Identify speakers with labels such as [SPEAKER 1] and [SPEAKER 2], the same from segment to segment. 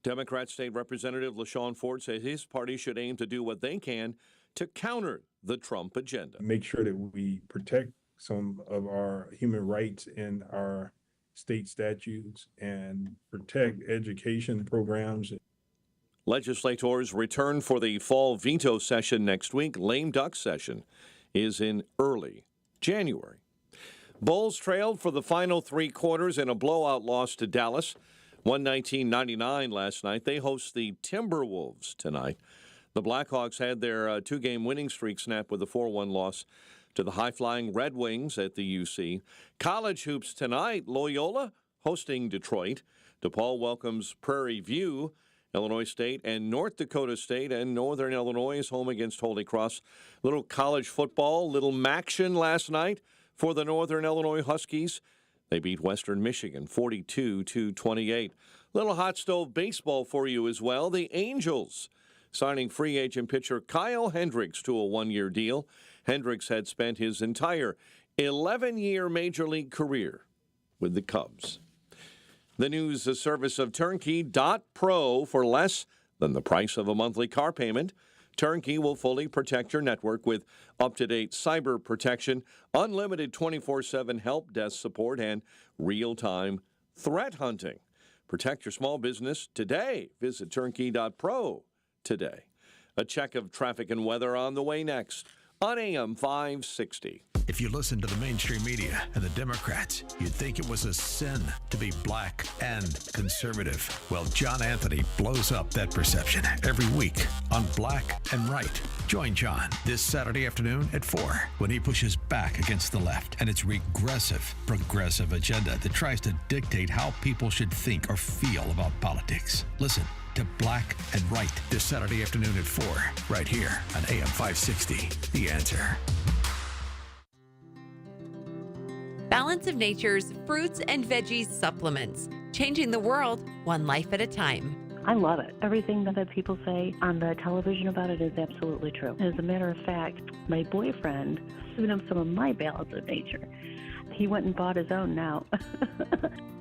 [SPEAKER 1] Democrat State Representative LaShawn Ford says his party should aim to do what they can to counter the Trump agenda.
[SPEAKER 2] Make sure that we protect some of our human rights in our state statutes and protect education programs.
[SPEAKER 1] Legislators return for the fall veto session next week. Lame duck session is in early January. Bulls trailed for the final three quarters in a blowout loss to Dallas. 119-99 last night. They host the Timberwolves tonight. The Blackhawks had their two-game winning streak snap with a 4-1 loss to the high-flying Red Wings at the UC. College hoops tonight. Loyola hosting Detroit. DePaul welcomes Prairie View. Illinois State and North Dakota State and Northern Illinois is home against Holy Cross. Little college football, little Maction last night for the Northern Illinois Huskies. They beat Western Michigan 42-28. Little hot stove baseball for you as well. The Angels signing free agent pitcher Kyle Hendricks to a one-year deal. Hendricks had spent his entire 11-year Major League career with the Cubs. The news service of Turnkey.pro for less than the price of a monthly car payment. Turnkey will fully protect your network with up-to-date cyber protection, unlimited 24/7 help desk support, and real-time threat hunting. Protect your small business today. Visit Turnkey.pro today. A check of traffic and weather on the way next on AM 560.
[SPEAKER 3] If you listen to the mainstream media and the Democrats, you'd think it was a sin to be black and conservative. Well, John Anthony blows up that perception every week on Black and Right. Join John this Saturday afternoon at 4 when he pushes back against the left and its regressive, progressive agenda that tries to dictate how people should think or feel about politics. Listen to Black and Right this Saturday afternoon at 4 right here on AM 560. The Answer.
[SPEAKER 4] Balance of Nature's fruits and veggies supplements, changing the world one life at a time.
[SPEAKER 5] I love it. Everything that people say on the television about it is absolutely true. As a matter of fact, my boyfriend giving him some of my Balance of Nature. He went and bought his own now.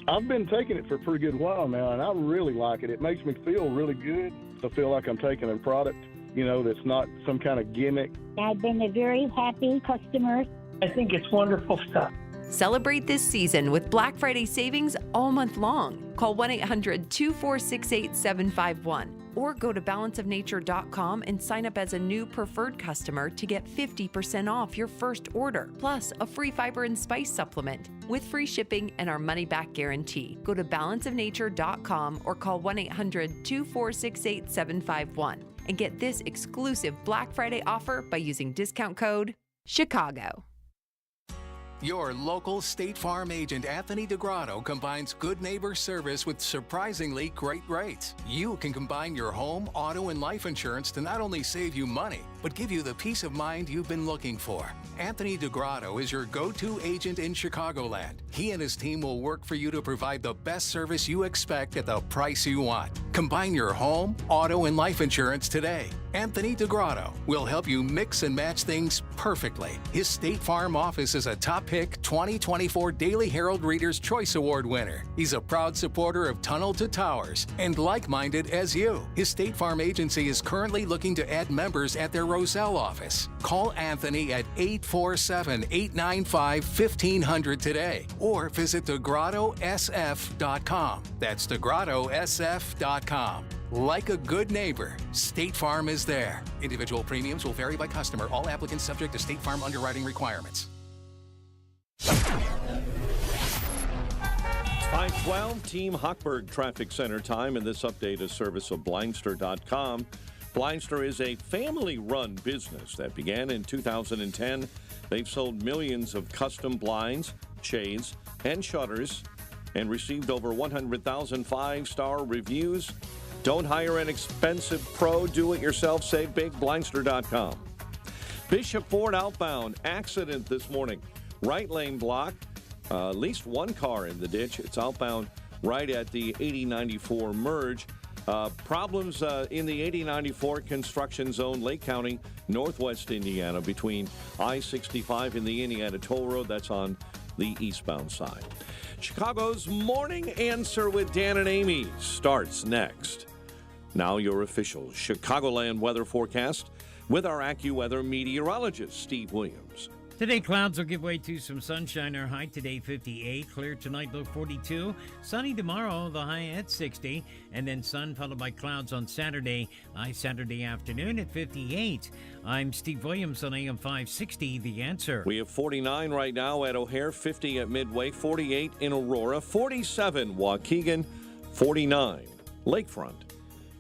[SPEAKER 6] I've been taking it for a pretty good while now, and I really like it. It makes me feel really good. I feel like I'm taking a product, that's not some kind of gimmick.
[SPEAKER 7] I've been a very happy customer.
[SPEAKER 8] I think it's wonderful stuff.
[SPEAKER 4] Celebrate this season with Black Friday savings all month long. Call 1-800-246-8751 or go to balanceofnature.com and sign up as a new preferred customer to get 50% off your first order, plus a free fiber and spice supplement with free shipping and our money-back guarantee. Go to balanceofnature.com or call 1-800-246-8751 and get this exclusive Black Friday offer by using discount code CHICAGO.
[SPEAKER 9] Your local State Farm agent, Anthony DeGrotto, combines good neighbor service with surprisingly great rates. You can combine your home, auto, and life insurance to not only save you money, but give you the peace of mind you've been looking for. Anthony DeGrotto is your go-to agent in Chicagoland. He and his team will work for you to provide the best service you expect at the price you want. Combine your home, auto, and life insurance today. Anthony DeGrotto will help you mix and match things perfectly. His State Farm office is a top pick 2024 Daily Herald Reader's Choice Award winner. He's a proud supporter of Tunnel to Towers and like-minded as you. His State Farm agency is currently looking to add members at their Roselle office. Call Anthony at 847-895-1500 today or visit DeGrottoSF.com. That's DeGrottoSF.com. Like a good neighbor, State Farm is there. Individual premiums will vary by customer. All applicants subject to State Farm underwriting requirements.
[SPEAKER 1] 5:12, Team Hochberg Traffic Center time, and this update is service of Blindster.com. Blindster is a family-run business that began in 2010. They've sold millions of custom blinds, shades, and shutters, and received over 100,000 five-star reviews. Don't hire an expensive pro. Do it yourself. Save big. Blindster.com. Bishop Ford outbound. Accident this morning. Right lane block. At least one car in the ditch. It's outbound right at the 80-94 merge. Problems in the 80-94 construction zone, Lake County, northwest Indiana, between I-65 and the Indiana Toll Road. That's on the eastbound side. Chicago's Morning Answer with Dan and Amy starts next. Now your official Chicagoland weather forecast with our AccuWeather meteorologist, Steve Williams.
[SPEAKER 10] Today, clouds will give way to some sunshine. Our high today, 58. Clear tonight, low 42. Sunny tomorrow, the high at 60. And then sun followed by clouds on Saturday. High Saturday afternoon at 58. I'm Steve Williams on AM 560, The Answer.
[SPEAKER 1] We have 49 right now at O'Hare, 50 at Midway, 48 in Aurora, 47 Waukegan, 49 Lakefront.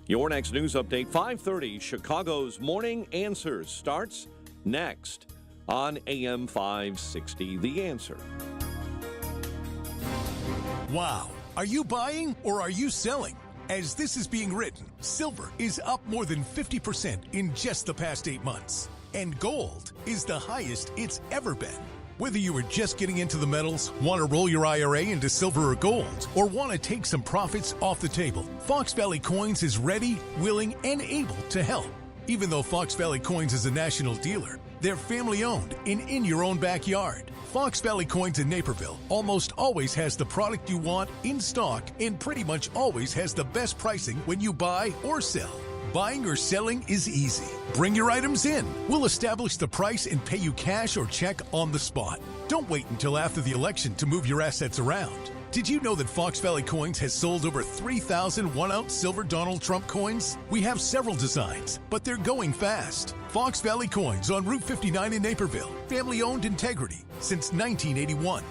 [SPEAKER 1] Your next news update, 5:30, Chicago's Morning Answers starts next on AM 560, The Answer.
[SPEAKER 11] Wow. Are you buying or are you selling? As this is being written, silver is up more than 50% in just the past 8 months. And gold is the highest it's ever been. Whether you are just getting into the metals, want to roll your IRA into silver or gold, or want to take some profits off the table, Fox Valley Coins is ready, willing, and able to help. Even though Fox Valley Coins is a national dealer, they're family-owned and in your own backyard. Fox Valley Coins in Naperville almost always has the product you want in stock and pretty much always has the best pricing when you buy or sell. Buying or selling is easy. Bring your items in. We'll establish the price and pay you cash or check on the spot. Don't wait until after the election to move your assets around. Did you know that Fox Valley Coins has sold over 3,000 one-ounce silver Donald Trump coins? We have several designs, but they're going fast. Fox Valley Coins on Route 59 in Naperville. Family-owned integrity since 1981.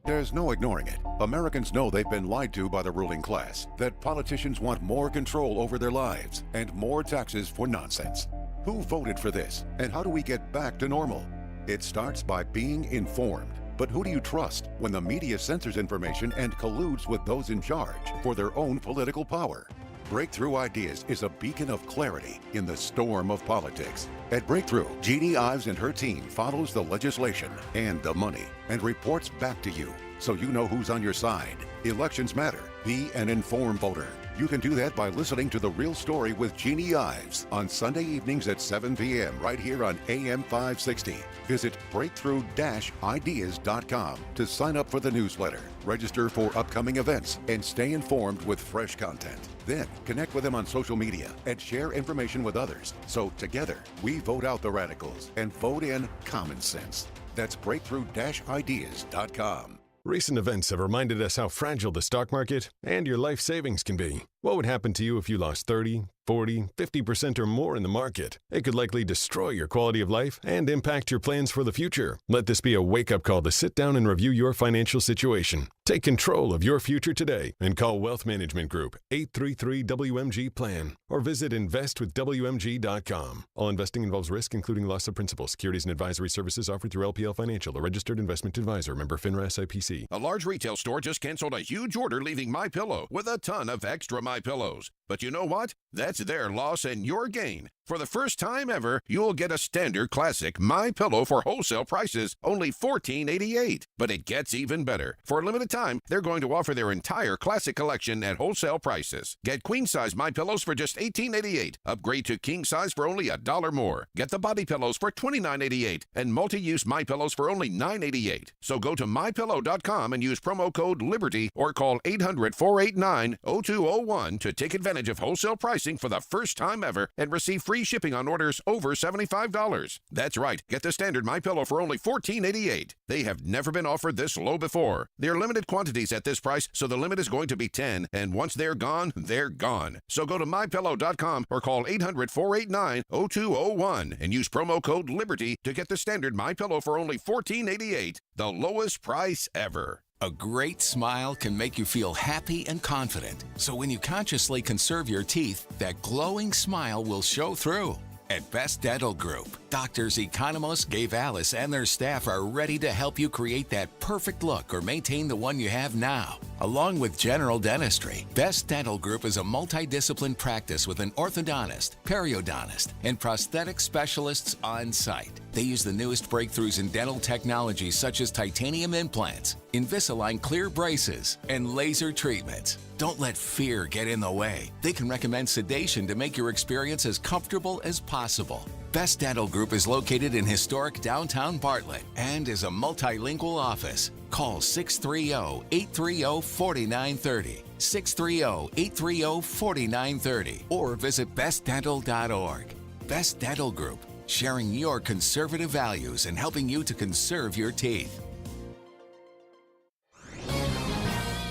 [SPEAKER 12] There's no ignoring it. Americans know they've been lied to by the ruling class, that politicians want more control over their lives and more taxes for nonsense. Who voted for this, and how do we get back to normal? It starts by being informed. But who do you trust when the media censors information and colludes with those in charge for their own political power? Breakthrough Ideas is a beacon of clarity in the storm of politics. At Breakthrough, Jeannie Ives and her team follows the legislation and the money and reports back to you so you know who's on your side. Elections matter. Be an informed voter. You can do that by listening to The Real Story with Jeannie Ives on Sunday evenings at 7 p.m. right here on AM 560. Visit breakthrough-ideas.com to sign up for the newsletter, register for upcoming events, and stay informed with fresh content. Then connect with them on social media and share information with others. So together, we vote out the radicals and vote in common sense. That's breakthrough-ideas.com.
[SPEAKER 13] Recent events have reminded us how fragile the stock market and your life savings can be. What would happen to you if you lost 30, 40, 50% or more in the market? It could likely destroy your quality of life and impact your plans for the future. Let this be a wake-up call to sit down and review your financial situation. Take control of your future today and call Wealth Management Group 833-WMG-PLAN or visit investwithwmg.com. All investing involves risk, including loss of principal. Securities and advisory services offered through LPL Financial, a registered investment advisor. Member FINRA SIPC.
[SPEAKER 14] A large retail store just canceled a huge order, leaving MyPillow with a ton of extra MyPillows. But you know what? That's their loss and your gain. For the first time ever, you'll get a standard classic MyPillow for wholesale prices, only $14.88. But it gets even better. For a limited time, they're going to offer their entire classic collection at wholesale prices. Get queen-size MyPillows for just $18.88. Upgrade to king-size for only $1 more. Get the body pillows for $29.88 and multi-use MyPillows for only $9.88. So go to MyPillow.com and use promo code LIBERTY or call 800-489-0201 to take advantage of wholesale pricing for the first time ever and receive free shipping on orders over $75. That's right. Get the standard MyPillow for only $14.88. They have never been offered this low before. They're limited quantities at this price, so the limit is going to be 10, and once they're gone, they're gone. So go to MyPillow.com or call 800-489-0201 and use promo code LIBERTY to get the standard MyPillow for only $14.88, the lowest price ever.
[SPEAKER 9] A great smile can make you feel happy and confident. So when you consciously conserve your teeth, that glowing smile will show through. At Best Dental Group, doctors Economos, Gavalis, and their staff are ready to help you create that perfect look or maintain the one you have now. Along with general dentistry, Best Dental Group is a multidiscipline practice with an orthodontist, periodontist, and prosthetic specialists on site. They use the newest breakthroughs in dental technology such as titanium implants, Invisalign clear braces, and laser treatments. Don't let fear get in the way. They can recommend sedation to make your experience as comfortable as possible. Best Dental Group is located in historic downtown Bartlett and is a multilingual office. Call 630-830-4930. 630-830-4930 or visit bestdental.org. Best Dental Group, sharing your conservative values and helping you to conserve your teeth.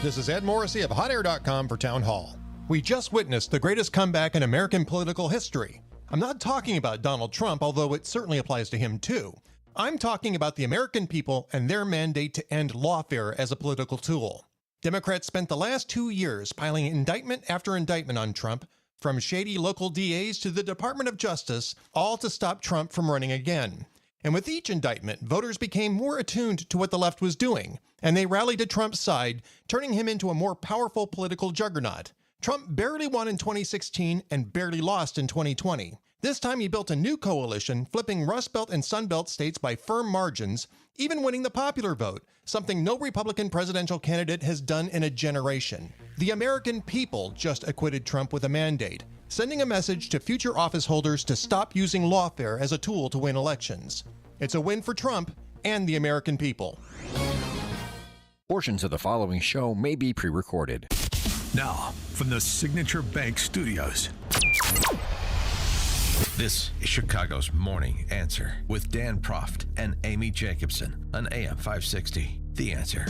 [SPEAKER 15] This is Ed Morrissey of HotAir.com for Town Hall. We just witnessed the greatest comeback in American political history. I'm not talking about Donald Trump, although it certainly applies to him too. I'm talking about the American people and their mandate to end lawfare as a political tool. Democrats spent the last 2 years piling indictment after indictment on Trump, from shady local DAs to the Department of Justice, all to stop Trump from running again. And with each indictment, voters became more attuned to what the left was doing, and they rallied to Trump's side, turning him into a more powerful political juggernaut. Trump barely won in 2016 and barely lost in 2020. This time he built a new coalition, flipping Rust Belt and Sun Belt states by firm margins, even winning the popular vote, something no Republican presidential candidate has done in a generation. The American people just acquitted Trump with a mandate, sending a message to future office holders to stop using lawfare as a tool to win elections. It's a win for Trump and the American people.
[SPEAKER 16] Portions of the following show may be pre-recorded.
[SPEAKER 3] Now, from the Signature Bank Studios. This is Chicago's Morning Answer with Dan Proft and Amy Jacobson on AM 560. The Answer.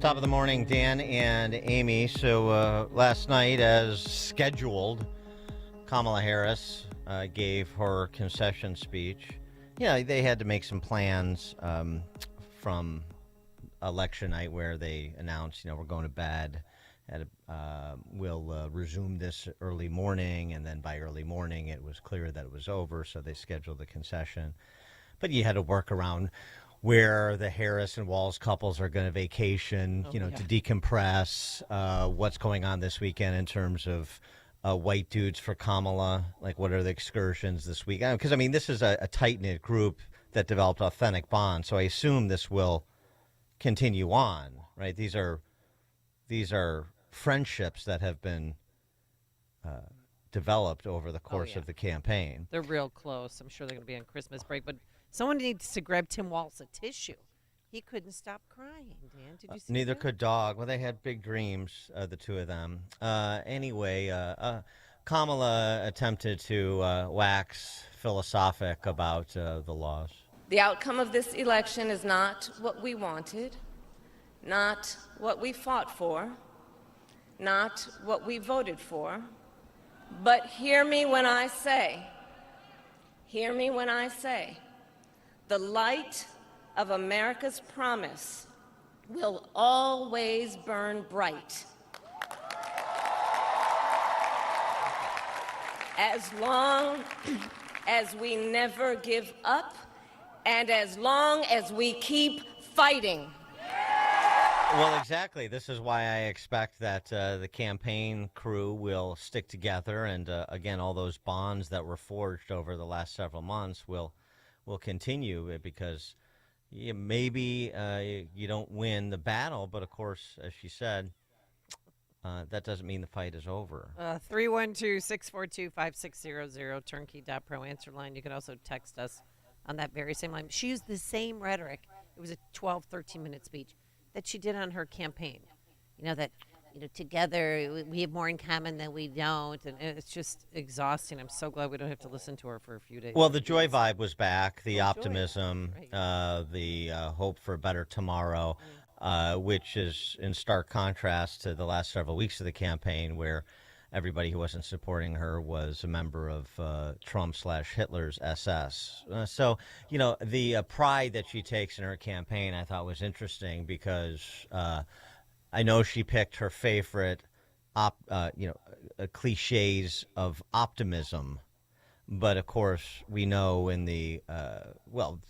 [SPEAKER 17] Top of the morning, Dan and Amy. So last night, as scheduled, Kamala Harris gave her concession speech. Yeah, they had to make some plans from election night where they announced, we're going to bed. We'll resume this early morning, and then by early morning it was clear that it was over, so they scheduled the concession. But you had to work around where the Harris and Walz couples are going to vacation, to decompress, what's going on this weekend in terms of white dudes for Kamala, like what are the excursions this week? Because, this is a tight-knit group that developed authentic bonds, so I assume this will continue on, right? These are friendships that have been developed over the course of the campaign.
[SPEAKER 18] They're real close. I'm sure they're going to be on Christmas break, but someone needs to grab Tim Walz a tissue. He couldn't stop crying, Dan. Did you see
[SPEAKER 17] Neither
[SPEAKER 18] that?
[SPEAKER 17] could Dog. Well, they had big dreams, the two of them. Anyway, Kamala attempted to wax philosophic about the laws.
[SPEAKER 19] The outcome of this election is not what we wanted, not what we fought for, not what we voted for, but hear me when I say, the light of America's promise will always burn bright. As long as we never give up and as long as we keep fighting.
[SPEAKER 17] Well, exactly. This is why I expect that the campaign crew will stick together, and again, all those bonds that were forged over the last several months will continue, because maybe you don't win the battle, but of course, as she said, that doesn't mean the fight is over.
[SPEAKER 18] 312-642-5600, turnkey.pro answer line. You can also text us on that very same line. She used the same rhetoric. It was a 12, 13-minute speech that she did on her campaign. Together we have more in common than we don't, and it's just exhausting. I'm so glad we don't have to listen to her for a few days.
[SPEAKER 17] Well, the joy vibe was back, the optimism, the hope for a better tomorrow, which is in stark contrast to the last several weeks of the campaign, where everybody who wasn't supporting her was a member of Trump/Hitler's SS. So, the pride that she takes in her campaign, I thought was interesting, because I know she picked her favorite, cliches of optimism. But, of course, we know in the,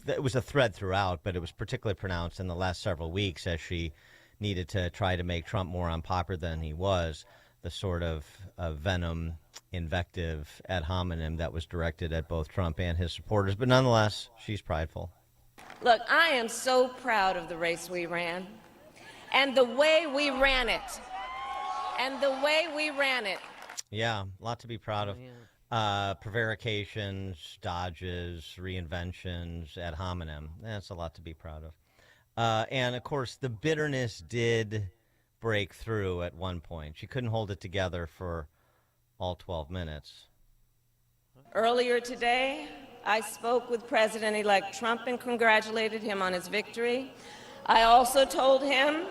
[SPEAKER 17] it was a thread throughout, but it was particularly pronounced in the last several weeks as she needed to try to make Trump more unpopular than he was, the sort of venom, invective, ad hominem that was directed at both Trump and his supporters. But nonetheless, she's prideful.
[SPEAKER 19] Look, I am so proud of the race we ran and the way we ran it.
[SPEAKER 17] Yeah, a lot to be proud of. Prevarications, dodges, reinventions, ad hominem. That's a lot to be proud of. And, of course, the bitterness did break through at one point. She couldn't hold it together for all 12 minutes.
[SPEAKER 19] Earlier today, I spoke with President-elect Trump and congratulated him on his victory. I also told him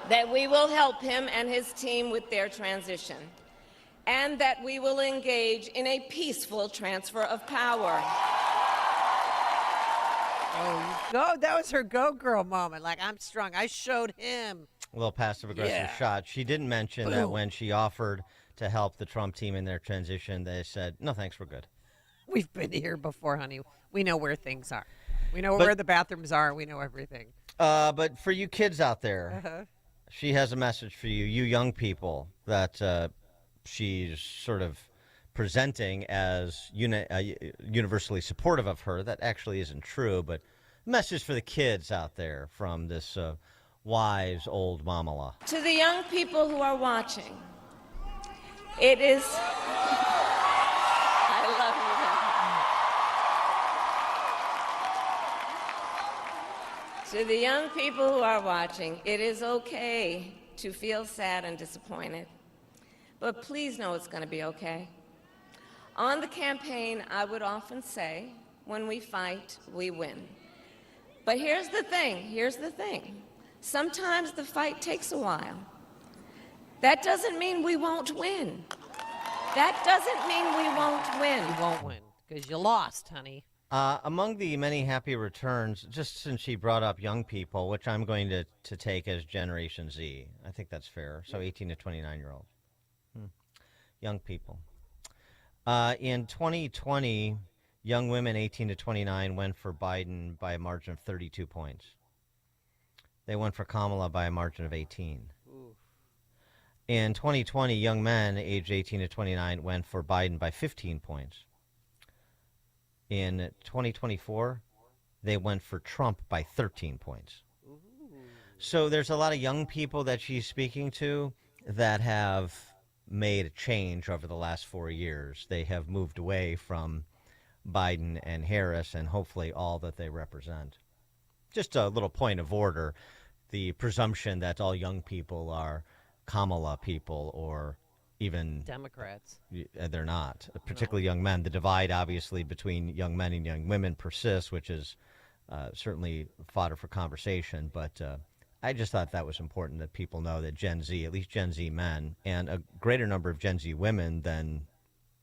[SPEAKER 19] that we will help him and his team with their transition, and that we will engage in a peaceful transfer of power.
[SPEAKER 18] Oh, go! That was her go girl moment. Like, I'm strong. I showed him.
[SPEAKER 17] A little passive-aggressive shot. She didn't mention that when she offered to help the Trump team in their transition, they said, no, thanks, we're good.
[SPEAKER 18] We've been here before, honey. We know where things are. We know where the bathrooms are. We know everything.
[SPEAKER 17] But for you kids out there, she has a message for you, you young people, that she's sort of presenting as universally supportive of her. That actually isn't true, but a message for the kids out there from this wise old mamala.
[SPEAKER 19] To the young people who are watching, it is... I love you. To the young people who are watching, it is okay to feel sad and disappointed. But please know it's going to be okay. On the campaign, I would often say, when we fight, we win. But here's the thing. Sometimes the fight takes a while. That doesn't mean we won't win. That doesn't mean we won't win.
[SPEAKER 18] You won't win, because you lost, honey.
[SPEAKER 17] Among the many happy returns, just since she brought up young people, which I'm going to take as Generation Z. I think that's fair. So 18 to 29-year-olds. Young people. In 2020, young women 18 to 29 went for Biden by a margin of 32 points. They went for Kamala by a margin of 18.
[SPEAKER 18] Ooh.
[SPEAKER 17] In 2020, young men aged 18 to 29 went for Biden by 15 points. In 2024, they went for Trump by 13 points.
[SPEAKER 18] Ooh.
[SPEAKER 17] So there's a lot of young people that she's speaking to that have made a change over the last 4 years. They have moved away from Biden and Harris and hopefully all that they represent. Just a little point of order, the presumption that all young people are Kamala people or even
[SPEAKER 18] Democrats.
[SPEAKER 17] They're not, particularly young men. The divide, obviously, between young men and young women persists, which is certainly fodder for conversation. But I just thought that was important that people know that Gen Z, at least Gen Z men, and a greater number of Gen Z women than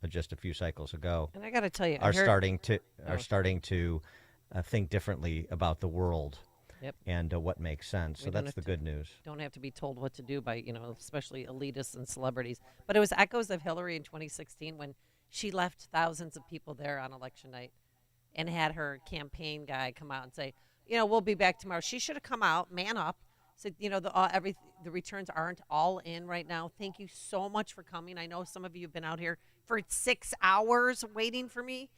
[SPEAKER 17] just a few cycles ago,
[SPEAKER 18] and I got to tell you,
[SPEAKER 17] are starting to think differently about the world.
[SPEAKER 18] Yep.
[SPEAKER 17] And what makes sense. So that's the good news.
[SPEAKER 18] Don't have to be told what to do by, especially elitists and celebrities. But it was echoes of Hillary in 2016 when she left thousands of people there on election night and had her campaign guy come out and say, we'll be back tomorrow. She should have come out, man up, said, the returns aren't all in right now. Thank you so much for coming. I know some of you have been out here for 6 hours waiting for me,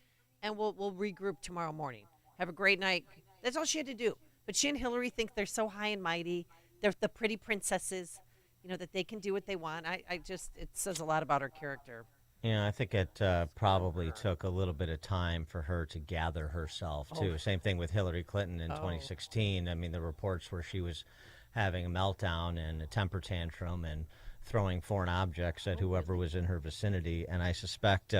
[SPEAKER 18] and we'll regroup tomorrow morning. Have a great night. That's all she had to do. But she and Hillary think they're so high and mighty. They're the pretty princesses, that they can do what they want. It says a lot about her character.
[SPEAKER 17] Yeah, I think it probably took a little bit of time for her to gather herself, too.
[SPEAKER 18] Oh.
[SPEAKER 17] Same thing with Hillary Clinton in 2016. I mean, the reports where she was having a meltdown and a temper tantrum and throwing foreign objects at whoever was in her vicinity. And I suspect,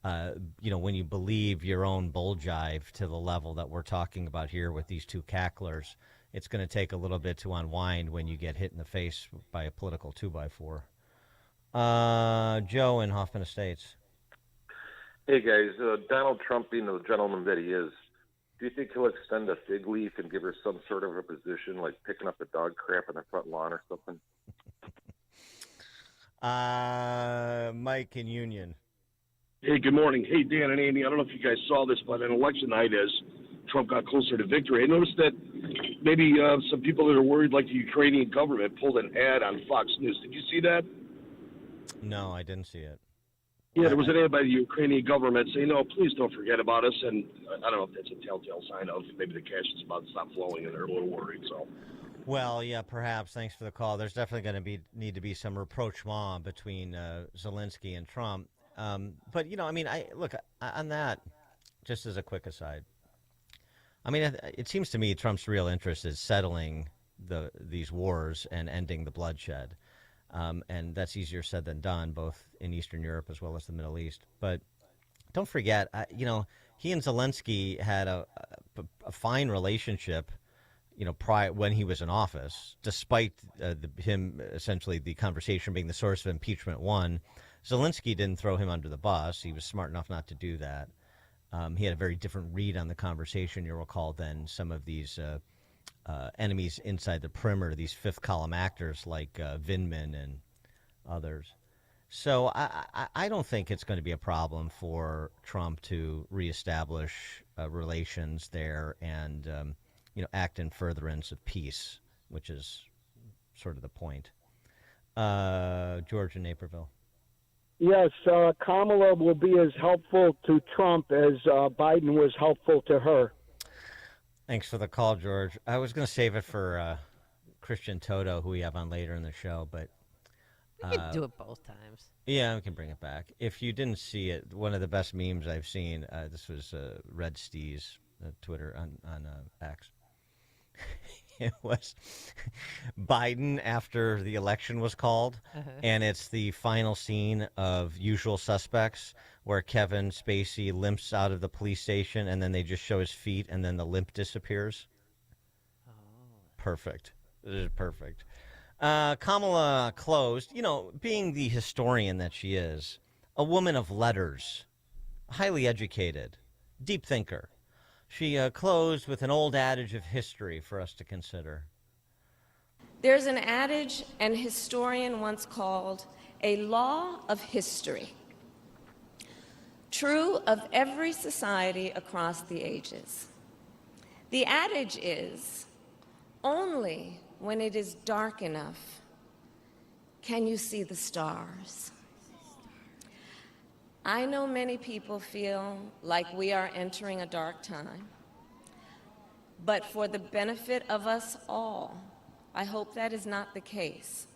[SPEAKER 17] when you believe your own bull jive to the level that we're talking about here with these two cacklers, it's going to take a little bit to unwind when you get hit in the face by a political 2x4. Joe in Hoffman Estates.
[SPEAKER 20] Hey, guys. Donald Trump being the gentleman that he is, do you think he'll extend a fig leaf and give her some sort of a position, like picking up the dog crap on the front lawn or something?
[SPEAKER 17] Mike in Union.
[SPEAKER 21] Hey, good morning. Hey, Dan and Amy, I don't know if you guys saw this, but on election night, as Trump got closer to victory, I noticed that maybe some people that are worried, like the Ukrainian government, pulled an ad on Fox News. Did you see that?
[SPEAKER 17] No, I didn't see it.
[SPEAKER 21] Yeah, there was an ad by the Ukrainian government saying, no, please don't forget about us. And I don't know if that's a telltale sign of maybe the cash is about to stop flowing and they're a little worried. So
[SPEAKER 17] Well, yeah, perhaps. Thanks for the call. There's definitely going to need to be some rapprochement between Zelensky and Trump. But look on that. Just as a quick aside, it seems to me Trump's real interest is settling these wars and ending the bloodshed, and that's easier said than done, both in Eastern Europe as well as the Middle East. But don't forget, he and Zelensky had a fine relationship. Prior when he was in office, despite him essentially the conversation being the source of impeachment one, Zelensky didn't throw him under the bus. He was smart enough not to do that. He had a very different read on the conversation, you'll recall, than some of these enemies inside the perimeter, these fifth column actors like Vindman and others. So I don't think it's going to be a problem for Trump to reestablish relations there and act in furtherance of peace, which is sort of the point. George in Naperville.
[SPEAKER 8] Yes, Kamala will be as helpful to Trump as Biden was helpful to her.
[SPEAKER 17] Thanks for the call, George. I was going to save it for Christian Toto, who we have on later in the show, but
[SPEAKER 18] we can do it both times.
[SPEAKER 17] Yeah, we can bring it back. If you didn't see it, one of the best memes I've seen, this was Red Steez, Twitter on X. It was Biden after the election was called, and it's the final scene of Usual Suspects where Kevin Spacey limps out of the police station, and then they just show his feet, and then the limp disappears. Oh. Perfect. It is perfect. Kamala closed, being the historian that she is, a woman of letters, highly educated, deep thinker. She closed with an old adage of history for us to consider.
[SPEAKER 19] There's an adage an historian once called a law of history, true of every society across the ages. The adage is, only when it is dark enough can you see the stars. I know many people feel like we are entering a dark time, but for the benefit of us all, I hope that is not the case.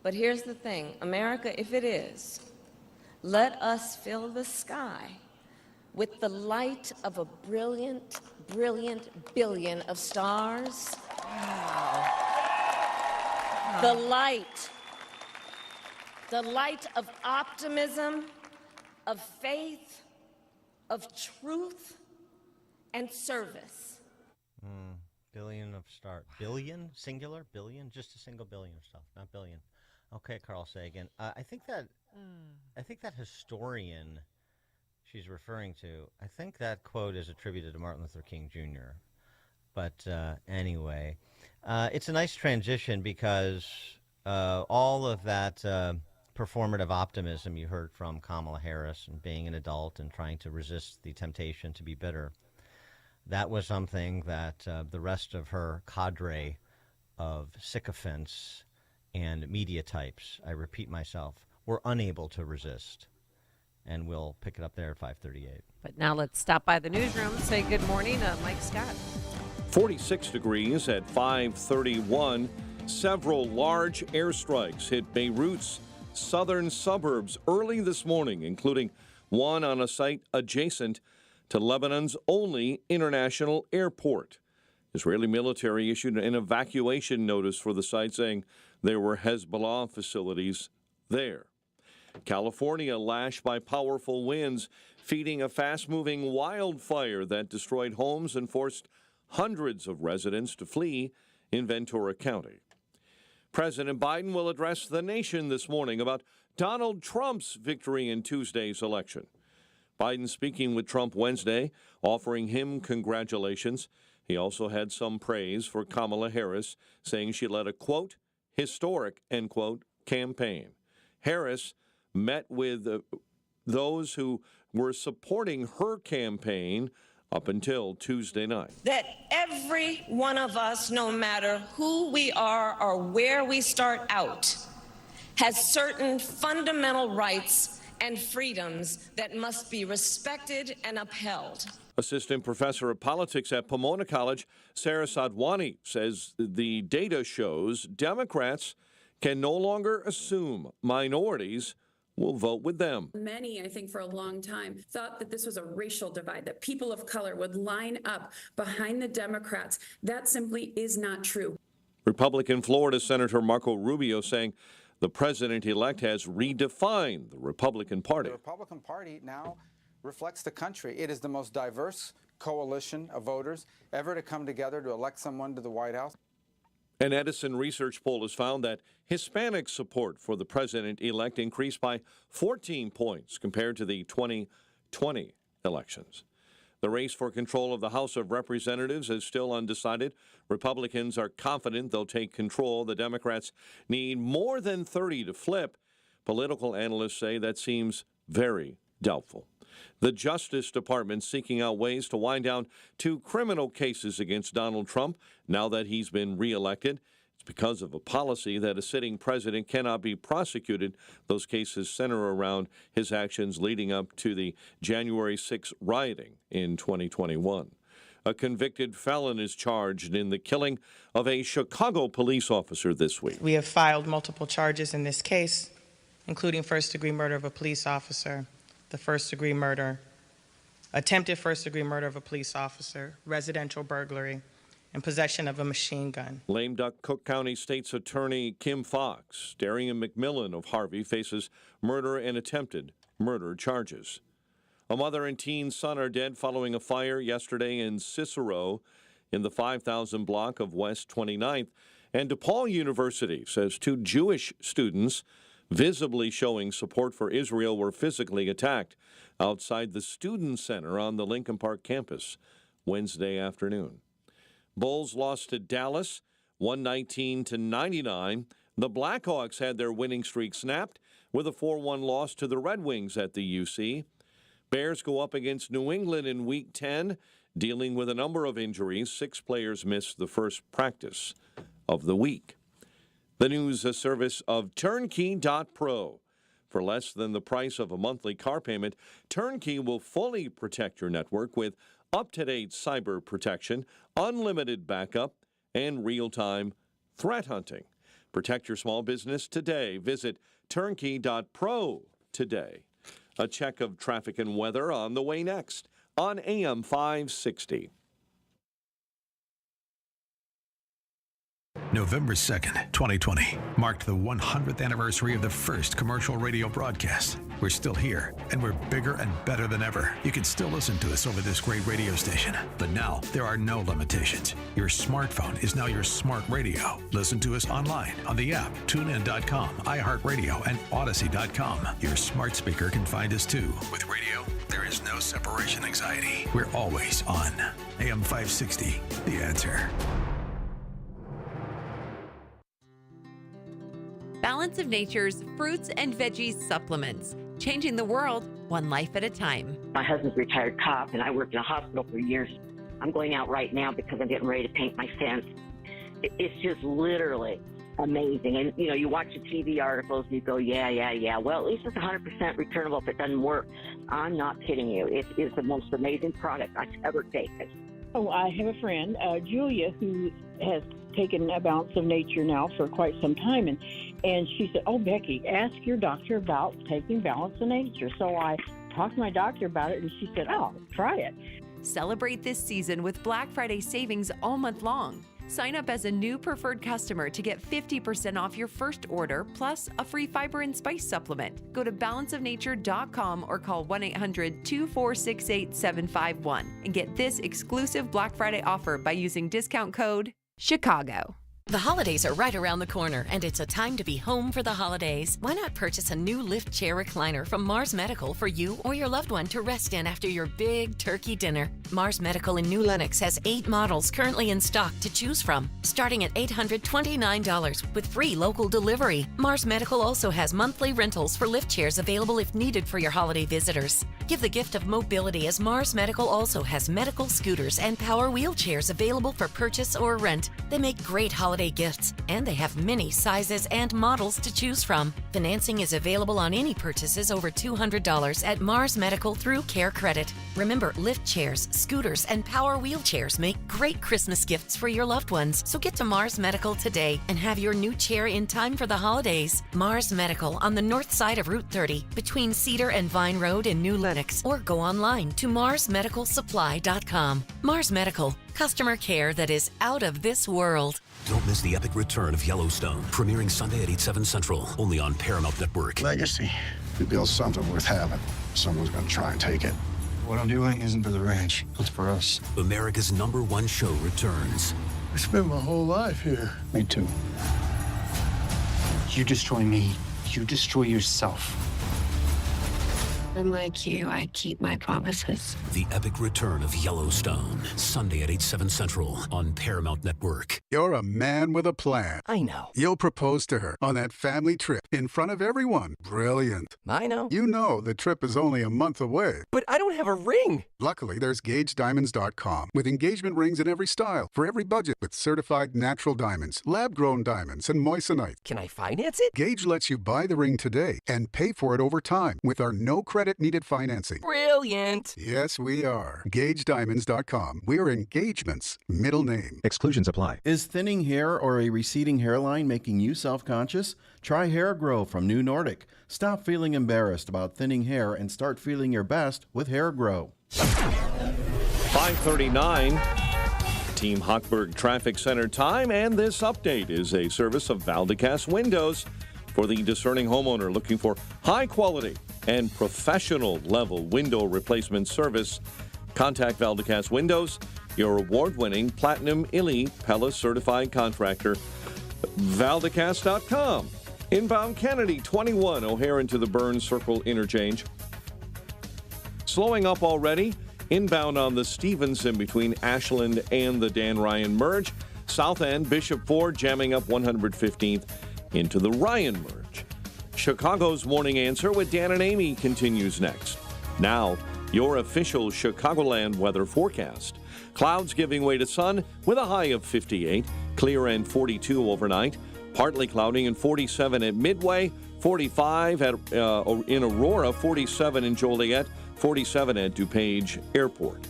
[SPEAKER 19] But here's the thing, America, if it is, let us fill the sky with the light of a brilliant, brilliant billion of stars. Wow. The light of optimism, of faith, of truth, and service.
[SPEAKER 17] Billion of stars. Billion? Singular? Billion? Just a single billion of stuff, not billion. Okay, Carl Sagan. I think that historian she's referring to, I think that quote is attributed to Martin Luther King Jr. But anyway, it's a nice transition because all of that performative optimism you heard from Kamala Harris and being an adult and trying to resist the temptation to be bitter, that was something that the rest of her cadre of sycophants and media types, I repeat myself, were unable to resist. And we'll pick it up there at 5:38.
[SPEAKER 18] But now let's stop by the newsroom and say good morning to Mike Scott.
[SPEAKER 1] 46 degrees at 5:31. Several large airstrikes hit Beirut's southern suburbs early this morning, including one on a site adjacent to Lebanon's only international airport. Israeli military issued an evacuation notice for the site, saying there were Hezbollah facilities there. California lashed by powerful winds, feeding a fast-moving wildfire that destroyed homes and forced hundreds of residents to flee in Ventura County. President Biden will address the nation this morning about Donald Trump's victory in Tuesday's election. Biden speaking with Trump Wednesday, offering him congratulations. He also had some praise for Kamala Harris, saying she led a, quote, historic, end quote, campaign. Harris met with those who were supporting her campaign up until Tuesday night.
[SPEAKER 19] That every one of us, no matter who we are or where we start out, has certain fundamental rights and freedoms that must be respected and upheld.
[SPEAKER 1] Assistant professor of politics at Pomona College, Sarah Sadwani, says the data shows Democrats can no longer assume minorities will vote with them.
[SPEAKER 2] Many, I think, for a long time thought that this was a racial divide, that people of color would line up behind the Democrats. That simply is not true.
[SPEAKER 1] Republican Florida Senator Marco Rubio saying the president-elect has redefined the Republican Party.
[SPEAKER 22] The Republican Party now reflects the country. It is the most diverse coalition of voters ever to come together to elect someone to the White House.
[SPEAKER 1] An Edison research poll has found that Hispanic support for the president-elect increased by 14 points compared to the 2020 elections. The race for control of the House of Representatives is still undecided. Republicans are confident they'll take control. The Democrats need more than 30 to flip. Political analysts say that seems very doubtful. The Justice Department seeking out ways to wind down 2 criminal cases against Donald Trump now that he's been reelected. It's because of a policy that a sitting president cannot be prosecuted. Those cases center around his actions leading up to the January 6 rioting in 2021. A convicted felon is charged in the killing of a Chicago police officer this week.
[SPEAKER 23] We have filed multiple charges in this case, including first-degree murder of a police officer, the first-degree murder, attempted first-degree murder of a police officer, residential burglary, and possession of a machine gun.
[SPEAKER 1] Lame Duck Cook County State's Attorney Kim Fox, Darian McMillan of Harvey, faces murder and attempted murder charges. A mother and teen son are dead following a fire yesterday in Cicero in the 5,000 block of West 29th. And DePaul University says 2 Jewish students visibly showing support for Israel were physically attacked outside the Student Center on the Lincoln Park campus Wednesday afternoon. Bulls lost to Dallas 119-99. The Blackhawks had their winning streak snapped with a 4-1 loss to the Red Wings at the UC. Bears go up against New England in Week 10, dealing with a number of injuries. 6 players missed the first practice of the week. The news service of Turnkey.pro. For less than the price of a monthly car payment, Turnkey will fully protect your network with up-to-date cyber protection, unlimited backup, and real-time threat hunting. Protect your small business today. Visit Turnkey.pro today. A check of traffic and weather on the way next on AM 560.
[SPEAKER 3] November 2nd, 2020, marked the 100th anniversary of the first commercial radio broadcast. We're still here, and we're bigger and better than ever. You can still listen to us over this great radio station, but now there are no limitations. Your smartphone is now your smart radio. Listen to us online on the app, TuneIn.com, iHeartRadio, and Odyssey.com. Your smart speaker can find us too. With radio, there is no separation anxiety. We're always on. AM 560, The Answer.
[SPEAKER 4] Balance of Nature's fruits and veggies supplements, changing the world one life at a time.
[SPEAKER 24] My husband's a retired cop, and I worked in a hospital for years. I'm going out right now because I'm getting ready to paint my fence. It's just literally amazing. And, you know, you watch the TV articles, and you go, yeah. Well, at least it's 100% returnable if it doesn't work. I'm not kidding you. It is the most amazing product I've ever taken.
[SPEAKER 25] Oh, I have a friend, Julia, who has taken a Balance of Nature now for quite some time, and she said, "Oh, Becky, ask your doctor about taking Balance of Nature." So I talked to my doctor about it, and she said, "Oh, try it."
[SPEAKER 4] Celebrate this season with Black Friday savings all month long. Sign up as a new preferred customer to get 50% off your first order, plus a free fiber and spice supplement. Go to balanceofnature.com or call 1-800-246-8751 and get this exclusive Black Friday offer by using discount code CHICAGO.
[SPEAKER 26] The holidays are right around the corner, and it's a time to be home for the holidays. Why not purchase a new lift chair recliner from Mars Medical for you or your loved one to rest in after your big turkey dinner? Mars Medical in New Lenox has 8 models currently in stock to choose from, starting at $829 with free local delivery. Mars Medical also has monthly rentals for lift chairs available if needed for your holiday visitors. Give the gift of mobility as Mars Medical also has medical scooters and power wheelchairs available for purchase or rent. They make great holiday gifts, and they have many sizes and models to choose from. Financing is available on any purchases over $200 at Mars Medical through Care Credit. Remember, lift chairs, scooters, and power wheelchairs make great Christmas gifts for your loved ones. So get to Mars Medical today and have your new chair in time for the holidays. Mars Medical on the north side of Route 30 between Cedar and Vine Road in New Lenox, or go online to marsmedicalsupply.com. Mars Medical, customer care that is out of this world.
[SPEAKER 5] Don't miss the epic return of Yellowstone, premiering Sunday at 8, 7 Central, only on Paramount Network.
[SPEAKER 6] Legacy. We built something worth having. Someone's gonna try and take it. What I'm doing isn't for the ranch. It's for us.
[SPEAKER 5] America's #1 show returns.
[SPEAKER 6] I spent my whole life here. Me too.
[SPEAKER 7] You destroy me, you destroy yourself.
[SPEAKER 10] Unlike you, I keep my promises.
[SPEAKER 5] The epic return of Yellowstone, Sunday at 8, 7 Central on Paramount Network.
[SPEAKER 11] You're a man with a plan.
[SPEAKER 7] I know.
[SPEAKER 11] You'll propose to her on that family trip in front of everyone. Brilliant.
[SPEAKER 7] I know.
[SPEAKER 11] You know the trip is only a month away.
[SPEAKER 7] But I don't have a ring.
[SPEAKER 11] Luckily, there's GageDiamonds.com with engagement rings in every style for every budget with certified natural diamonds, lab-grown diamonds, and moissanite.
[SPEAKER 7] Can I finance it?
[SPEAKER 11] Gage lets you buy the ring today and pay for it over time with our no credit needed financing.
[SPEAKER 7] Brilliant.
[SPEAKER 11] Yes, we are. GageDiamonds.com. We're engagements. Middle name.
[SPEAKER 12] Exclusions apply. Is thinning hair or a receding hairline making you self-conscious? Try Hair Grow from New Nordic. Stop feeling embarrassed about thinning hair and start feeling your best with Hair Grow.
[SPEAKER 1] 5:39. Team Hochberg Traffic Center time, and this update is a service of Valdecast Windows for the discerning homeowner looking for high quality and professional level window replacement service. Contact Valdecast Windows, your award-winning Platinum ILI Pella certified contractor. Valdecast.com. Inbound Kennedy 21 O'Hare into the Burns Circle interchange. Slowing up already. Inbound on the Stevenson between Ashland and the Dan Ryan merge. South End Bishop Ford jamming up 115th into the Ryan merge. Chicago's Morning Answer with Dan and Amy continues next. Now, your official Chicagoland weather forecast. Clouds giving way to sun with a high of 58, clear and 42 overnight. Partly cloudy and 47 at Midway, 45 in Aurora, 47 in Joliet, 47 at DuPage Airport.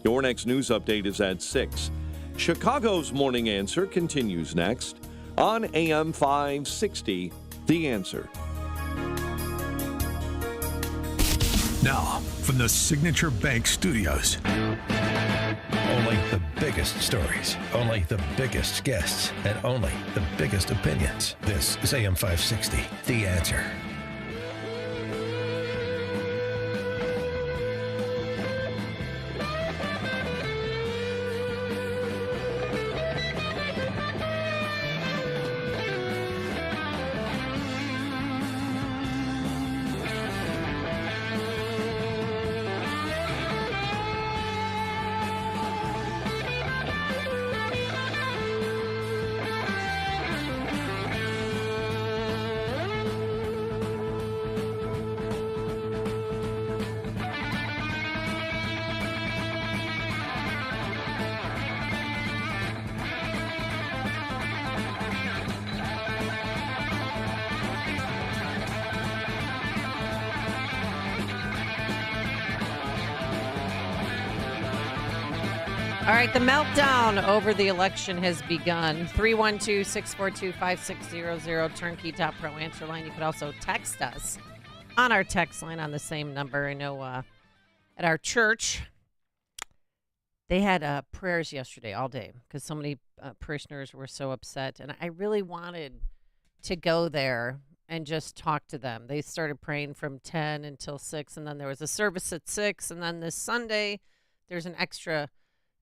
[SPEAKER 1] Your next news update is at 6. Chicago's Morning Answer continues next on AM 560, The Answer.
[SPEAKER 3] Now, from the Signature Bank Studios. Only the biggest stories, only the biggest guests, and only the biggest opinions. This is AM 560, The Answer.
[SPEAKER 18] All right, the meltdown over the election has begun. 312-642-5600, turnkey.pro answer line. You could also text us on our text line on the same number. I know at our church, they had prayers yesterday all day because so many parishioners were so upset. And I really wanted to go there and just talk to them. They started praying from 10 until 6, and then there was a service at 6. And then this Sunday, there's an extra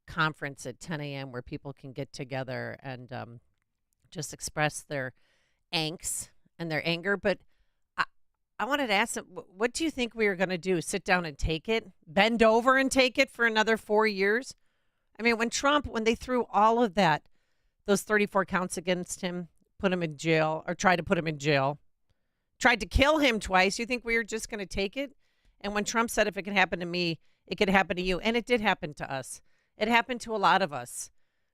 [SPEAKER 18] conference at 10 a.m. where people can get together and just express their angst and their anger. But I wanted to ask him, what do you think we were going to do? Sit down and take it? Bend over and take it for another 4 years? I mean, when they threw all of that, those 34 counts against him, put him in jail, or tried to put him in jail, tried to kill him twice, you think we were just going to take it? And when Trump said, if it could happen to me, it could happen to you. And it did happen to us. It happened to a lot of us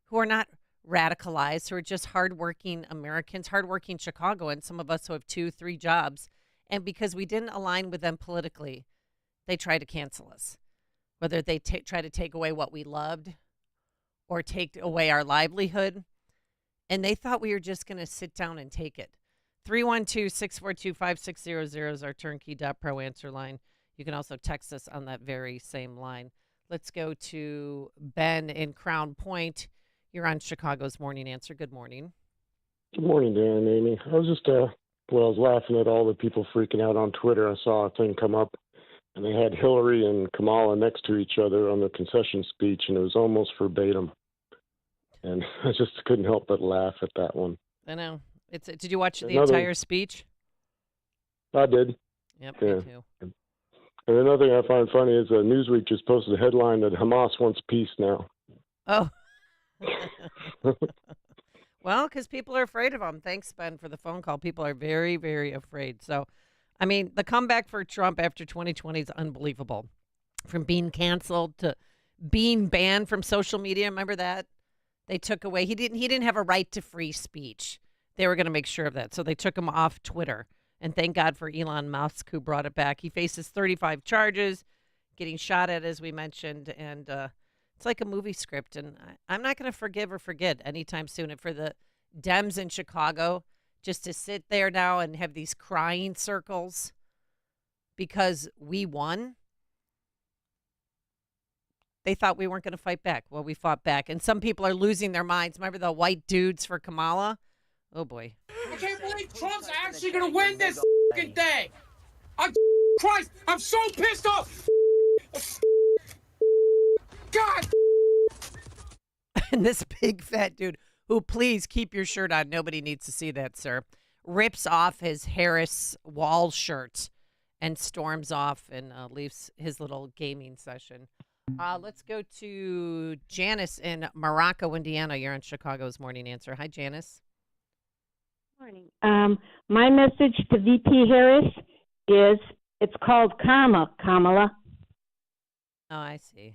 [SPEAKER 18] who are not radicalized, who are just hardworking Americans, hardworking Chicagoans, some of us who have 2-3 jobs. And because we didn't align with them politically, they tried to cancel us. Whether they try to take away what we loved or take away our livelihood. And they thought we were just going to sit down and take it. 312-642-5600 is our turnkey.pro answer line. You can also text us on that very same line. Let's go to Ben in Crown Point. You're on Chicago's Morning Answer. Good morning.
[SPEAKER 9] Good morning, Dan and Amy. I was just, I was laughing at all the people freaking out on Twitter. I saw a thing come up, and they had Hillary and Kamala next to each other on the concession speech, and it was almost verbatim. And I just couldn't help but laugh at that one.
[SPEAKER 18] I know. Did you watch the entire speech?
[SPEAKER 9] I did.
[SPEAKER 18] Yep,
[SPEAKER 9] yeah.
[SPEAKER 18] Me too.
[SPEAKER 9] And another thing I find funny is Newsweek just posted a headline that Hamas wants peace now.
[SPEAKER 18] Oh. Well, because people are afraid of them. Thanks, Ben, for the phone call. People are very, very afraid. So, I mean, the comeback for Trump after 2020 is unbelievable. From being canceled to being banned from social media. Remember that? They took away. He didn't have a right to free speech. They were going to make sure of that. So they took him off Twitter. And thank God for Elon Musk, who brought it back. He faces 35 charges, getting shot at, as we mentioned. And it's like a movie script. And I'm not going to forgive or forget anytime soon. And for the Dems in Chicago, just to sit there now and have these crying circles because we won. They thought we weren't going to fight back. Well, we fought back. And some people are losing their minds. Remember the white dudes for Kamala? Oh, boy.
[SPEAKER 13] I can't believe Trump's actually going to win this fucking thing. Christ, I'm so pissed off. God.
[SPEAKER 18] And this big fat dude, who, please keep your shirt on. Nobody needs to see that, sir. Rips off his Harris Wall shirt and storms off and leaves his little gaming session. Let's go to Janice in Morocco, Indiana. You're on Chicago's Morning Answer. Hi, Janice.
[SPEAKER 25] Morning. My message to VP Harris is it's called karma, Kamala.
[SPEAKER 18] Oh, I see.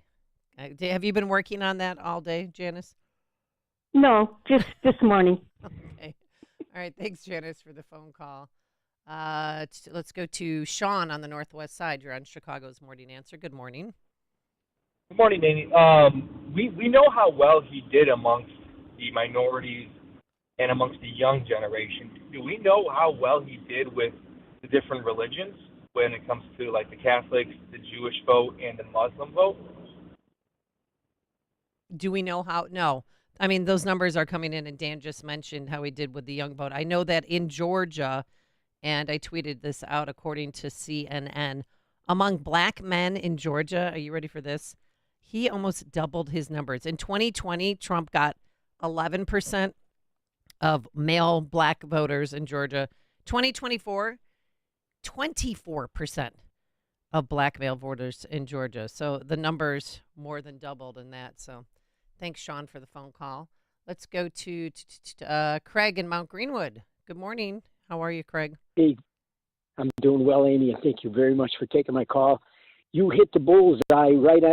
[SPEAKER 18] Have you been working on that all day, Janice?
[SPEAKER 25] No, just this morning.
[SPEAKER 18] Okay. All right. Thanks, Janice, for the phone call. Let's go to Sean on the Northwest Side. You're on Chicago's Morning Answer. Good morning.
[SPEAKER 14] Good morning, Amy. We know how well he did amongst the minorities and amongst the young generation. Do we know how well he did with the different religions when it comes to like the Catholics, the Jewish vote, and the Muslim vote?
[SPEAKER 18] Do we know how? No. I mean, those numbers are coming in, and Dan just mentioned how he did with the young vote. I know that in Georgia, and I tweeted this out according to CNN, among black men in Georgia, are you ready for this? He almost doubled his numbers. In 2020, Trump got 11% of male black voters in Georgia. 2024, 24% of black male voters in Georgia. So the numbers more than doubled in that. So thanks, Sean, for the phone call. Let's go to Craig in Mount Greenwood. Good morning. How are you, Craig?
[SPEAKER 8] Hey, I'm doing well, Amy, and thank you very much for taking my call. You hit the bullseye right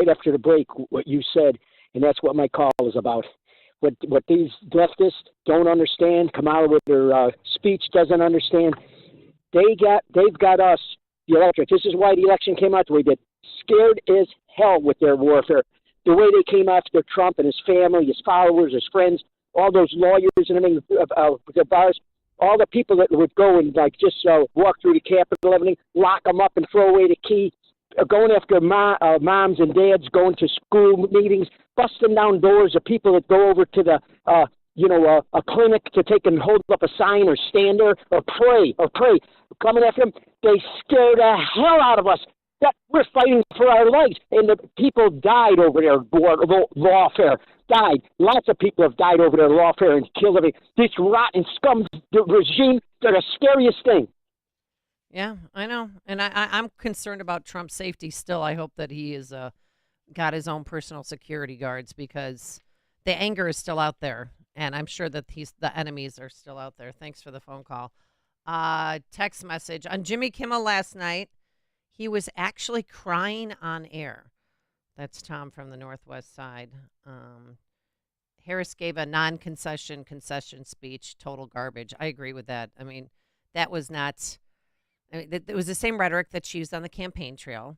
[SPEAKER 8] after the break, what you said, and that's what my call is about. What these leftists don't understand, Kamala with her speech doesn't understand, they've got us, the electorate. This is why the election came out the way it did. Scared as hell with their warfare. The way they came after Trump and his family, his followers, his friends, all those lawyers and everything, their bars, all the people that would go and just walk through the Capitol, everything, lock them up and throw away the key, going after moms and dads, going to school meetings, busting down doors of people that go over to the, a clinic to take and hold up a sign or stand there or pray, coming after them. They scare the hell out of us. That we're fighting for our lives, and the people died over their lawfare. Died. Lots of people have died over their lawfare and killed everything. This rotten scum regime, they're the scariest thing.
[SPEAKER 18] Yeah, I know. And I'm concerned about Trump's safety still. I hope that he is got his own personal security guards because the anger is still out there. And I'm sure that the enemies are still out there. Thanks for the phone call. Text message. On Jimmy Kimmel last night, he was actually crying on air. That's Tom from the Northwest Side. Harris gave a non-concession concession speech. Total garbage. I agree with that. I mean, that was not... I mean, it was the same rhetoric that she used on the campaign trail.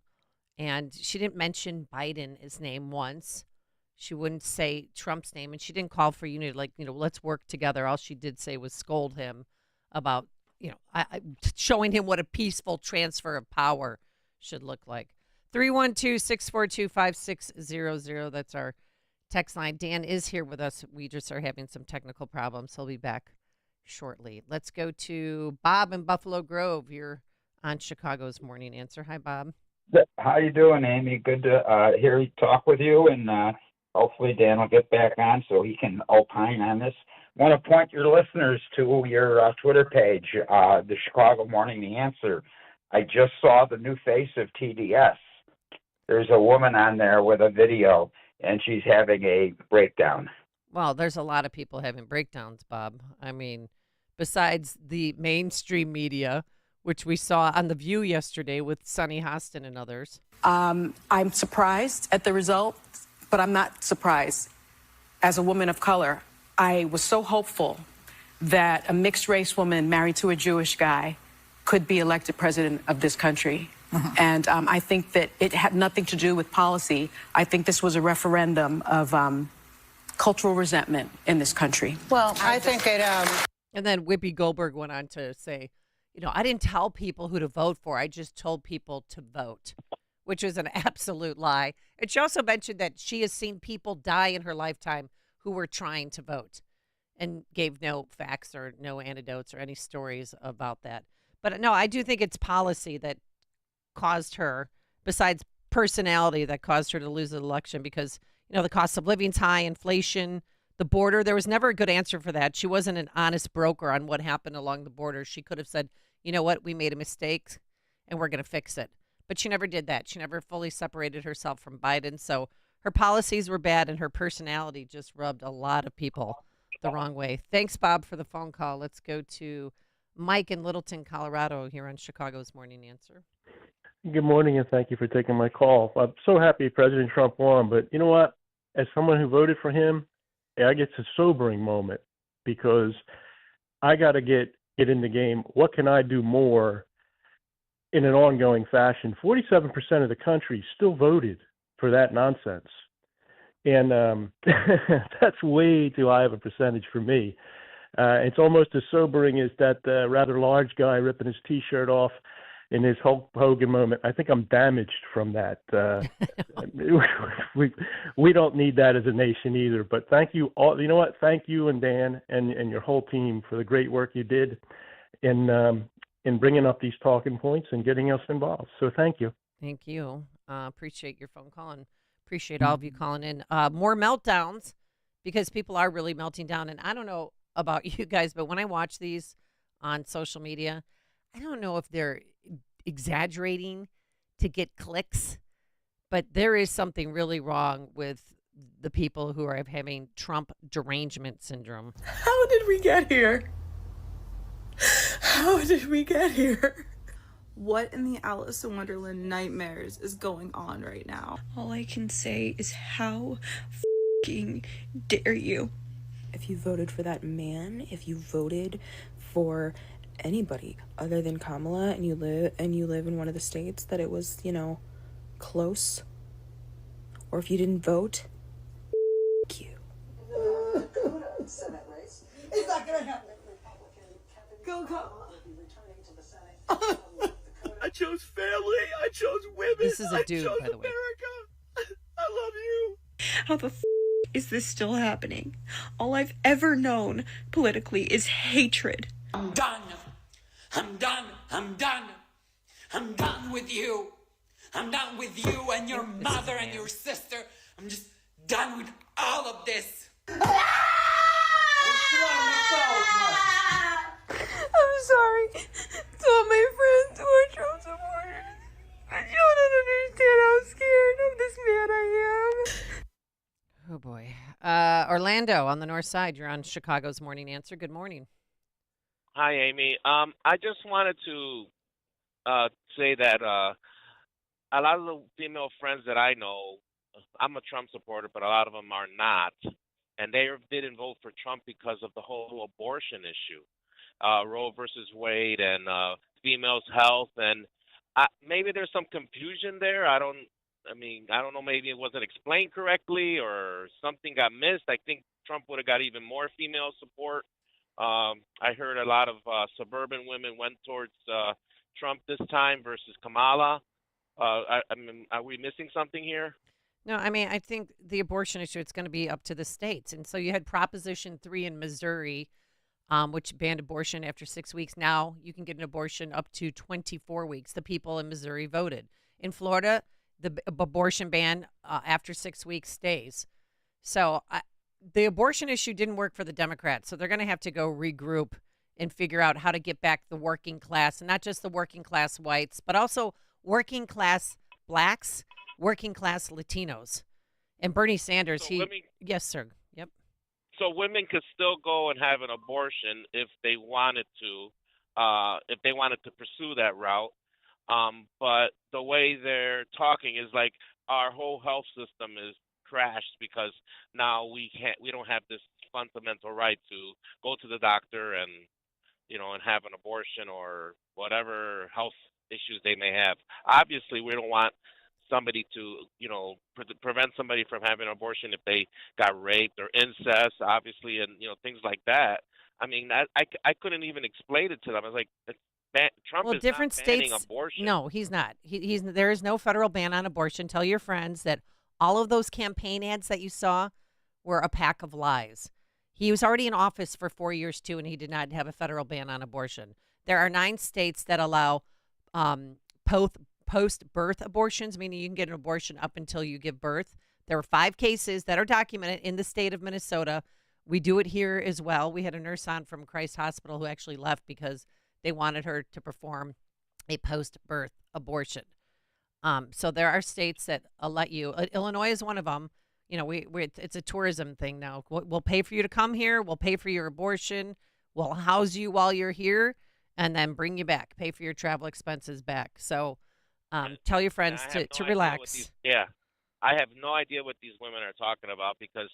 [SPEAKER 18] And she didn't mention Biden's name once. She wouldn't say Trump's name. And she didn't call for unity, like, let's work together. All she did say was scold him about, showing him what a peaceful transfer of power should look like. 312-642-5600. That's our text line. Dan is here with us. We just are having some technical problems. He'll be back shortly. Let's go to Bob in Buffalo Grove. You're on Chicago's Morning Answer. Hi, Bob.
[SPEAKER 15] How you doing, Amy? Good to hear you talk with you, and hopefully Dan will get back on so he can opine on this. I want to point your listeners to your Twitter page, the Chicago Morning Answer. I just saw the new face of TDS. There's a woman on there with a video, and she's having a breakdown.
[SPEAKER 18] Well, there's a lot of people having breakdowns, Bob. I mean, besides the mainstream media, which we saw on The View yesterday with Sunny Hostin and others.
[SPEAKER 16] I'm surprised at the result, but I'm not surprised. As a woman of color, I was so hopeful that a mixed-race woman married to a Jewish guy could be elected president of this country. And I think that it had nothing to do with policy. I think this was a referendum of cultural resentment in this country. Well, I think it...
[SPEAKER 18] And then Whoopi Goldberg went on to say, I didn't tell people who to vote for. I just told people to vote, which is an absolute lie. And she also mentioned that she has seen people die in her lifetime who were trying to vote and gave no facts or no anecdotes or any stories about that. But no, I do think it's policy that caused her, besides personality, that caused her to lose the election because, the cost of living's high, inflation, the border. There was never a good answer for that. She wasn't an honest broker on what happened along the border. She could have said, you know what, we made a mistake and we're going to fix it. But she never did that. She never fully separated herself from Biden. So her policies were bad and her personality just rubbed a lot of people the wrong way. Thanks, Bob, for the phone call. Let's go to Mike in Littleton, Colorado, here on Chicago's Morning Answer.
[SPEAKER 17] Good morning, and thank you for taking my call. I'm so happy President Trump won, but you know what? As someone who voted for him, I get a sobering moment because I got to get in the game. What can I do more in an ongoing fashion? 47% of the country still voted for that nonsense. And that's way too high of a percentage for me. It's almost as sobering as that rather large guy ripping his T-shirt off in his Hulk Hogan moment. I think I'm damaged from that. We don't need that as a nation either. But thank you all. You know what? Thank you and Dan and your whole team for the great work you did in bringing up these talking points and getting us involved. So thank you.
[SPEAKER 18] Thank you. Appreciate your phone call and appreciate all of you calling in. More meltdowns because people are really melting down. And I don't know about you guys, but when I watch these on social media, I don't know if they're exaggerating to get clicks, but there is something really wrong with the people who are having Trump derangement syndrome.
[SPEAKER 19] How did we get here? How did we get here? What in the Alice in Wonderland nightmares is going on right now? All I can say is how f***ing dare you?
[SPEAKER 20] If you voted for that man, if you voted for anybody other than Kamala and you live in one of the states that it was, close, or if you didn't vote, f*** you.
[SPEAKER 19] Senate race. It's not gonna happen. Go Kamala. I chose family. I chose women.
[SPEAKER 18] This is a dude, by the way.
[SPEAKER 19] America. I love you. How the f*** is this still happening? All I've ever known politically is hatred.
[SPEAKER 21] I'm done. I'm done. I'm done. I'm done with you. I'm done with you and your mother and your sister. I'm just done with all of this.
[SPEAKER 19] I'm sorry to all my friends who
[SPEAKER 18] boy. Orlando on the north side. You're on Chicago's Morning Answer. Good morning.
[SPEAKER 2] Hi, Amy. I just wanted to say that a lot of the female friends that I know, I'm a Trump supporter, but a lot of them are not, and they didn't vote for Trump because of the whole abortion issue, Roe versus Wade, and females' health, and maybe there's some confusion there. I don't know. Maybe it wasn't explained correctly, or something got missed. I think Trump would have got even more female support. I heard a lot of suburban women went towards Trump this time versus Kamala. Are we missing something here?
[SPEAKER 18] No, I mean, I think the abortion issue, it's going to be up to the states. And so you had Proposition 3 in Missouri, which banned abortion after 6 weeks. Now you can get an abortion up to 24 weeks. The people in Missouri voted. In Florida, the abortion ban after 6 weeks stays. So the abortion issue didn't work for the Democrats. So they're going to have to go regroup and figure out how to get back the working class, and not just the working class whites, but also working class blacks, working class Latinos. And Bernie Sanders, yes, sir. Yep.
[SPEAKER 2] So women could still go and have an abortion if they wanted to pursue that route. But the way they're talking is like our whole health system is crashed because now we don't have this fundamental right to go to the doctor and have an abortion or whatever health issues they may have. Obviously, we don't want somebody to, prevent somebody from having an abortion if they got raped or incest, obviously, and, things like that. I mean, I couldn't even explain it to them. I was like, Trump is
[SPEAKER 18] different
[SPEAKER 2] not banning
[SPEAKER 18] states,
[SPEAKER 2] abortion.
[SPEAKER 18] No, he's not. There is no federal ban on abortion. Tell your friends that all of those campaign ads that you saw were a pack of lies. He was already in office for 4 years, too, and he did not have a federal ban on abortion. There are 9 states that allow post-birth abortions, meaning you can get an abortion up until you give birth. There were 5 cases that are documented in the state of Minnesota. We do it here as well. We had a nurse on from Christ Hospital who actually left because they wanted her to perform a post-birth abortion. So there are states that let you. Illinois is one of them. It's a tourism thing now. We'll pay for you to come here. We'll pay for your abortion. We'll house you while you're here, and then bring you back. Pay for your travel expenses back. So tell your friends to relax.
[SPEAKER 2] I have no idea what these women are talking about because,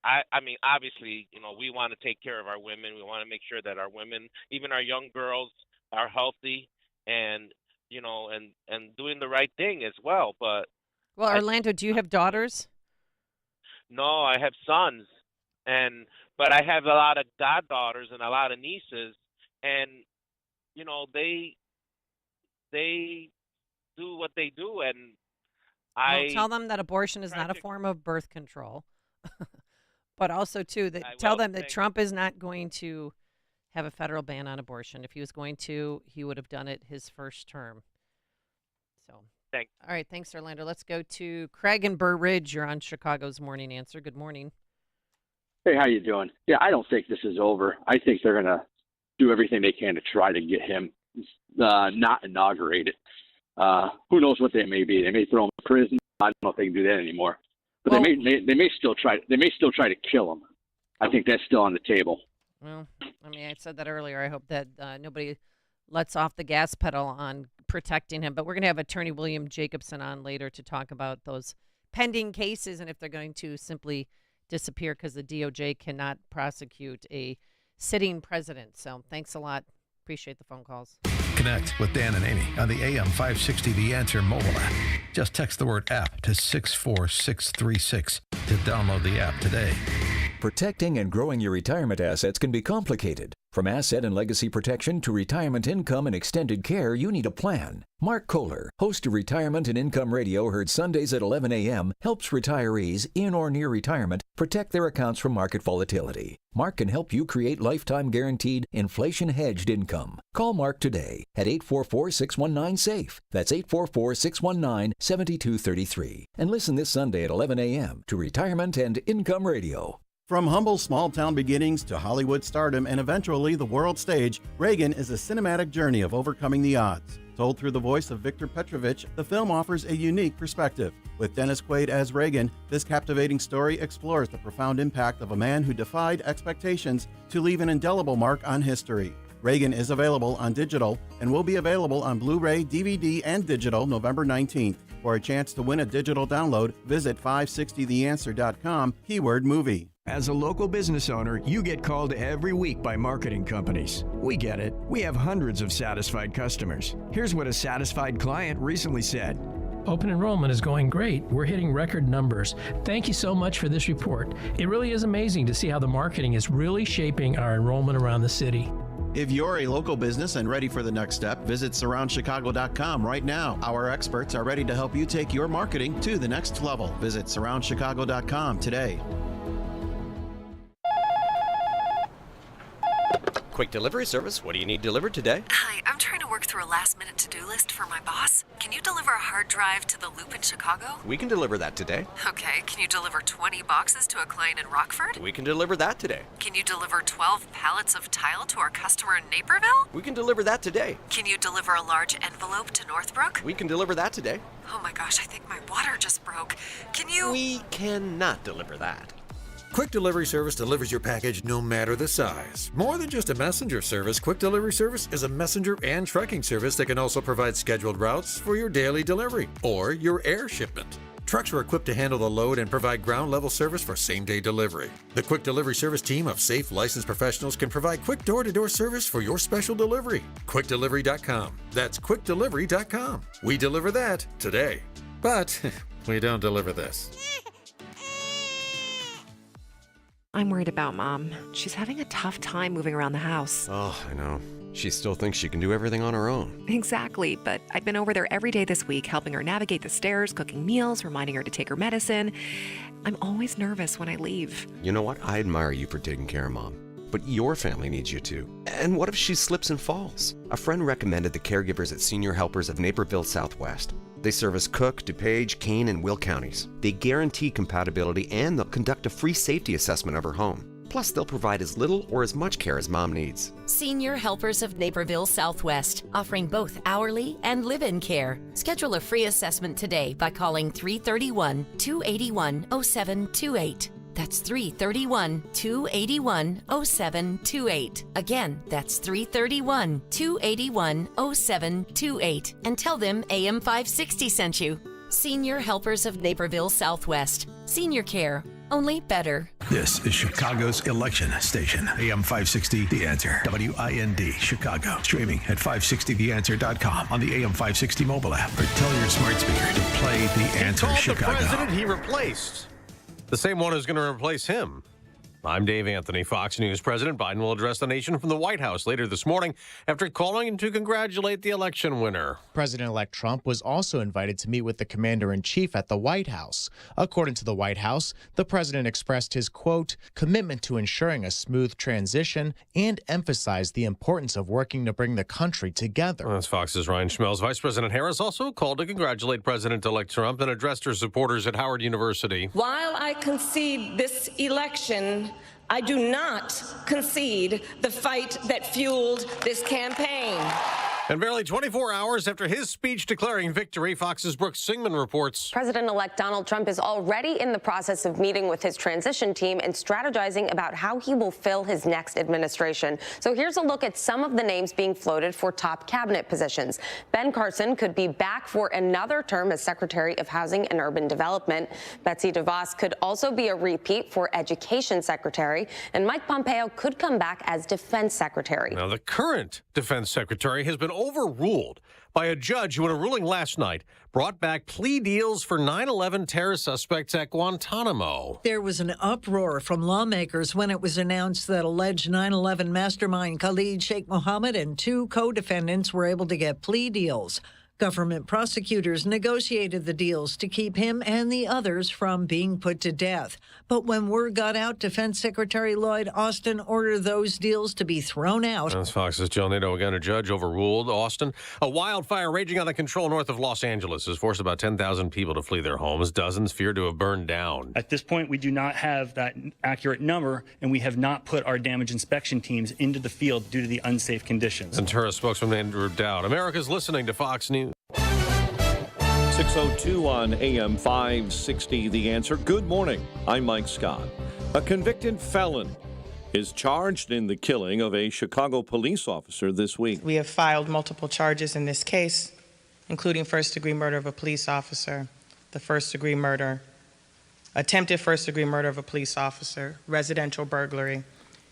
[SPEAKER 2] I mean, obviously, we want to take care of our women. We want to make sure that our women, even our young girls, are healthy and, and doing the right thing as well. But
[SPEAKER 18] Orlando, do you have daughters?
[SPEAKER 2] No, I have sons, but I have a lot of goddaughters and a lot of nieces, and they do what they do, and I
[SPEAKER 18] tell them that abortion is not a form of birth control, but also too tell them that Trump is not going to have a federal ban on abortion. If he was going to, he would have done it his first term. So.
[SPEAKER 2] Thanks.
[SPEAKER 18] All right. Thanks, Orlando. Let's go to Craig and Burr Ridge. You're on Chicago's Morning Answer. Good morning.
[SPEAKER 4] Hey, how you doing? Yeah, I don't think this is over. I think they're going to do everything they can to try to get him not inaugurated. Who knows what they may be? They may throw him in prison. I don't know if they can do that anymore. But they may still try. They may still try to kill him. I think that's still on the table.
[SPEAKER 18] Well, I mean, I said that earlier. I hope that nobody lets off the gas pedal on protecting him. But we're going to have Attorney William Jacobson on later to talk about those pending cases and if they're going to simply disappear because the DOJ cannot prosecute a sitting president. So thanks a lot. Appreciate the phone calls.
[SPEAKER 3] Connect with Dan and Amy on the AM 560 The Answer mobile app. Just text the word app to 64636 to download the app today.
[SPEAKER 22] Protecting and growing your retirement assets can be complicated. From asset and legacy protection to retirement income and extended care, you need a plan. Mark Kohler, host of Retirement and Income Radio, heard Sundays at 11 a.m., helps retirees in or near retirement protect their accounts from market volatility. Mark can help you create lifetime guaranteed inflation-hedged income. Call Mark today at 844-619-SAFE. That's 844-619-7233. And listen this Sunday at 11 a.m. to Retirement and Income Radio.
[SPEAKER 12] From humble small-town beginnings to Hollywood stardom and eventually the world stage, Reagan is a cinematic journey of overcoming the odds. Told through the voice of Victor Petrovich, the film offers a unique perspective. With Dennis Quaid as Reagan, this captivating story explores the profound impact of a man who defied expectations to leave an indelible mark on history. Reagan is available on digital and will be available on Blu-ray, DVD, and digital November 19th. For a chance to win a digital download, visit 560theanswer.com, keyword movie.
[SPEAKER 5] As a local business owner, you get called every week by marketing companies. We get it. We have hundreds of satisfied customers. Here's what a satisfied client recently said.
[SPEAKER 6] Open enrollment is going great. We're hitting record numbers. Thank you so much for this report. It really is amazing to see how the marketing is really shaping our enrollment around the city.
[SPEAKER 12] If you're a local business and ready for the next step, visit surroundchicago.com right now. Our experts are ready to help you take your marketing to the next level. Visit surroundchicago.com today.
[SPEAKER 10] Quick delivery service. What do you need delivered today?
[SPEAKER 23] Hi, I'm trying to work through a last-minute to-do list for my boss. Can you deliver a hard drive to the Loop in Chicago?
[SPEAKER 10] We can deliver that today.
[SPEAKER 23] Okay, can you deliver 20 boxes to a client in Rockford?
[SPEAKER 10] We can deliver that today.
[SPEAKER 23] Can you deliver 12 pallets of tile to our customer in Naperville?
[SPEAKER 10] We can deliver that today.
[SPEAKER 23] Can you deliver a large envelope to Northbrook?
[SPEAKER 10] We can deliver that today.
[SPEAKER 23] Oh my gosh, I think my water just broke. Can you...
[SPEAKER 10] We cannot deliver that.
[SPEAKER 24] Quick Delivery Service delivers your package no matter the size. More than just a messenger service, Quick Delivery Service is a messenger and trucking service that can also provide scheduled routes for your daily delivery or your air shipment. Trucks are equipped to handle the load and provide ground-level service for same-day delivery. The Quick Delivery Service team of safe, licensed professionals can provide quick door-to-door service for your special delivery. QuickDelivery.com. That's QuickDelivery.com. We deliver that today. But we don't deliver this.
[SPEAKER 26] I'm worried about Mom. She's having a tough time moving around the house.
[SPEAKER 10] Oh, I know. She still thinks she can do everything on her own.
[SPEAKER 26] Exactly, but I've been over there every day this week, helping her navigate the stairs, cooking meals, reminding her to take her medicine. I'm always nervous when I leave.
[SPEAKER 10] You know what? I admire you for taking care of Mom. But your family needs you too. And what if she slips and falls? A friend recommended the caregivers at Senior Helpers of Naperville Southwest. They service Cook, DuPage, Kane, and Will counties. They guarantee compatibility and they'll conduct a free safety assessment of her home. Plus, they'll provide as little or as much care as Mom needs.
[SPEAKER 27] Senior Helpers of Naperville Southwest, offering both hourly and live-in care. Schedule a free assessment today by calling 331-281-0728. That's 331-281-0728. Again, that's 331-281-0728. And tell them AM 560 sent you. Senior Helpers of Naperville Southwest. Senior care. Only better.
[SPEAKER 3] This is Chicago's election station. AM 560, The Answer. WIND, Chicago. Streaming at 560theanswer.com on the AM 560 mobile app. Or tell your smart speaker to play The Answer
[SPEAKER 1] He called
[SPEAKER 3] Chicago.
[SPEAKER 1] the president he replaced. The same one who's going to replace him. I'm Dave Anthony. Fox News President Biden will address the nation from the White House later this morning after calling to congratulate the election winner.
[SPEAKER 28] President-elect Trump was also invited to meet with the commander-in-chief at the White House. According to the White House, the president expressed his, quote, commitment to ensuring a smooth transition and emphasized the importance of working to bring the country together.
[SPEAKER 1] That's Fox's Ryan Schmelz. Vice President Harris also called to congratulate President-elect Trump and addressed her supporters at Howard University.
[SPEAKER 29] While I concede this election, I do not concede the fight that fueled this campaign.
[SPEAKER 1] And barely 24 hours after his speech declaring victory, Fox's Brooke Singman reports.
[SPEAKER 30] President-elect Donald Trump is already in the process of meeting with his transition team and strategizing about how he will fill his next administration. So here's a look at some of the names being floated for top cabinet positions. Ben Carson could be back for another term as Secretary of Housing and Urban Development. Betsy DeVos could also be a repeat for Education Secretary. And Mike Pompeo could come back as Defense Secretary.
[SPEAKER 1] Now, the current Defense Secretary has been overruled by a judge who, in a ruling last night, brought back plea deals for 9/11 terror suspects at Guantanamo.
[SPEAKER 31] There was an uproar from lawmakers when it was announced that alleged 9/11 mastermind Khalid Sheikh Mohammed and two co-defendants were able to get plea deals. Government prosecutors negotiated the deals to keep him and the others from being put to death. But when word got out, Defense Secretary Lloyd Austin ordered those deals to be thrown out.
[SPEAKER 7] That's Fox's Jill Nato again. A judge overruled Austin. A wildfire raging out of control north of Los Angeles has forced about 10,000 people to flee their homes. Dozens feared to have burned down.
[SPEAKER 8] At this point, we do not have that accurate number, and we have not put our damage inspection teams into the field due to the unsafe conditions.
[SPEAKER 7] Ventura spokesman Andrew Dowd. America's listening to Fox News.
[SPEAKER 1] 6:02 on AM 560, The Answer. Good morning. I'm Mike Scott. A convicted felon is charged in the killing of a Chicago police officer this week.
[SPEAKER 9] We have filed multiple charges in this case, including first-degree murder of a police officer, the first-degree murder, attempted first-degree murder of a police officer, residential burglary,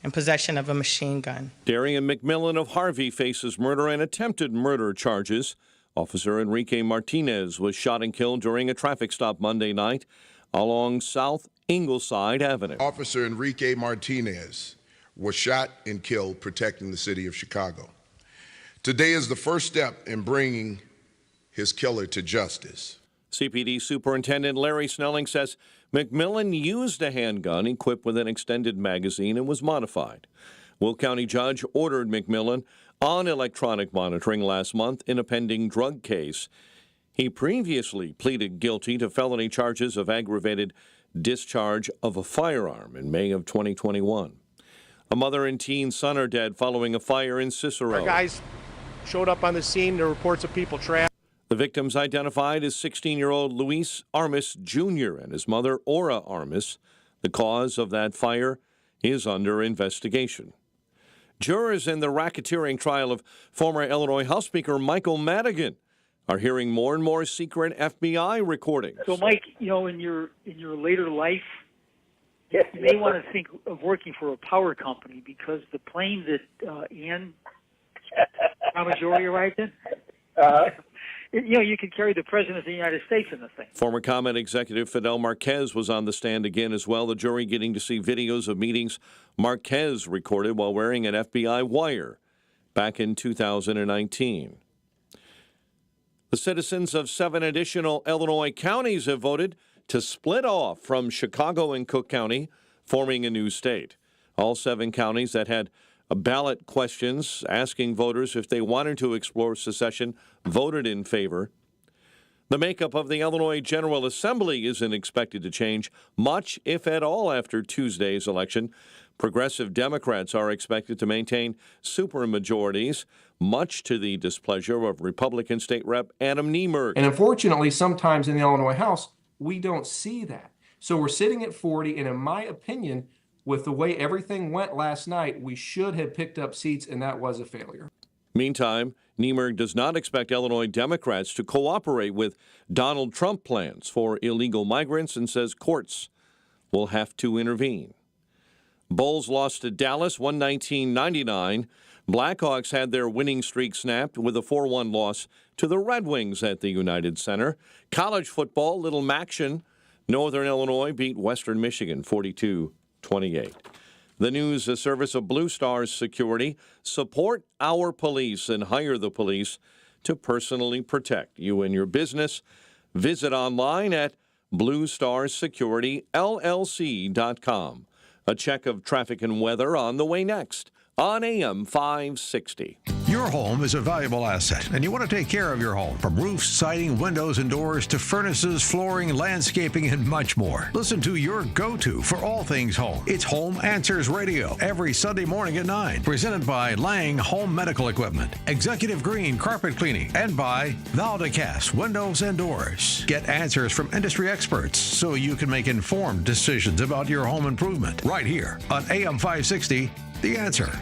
[SPEAKER 9] and possession of a machine gun.
[SPEAKER 1] Darian McMillan of Harvey faces murder and attempted murder charges. Officer Enrique Martinez was shot and killed during a traffic stop Monday night along South Ingleside Avenue.
[SPEAKER 11] Officer Enrique Martinez was shot and killed protecting the city of Chicago. Today is the first step in bringing his killer to justice.
[SPEAKER 1] CPD Superintendent Larry Snelling says McMillan used a handgun equipped with an extended magazine and was modified. Will County judge ordered McMillan on electronic monitoring last month in a pending drug case. He previously pleaded guilty to felony charges of aggravated discharge of a firearm in May of 2021. A mother and teen son are dead following a fire in Cicero.
[SPEAKER 13] Our guys showed up on the scene. There were reports of people trapped.
[SPEAKER 1] The victims identified as 16-year-old Luis Armas Jr. and his mother, Ora Armas. The cause of that fire is under investigation. Jurors in the racketeering trial of former Illinois House Speaker Michael Madigan are hearing more and more secret FBI recordings.
[SPEAKER 14] So, Mike, in your later life, you may want to think of working for a power company because the plane that Ann Palmaggiore arrived in, you could carry the President of the United States in the thing.
[SPEAKER 1] Former ComEd executive Fidel Marquez was on the stand again as well. The jury getting to see videos of meetings Marquez recorded while wearing an FBI wire back in 2019. The citizens of 7 additional Illinois counties have voted to split off from Chicago and Cook County, forming a new state. All 7 counties that had ballot questions asking voters if they wanted to explore secession voted in favor. The makeup of the Illinois General Assembly isn't expected to change much, if at all, after Tuesday's election. Progressive Democrats are expected to maintain supermajorities, much to the displeasure of Republican State Rep Adam Niemerg.
[SPEAKER 15] And unfortunately, sometimes in the Illinois House, we don't see that. So we're sitting at 40, and in my opinion, with the way everything went last night, we should have picked up seats, and that was a failure.
[SPEAKER 1] Meantime, Niemerg does not expect Illinois Democrats to cooperate with Donald Trump plans for illegal migrants and says courts will have to intervene. Bulls lost to Dallas 119-99. Blackhawks had their winning streak snapped with a 4-1 loss to the Red Wings at the United Center. College football, little Maction. Northern Illinois beat Western Michigan 42-28. The news service of Blue Stars Security. Support our police and hire the police to personally protect you and your business. Visit online at bluestarsecurityllc.com. A check of traffic and weather on the way next on AM 560.
[SPEAKER 3] Your home is a valuable asset, and you want to take care of your home. From roofs, siding, windows, and doors to furnaces, flooring, landscaping, and much more. Listen to your go-to for all things home. It's Home Answers Radio every Sunday morning at 9. Presented by Lang Home Medical Equipment, Executive Green Carpet Cleaning, and by Valdecast Windows and Doors. Get answers from industry experts so you can make informed decisions about your home improvement. Right here on AM 560, The Answer.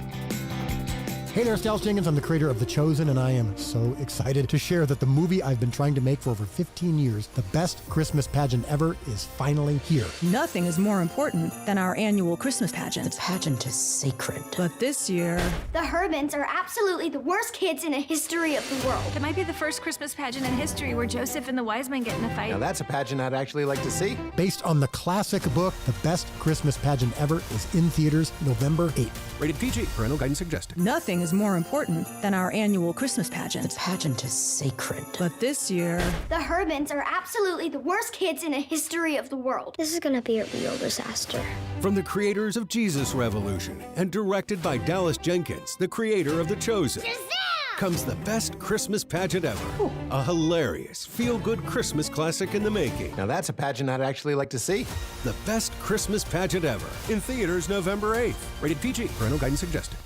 [SPEAKER 16] Hey there, Styles Jenkins. I'm the creator of The Chosen, and I am so excited to share that the movie I've been trying to make for over 15 years, The Best Christmas Pageant Ever, is finally here.
[SPEAKER 17] Nothing is more important than our annual Christmas pageant.
[SPEAKER 20] The pageant is sacred.
[SPEAKER 17] But this year...
[SPEAKER 25] The Herbans are absolutely the worst kids in the history of the world.
[SPEAKER 32] It might be the first Christmas pageant in history where Joseph and the wise men get in a fight.
[SPEAKER 16] Now that's a pageant I'd actually like to see. Based on the classic book, The Best Christmas Pageant Ever is in theaters November 8th. Rated PG. Parental guidance suggested.
[SPEAKER 17] Nothing is is more important than our annual Christmas pageant.
[SPEAKER 31] The pageant is sacred.
[SPEAKER 17] But this year,
[SPEAKER 25] The Herbans are absolutely the worst kids in the history of the world. This is gonna be a real disaster.
[SPEAKER 2] From the creators of Jesus Revolution and directed by Dallas Jenkins, the creator of The Chosen, comes the best Christmas pageant ever. A hilarious, feel-good Christmas classic in the making.
[SPEAKER 4] Now that's a pageant I'd actually like to see.
[SPEAKER 2] The best Christmas pageant ever. In theaters November 8th. Rated PG. Parental guidance suggested.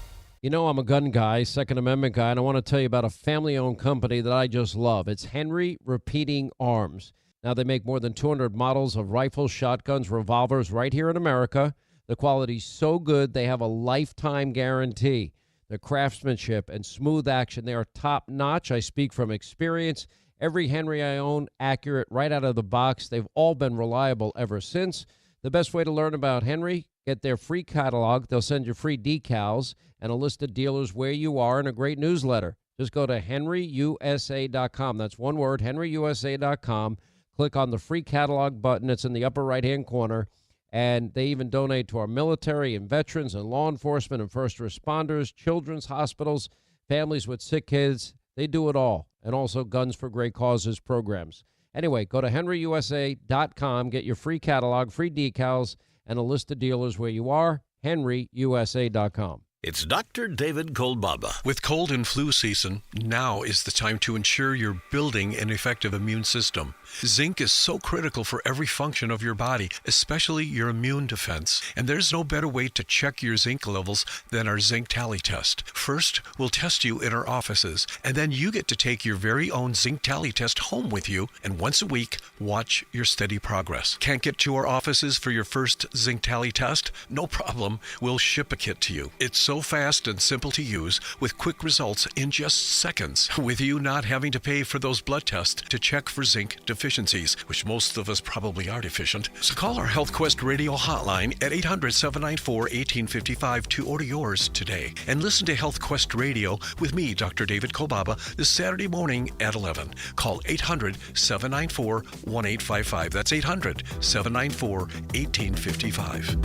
[SPEAKER 5] You know, I'm a gun guy, Second Amendment guy, and I want to tell you about a family-owned company that I just love. It's Henry Repeating Arms. Now, they make more than 200 models of rifles, shotguns, revolvers right here in America. The quality's so good, they have a lifetime guarantee. The craftsmanship and smooth action, they are top-notch. I speak from experience. Every Henry I own, accurate right out of the box. They've all been reliable ever since. The best way to learn about Henry, get their free catalog. They'll send you free decals and a list of dealers where you are and a great newsletter. Just go to henryusa.com. That's one word, henryusa.com. Click on the free catalog button. It's in the upper right-hand corner. And they even donate to our military and veterans and law enforcement and first responders, children's hospitals, families with sick kids. They do it all. And also Guns for Great Causes programs. Anyway, go to henryusa.com, get your free catalog, free decals, and a list of dealers where you are, henryusa.com.
[SPEAKER 3] It's Dr. David Kolbaba. With cold and flu season, now is the time to ensure you're building an effective immune system. Zinc is so critical for every function of your body, especially your immune defense. And there's no better way to check your zinc levels than our zinc tally test. First, we'll test you in our offices, and then you get to take your very own zinc tally test home with you, and once a week, watch your steady progress. Can't get to our offices for your first zinc tally test? No problem. We'll ship a kit to you. It's so fast and simple to use, with quick results in just seconds, with you not having to pay for those blood tests to check for zinc deficiencies, which most of us probably are deficient. So call our HealthQuest radio hotline at 800-794-1855 to order yours today. And listen to HealthQuest Radio with me, Dr. David Kolbaba, this Saturday morning at 11. Call 800-794-1855. That's 800-794-1855.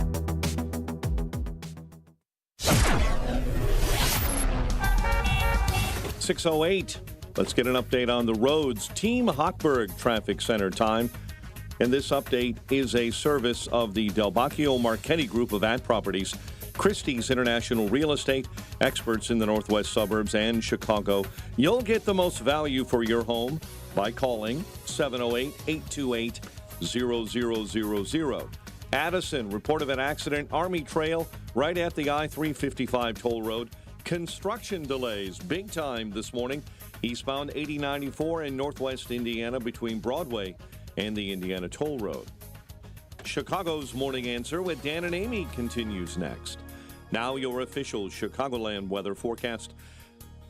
[SPEAKER 1] 6:08. Let's get an update on the roads. Team Hochberg Traffic Center time. And this update is a service of the Del Bacchio Marchetti Group of ad properties, Christie's International Real Estate, experts in the northwest suburbs and Chicago. You'll get the most value for your home by calling 708-828-0000. Addison, report of an accident, Army Trail, right at the I-355 toll road. Construction delays, big time this morning. Eastbound 8094 in northwest Indiana between Broadway and the Indiana Toll Road. Chicago's Morning Answer with Dan and Amy continues next. Now your official Chicagoland weather forecast.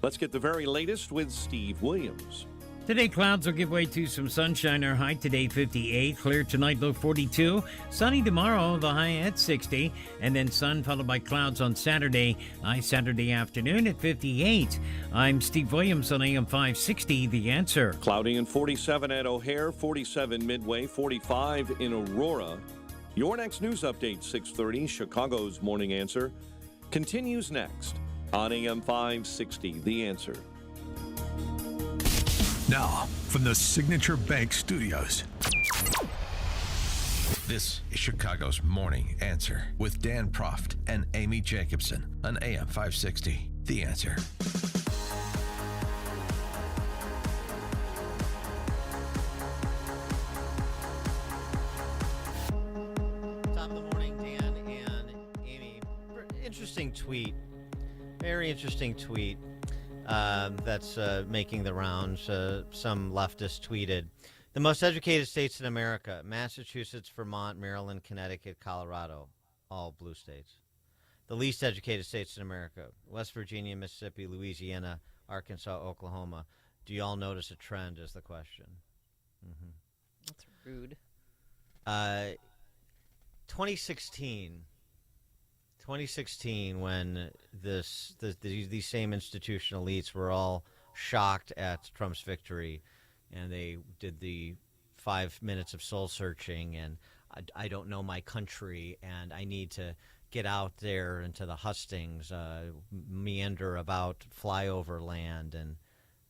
[SPEAKER 1] Let's get the very latest with Steve Williams.
[SPEAKER 6] Today, clouds will give way to some sunshine. Our high today, 58. Clear tonight, low 42. Sunny tomorrow, the high at 60. And then sun followed by clouds on Saturday. High Saturday afternoon at 58. I'm Steve Williams on AM 560, The Answer.
[SPEAKER 1] Cloudy and 47 at O'Hare, 47 Midway, 45 in Aurora. Your next news update, 6:30, Chicago's Morning Answer, continues next on AM 560, The Answer.
[SPEAKER 3] Now, from the Signature Bank Studios, this is Chicago's Morning Answer with Dan Proft and Amy Jacobson on AM 560, The Answer.
[SPEAKER 12] Top of the morning, Dan and Amy. Interesting tweet. Very interesting tweet. That's making the rounds. Some leftists tweeted, the most educated states in America, Massachusetts, Vermont, Maryland, Connecticut, Colorado, all blue states. The least educated states in America, West Virginia, Mississippi, Louisiana, Arkansas, Oklahoma. Do you all notice a trend is the question. Mm-hmm.
[SPEAKER 18] That's rude.
[SPEAKER 12] 2016, when these same institutional elites were all shocked at Trump's victory, and they did the 5 minutes of soul searching, and I don't know my country, and I need to get out there into the hustings, meander about flyover land, and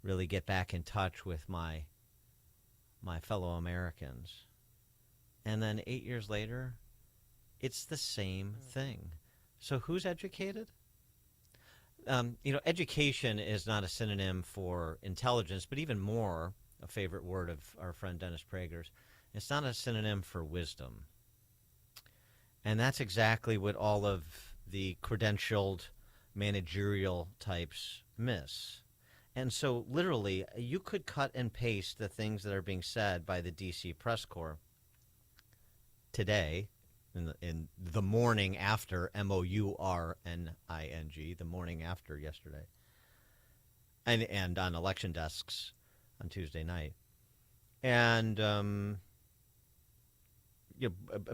[SPEAKER 12] really get back in touch with my fellow Americans. And then 8 years later, it's the same thing. So who's educated? Education is not a synonym for intelligence, but even more, a favorite word of our friend Dennis Prager's, it's not a synonym for wisdom. And that's exactly what all of the credentialed managerial types miss. And so literally, you could cut and paste the things that are being said by the D.C. press corps today, in the morning after, MOURNING, the morning after yesterday, and on election desks on Tuesday night. And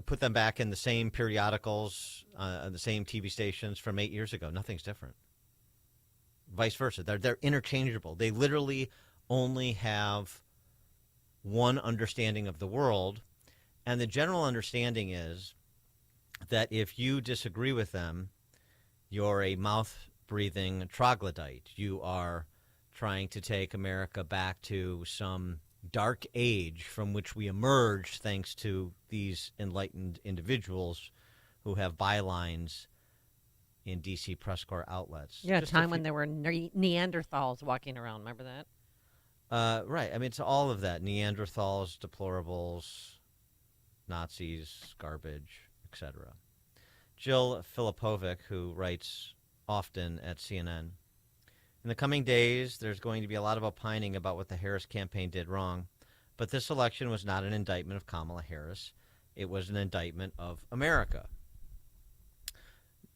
[SPEAKER 12] put them back in the same periodicals, the same TV stations from 8 years ago. Nothing's different. Vice versa. They're interchangeable. They literally only have one understanding of the world, and the general understanding is that if you disagree with them, you're a mouth-breathing troglodyte. You are trying to take America back to some dark age from which we emerged thanks to these enlightened individuals who have bylines in D.C. press corps outlets.
[SPEAKER 10] Yeah, a time when there were Neanderthals walking around. Remember that?
[SPEAKER 12] Right. I mean, it's all of that. Neanderthals, deplorables, Nazis, garbage, etc. Jill Filipovic, who writes often at CNN, in the coming days, there's going to be a lot of opining about what the Harris campaign did wrong, but this election was not an indictment of Kamala Harris. It was an indictment of America.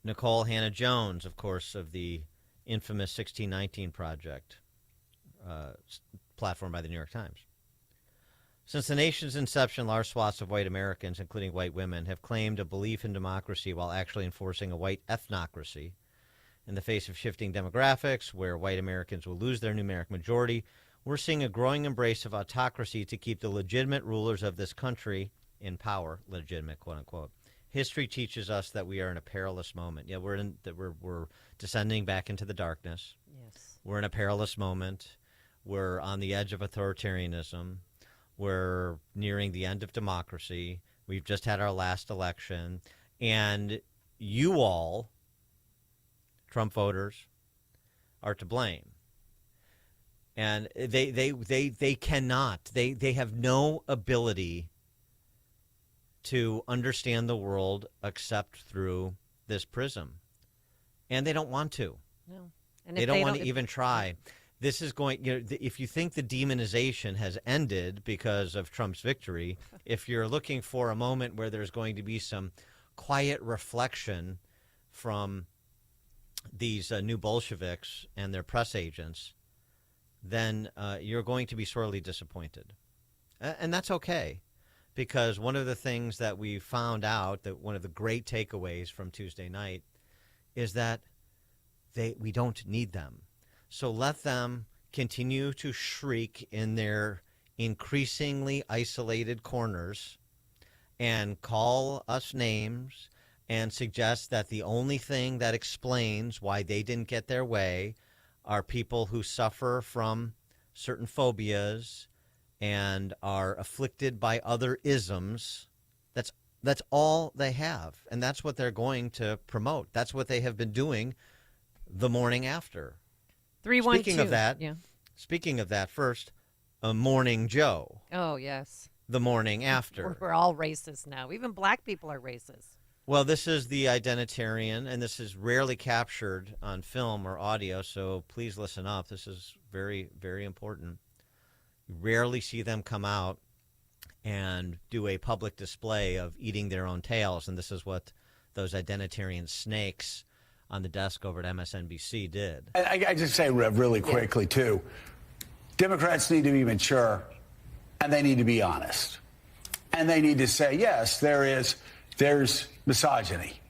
[SPEAKER 12] Nicole Hannah-Jones, of course, of the infamous 1619 Project, platform by the New York Times. Since the nation's inception, large swaths of white Americans, including white women, have claimed a belief in democracy while actually enforcing a white ethnocracy. In the face of shifting demographics, where white Americans will lose their numeric majority, we're seeing a growing embrace of autocracy to keep the legitimate rulers of this country in power, legitimate, quote unquote. History teaches us that we are in a perilous moment. Yeah, we're descending back into the darkness.
[SPEAKER 10] Yes.
[SPEAKER 12] We're in a perilous moment. We're on the edge of authoritarianism. We're nearing the end of democracy. We've just had our last election. And you all, Trump voters, are to blame. And they cannot, they have no ability to understand the world except through this prism. And they don't want to.
[SPEAKER 10] No.
[SPEAKER 12] And they don't want to even try. This is going, if you think the demonization has ended because of Trump's victory, if you're looking for a moment where there's going to be some quiet reflection from these new Bolsheviks and their press agents, then you're going to be sorely disappointed. And that's okay, because one of the things that we found out, that one of the great takeaways from Tuesday night, is that we don't need them. So let them continue to shriek in their increasingly isolated corners and call us names and suggest that the only thing that explains why they didn't get their way are people who suffer from certain phobias and are afflicted by other isms. That's all they have, and that's what they're going to promote. That's what they have been doing the morning after.
[SPEAKER 10] 312.
[SPEAKER 12] Speaking of that, first, Morning Joe.
[SPEAKER 10] Oh, yes.
[SPEAKER 12] The morning after.
[SPEAKER 10] We're all racist now. Even black people are racist.
[SPEAKER 12] Well, this is the identitarian, and this is rarely captured on film or audio, so please listen up. This is very, very important. You rarely see them come out and do a public display of eating their own tails, and this is what those identitarian snakes on the desk over at MSNBC did.
[SPEAKER 18] I just say really quickly, too, Democrats need to be mature, and they need to be honest. And they need to say, yes, there's misogyny.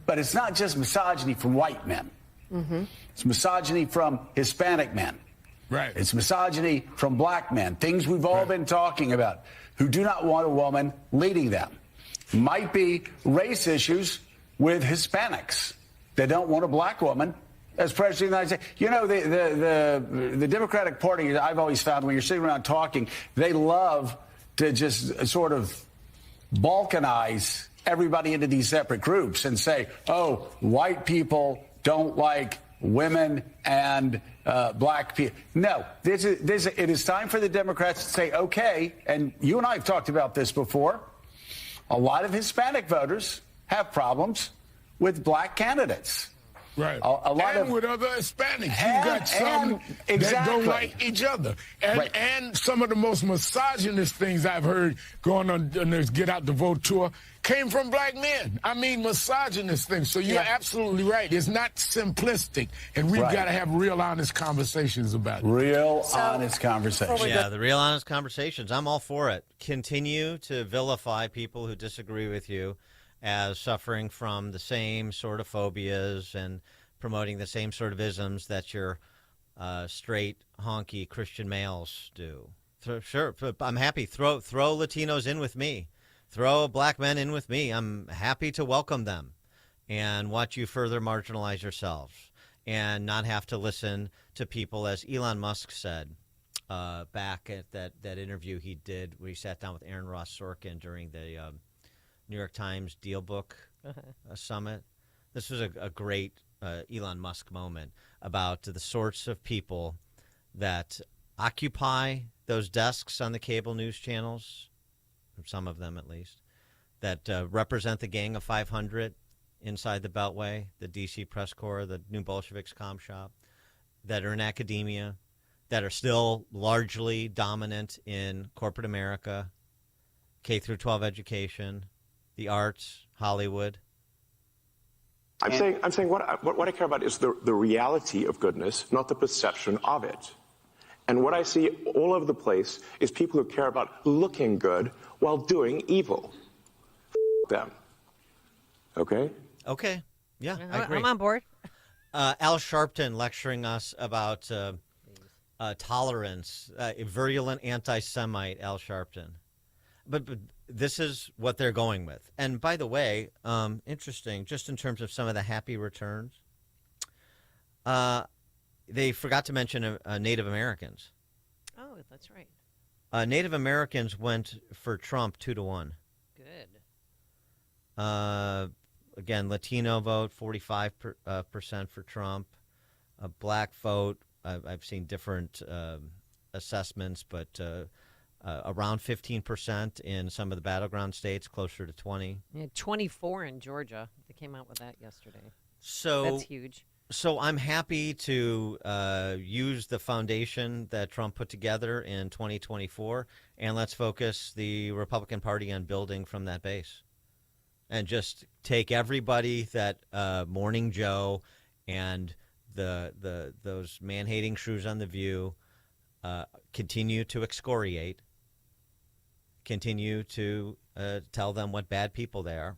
[SPEAKER 18] But it's not just misogyny from white men. Mm-hmm. It's misogyny from Hispanic men.
[SPEAKER 19] Right.
[SPEAKER 18] It's misogyny from black men, things we've all been talking about, who do not want a woman leading them. Might be race issues with Hispanics. They don't want a black woman as president of the United States. You know, the Democratic Party, I've always found when you're sitting around talking, they love to just sort of balkanize everybody into these separate groups and say, oh, white people don't like women and black people. No, it is time for the Democrats to say, okay, and you and I have talked about this before, a lot of Hispanic voters have problems with black candidates.
[SPEAKER 8] Right.
[SPEAKER 18] A lot
[SPEAKER 8] and
[SPEAKER 18] of,
[SPEAKER 8] with other Hispanics. You got some that don't like each other. And some of the most misogynist things I've heard going on this Get Out the Vote tour came from black men. I mean, misogynist things. So you're absolutely right. It's not simplistic. And we've got to have real honest conversations about it.
[SPEAKER 18] Real honest conversations.
[SPEAKER 12] Yeah, the real honest conversations. I'm all for it. Continue to vilify people who disagree with you as suffering from the same sort of phobias and promoting the same sort of isms that your straight, honky Christian males do. Sure, I'm happy. Throw Latinos in with me. Throw black men in with me. I'm happy to welcome them and watch you further marginalize yourselves and not have to listen to people, as Elon Musk said back at that interview he did where he sat down with Aaron Ross Sorkin during the New York Times Deal Book Summit. This was a great Elon Musk moment about the sorts of people that occupy those desks on the cable news channels, some of them at least, that represent the Gang of 500 inside the Beltway, the D.C. Press Corps, the New Bolsheviks Com Shop, that are in academia, that are still largely dominant in corporate America, K through 12 education, the arts, Hollywood.
[SPEAKER 19] I'm saying what I care about is the reality of goodness, not the perception of it. And what I see all over the place is people who care about looking good while doing evil. Them. Okay?
[SPEAKER 12] Okay. Yeah, I agree.
[SPEAKER 10] I'm on board.
[SPEAKER 12] Al Sharpton lecturing us about tolerance, a virulent anti-Semite, Al Sharpton. But this is what they're going with. And by the way, interesting, just in terms of some of the happy returns, they forgot to mention Native Americans.
[SPEAKER 10] Oh, that's right.
[SPEAKER 12] Native Americans went for Trump 2-1.
[SPEAKER 10] Good.
[SPEAKER 12] Again, Latino vote 45% for Trump. A black vote, I've seen different assessments, but around 15% in some of the battleground states, closer to 20.
[SPEAKER 10] Yeah, 24 in Georgia. They came out with that yesterday.
[SPEAKER 12] So
[SPEAKER 10] that's huge.
[SPEAKER 12] So I'm happy to use the foundation that Trump put together in 2024, and let's focus the Republican Party on building from that base. And just take everybody that Morning Joe and those man-hating shrews on The View continue to excoriate, continue to tell them what bad people they are.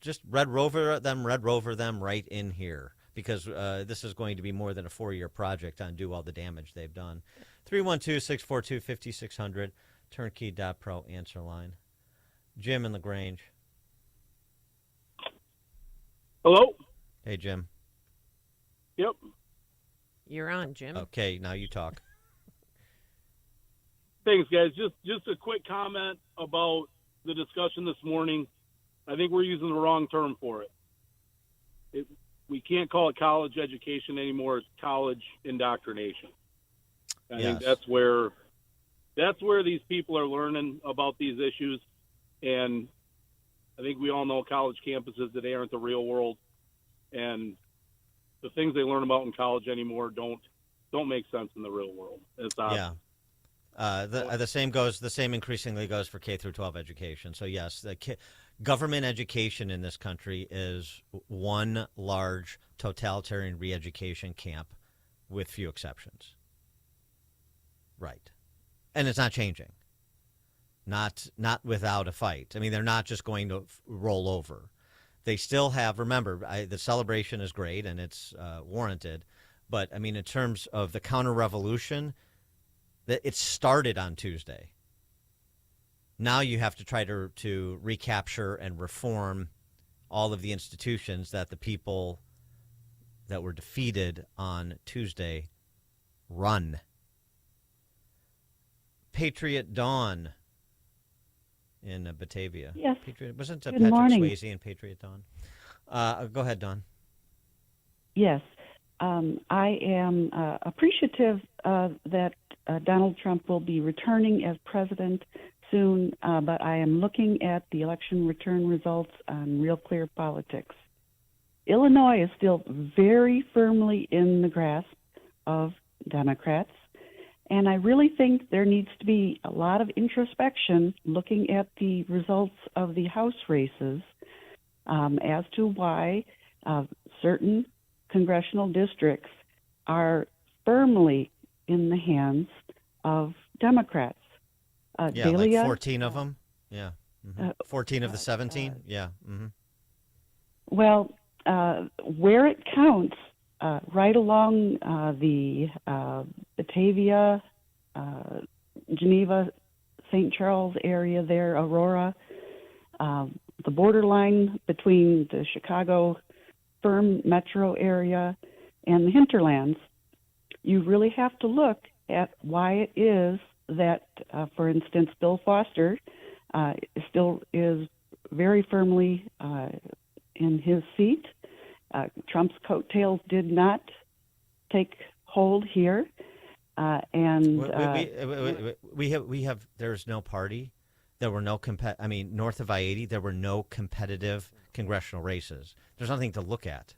[SPEAKER 12] Just Red Rover them right in here, because this is going to be more than a 4-year project to undo all the damage they've done. 312-642-5600, turnkey.pro answer line. Jim in LaGrange.
[SPEAKER 13] Hello?
[SPEAKER 12] Hey, Jim.
[SPEAKER 13] Yep.
[SPEAKER 10] You're on, Jim.
[SPEAKER 12] Okay, now you talk.
[SPEAKER 13] Thanks, guys. Just a quick comment about the discussion this morning. I think we're using the wrong term for it. We can't call it college education anymore. It's college indoctrination. I think that's where these people are learning about these issues. And I think we all know college campuses today aren't the real world. And the things they learn about in college anymore don't make sense in the real world. It's obvious.
[SPEAKER 12] Yeah. The same increasingly goes for K through 12 education. So yes, government education in this country is one large totalitarian re-education camp with few exceptions. Right. And it's not changing. Not without a fight. I mean, they're not just going to roll over. They still have, remember, the celebration is great and it's warranted. But, I mean, in terms of the counter-revolution, it started on Tuesday. Now you have to try to recapture and reform all of the institutions that the people that were defeated on Tuesday run. Patriot Dawn in Batavia.
[SPEAKER 7] Yes.
[SPEAKER 12] Wasn't
[SPEAKER 7] Good
[SPEAKER 12] Patrick
[SPEAKER 7] morning.
[SPEAKER 12] Swayze in Patriot Dawn? Go ahead, Dawn.
[SPEAKER 7] Yes. I am appreciative that Donald Trump will be returning as president soon, but I am looking at the election return results on Real Clear Politics. Illinois is still very firmly in the grasp of Democrats, and I really think there needs to be a lot of introspection looking at the results of the House races as to why certain congressional districts are firmly in the hands of Democrats.
[SPEAKER 12] Yeah,
[SPEAKER 7] Delia,
[SPEAKER 12] like 14 of them. Yeah. 14 of the 17. Yeah.
[SPEAKER 7] Well, where it counts, right along the Batavia, Geneva, St. Charles area there, Aurora, the borderline between the Chicago Firm metro area and the hinterlands, you really have to look at why it is that, for instance, Bill Foster still is very firmly in his seat. Trump's coattails did not take hold here, and
[SPEAKER 12] we have. There's no party. There were no north of I-80, there were no competitive congressional races. There's nothing to look at.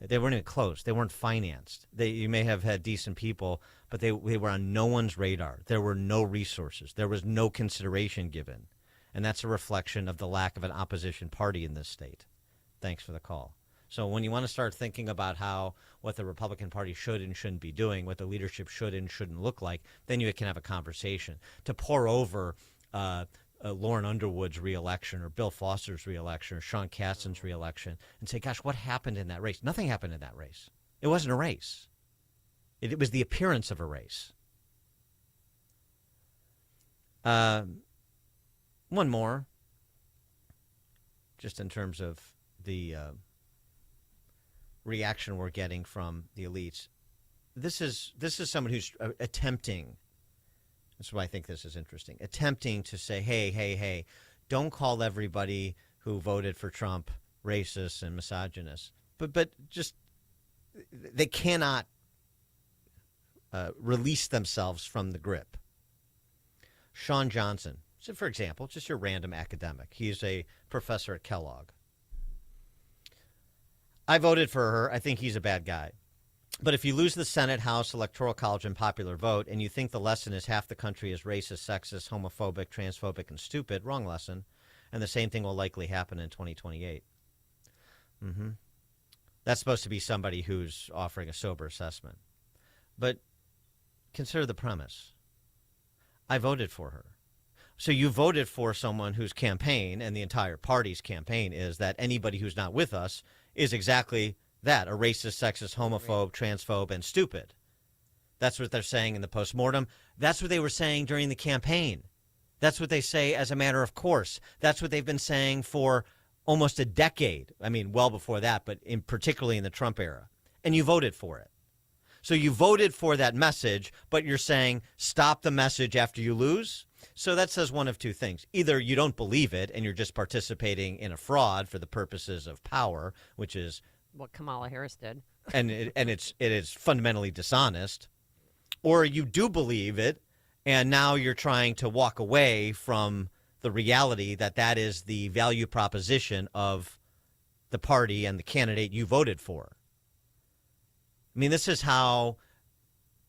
[SPEAKER 12] They weren't even close. They weren't financed. You may have had decent people, but they were on no one's radar. There were no resources. There was no consideration given. And that's a reflection of the lack of an opposition party in this state. Thanks for the call. So when you want to start thinking about what the Republican Party should and shouldn't be doing, what the leadership should and shouldn't look like, then you can have a conversation. To pour over Lauren Underwood's reelection or Bill Foster's reelection or Sean Casten's reelection and say, gosh, what happened in that race? Nothing happened in that race. It wasn't a race. It was the appearance of a race. One more, just in terms of the reaction we're getting from the elites. This is someone who's attempting. That's why I think this is interesting. Attempting to say, hey, don't call everybody who voted for Trump racist and misogynist. But just they cannot release themselves from the grip. Sean Johnson, so for example, just your random academic. He's a professor at Kellogg. I voted for her. I think he's a bad guy. But if you lose the Senate, House, Electoral College, and popular vote, and you think the lesson is half the country is racist, sexist, homophobic, transphobic, and stupid, wrong lesson. And the same thing will likely happen in 2028. That's supposed to be somebody who's offering a sober assessment. But consider the premise. I voted for her. So you voted for someone whose campaign, and the entire party's campaign, is that anybody who's not with us is exactly that, a racist, sexist, homophobe, transphobe, and stupid. That's what they're saying in the postmortem. That's what they were saying during the campaign. That's what they say as a matter of course. That's what they've been saying for almost a decade. I mean, well before that, but particularly in the Trump era. And you voted for it. So you voted for that message, but you're saying stop the message after you lose? So that says one of two things. Either you don't believe it and you're just participating in a fraud for the purposes of power, which is
[SPEAKER 10] what Kamala Harris did.
[SPEAKER 12] and it is fundamentally dishonest, or you do believe it, and now you're trying to walk away from the reality that is the value proposition of the party and the candidate you voted for. I mean, this is how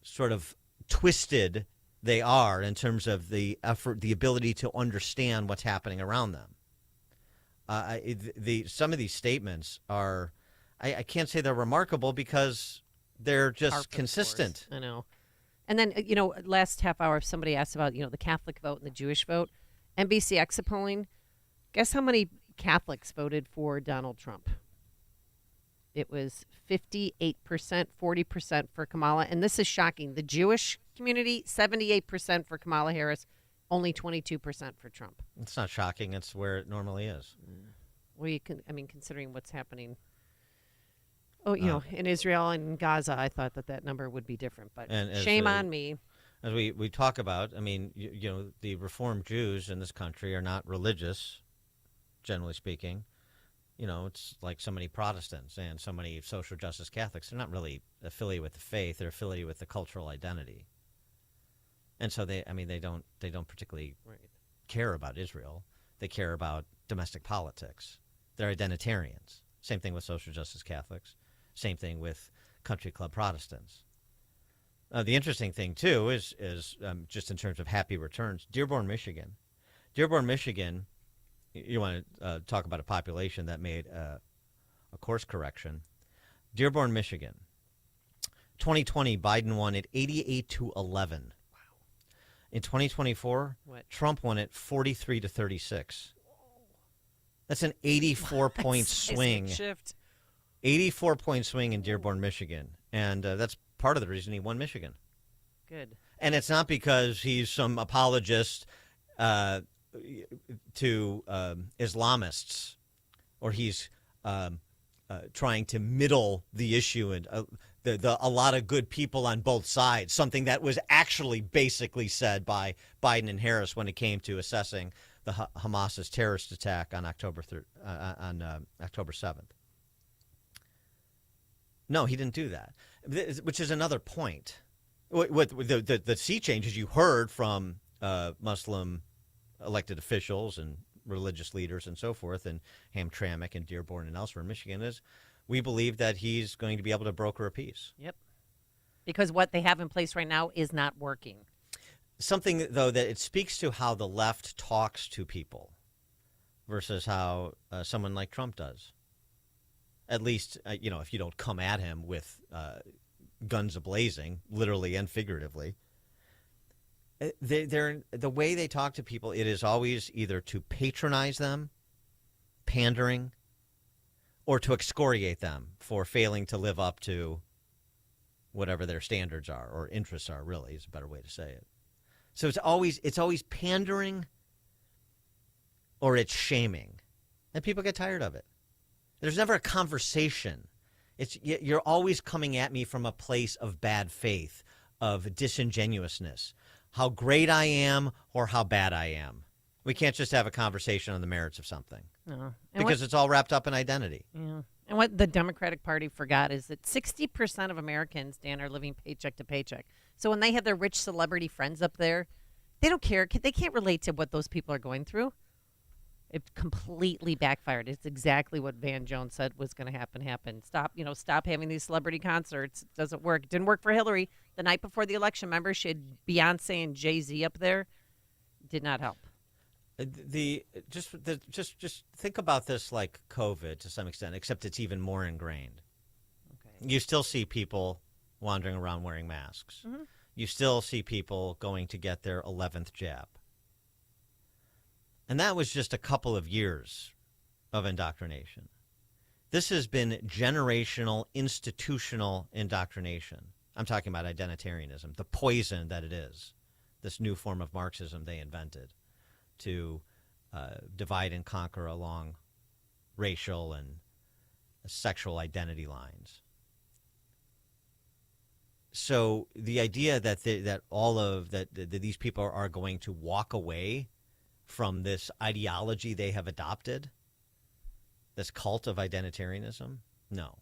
[SPEAKER 12] sort of twisted they are in terms of the effort, the ability to understand what's happening around them. Some of these statements are, I can't say they're remarkable because they're just consistent.
[SPEAKER 10] I know. And then, last half hour, somebody asked about, the Catholic vote and the Jewish vote. NBC exit polling, guess how many Catholics voted for Donald Trump? It was 58%, 40% for Kamala. And this is shocking. The Jewish community, 78% for Kamala Harris, only 22% for Trump.
[SPEAKER 12] It's not shocking. It's where it normally is.
[SPEAKER 10] Well, considering what's happening, in Israel and Gaza, I thought that number would be different. But shame on me.
[SPEAKER 12] As we talk about, the Reformed Jews in this country are not religious, generally speaking. It's like so many Protestants and so many social justice Catholics. They're not really affiliated with the faith. They're affiliated with the cultural identity. And so they don't particularly care about Israel. They care about domestic politics. They're identitarians. Same thing with social justice Catholics. Same thing with country club Protestants. The interesting thing, too, is just in terms of happy returns, Dearborn, Michigan. Dearborn, Michigan, you want to talk about a population that made a course correction. Dearborn, Michigan, 2020, Biden won it 88-11. In 2024, Trump won it 43-36. That's an 84-point swing.
[SPEAKER 10] Shift.
[SPEAKER 12] 84-point swing in Dearborn, Michigan. And that's part of the reason he won Michigan.
[SPEAKER 10] Good.
[SPEAKER 12] And it's not because he's some apologist to Islamists, or he's trying to middle the issue and a lot of good people on both sides, something that was actually basically said by Biden and Harris when it came to assessing the Hamas's terrorist attack on October 7th. No, he didn't do that, which is another point. With the sea changes you heard from Muslim elected officials and religious leaders and so forth, and Hamtramck and Dearborn and elsewhere in Michigan, is we believe that he's going to be able to broker a peace.
[SPEAKER 10] Yep. Because what they have in place right now is not working.
[SPEAKER 12] Something, though, that it speaks to how the left talks to people versus how someone like Trump does. At least, if you don't come at him with guns a-blazing, literally and figuratively. The way they talk to people, it is always either to patronize them, pandering, or to excoriate them for failing to live up to whatever their standards are, or interests are, really, is a better way to say it. So it's always pandering or it's shaming. And people get tired of it. There's never a conversation. You're always coming at me from a place of bad faith, of disingenuousness, how great I am or how bad I am. We can't just have a conversation on the merits of something.
[SPEAKER 10] No.
[SPEAKER 12] Because it's all wrapped up in identity.
[SPEAKER 10] Yeah. And what the Democratic Party forgot is that 60% of Americans, Dan, are living paycheck to paycheck. So when they have their rich celebrity friends up there, they don't care. They can't relate to what those people are going through. It completely backfired. It's exactly what Van Jones said was going to happen. Stop having these celebrity concerts. It doesn't work. It didn't work for Hillary. The night before the election, remember, she had Beyonce and Jay-Z up there. Did not help.
[SPEAKER 12] Just think about this like COVID to some extent, except it's even more ingrained. Okay. You still see people wandering around wearing masks. Mm-hmm. You still see people going to get their 11th jab. And that was just a couple of years of indoctrination. This has been generational, institutional indoctrination. I'm talking about identitarianism, the poison that it is, this new form of Marxism they invented to divide and conquer along racial and sexual identity lines. So the idea that these people are going to walk away from this ideology they have adopted, this cult of identitarianism, no.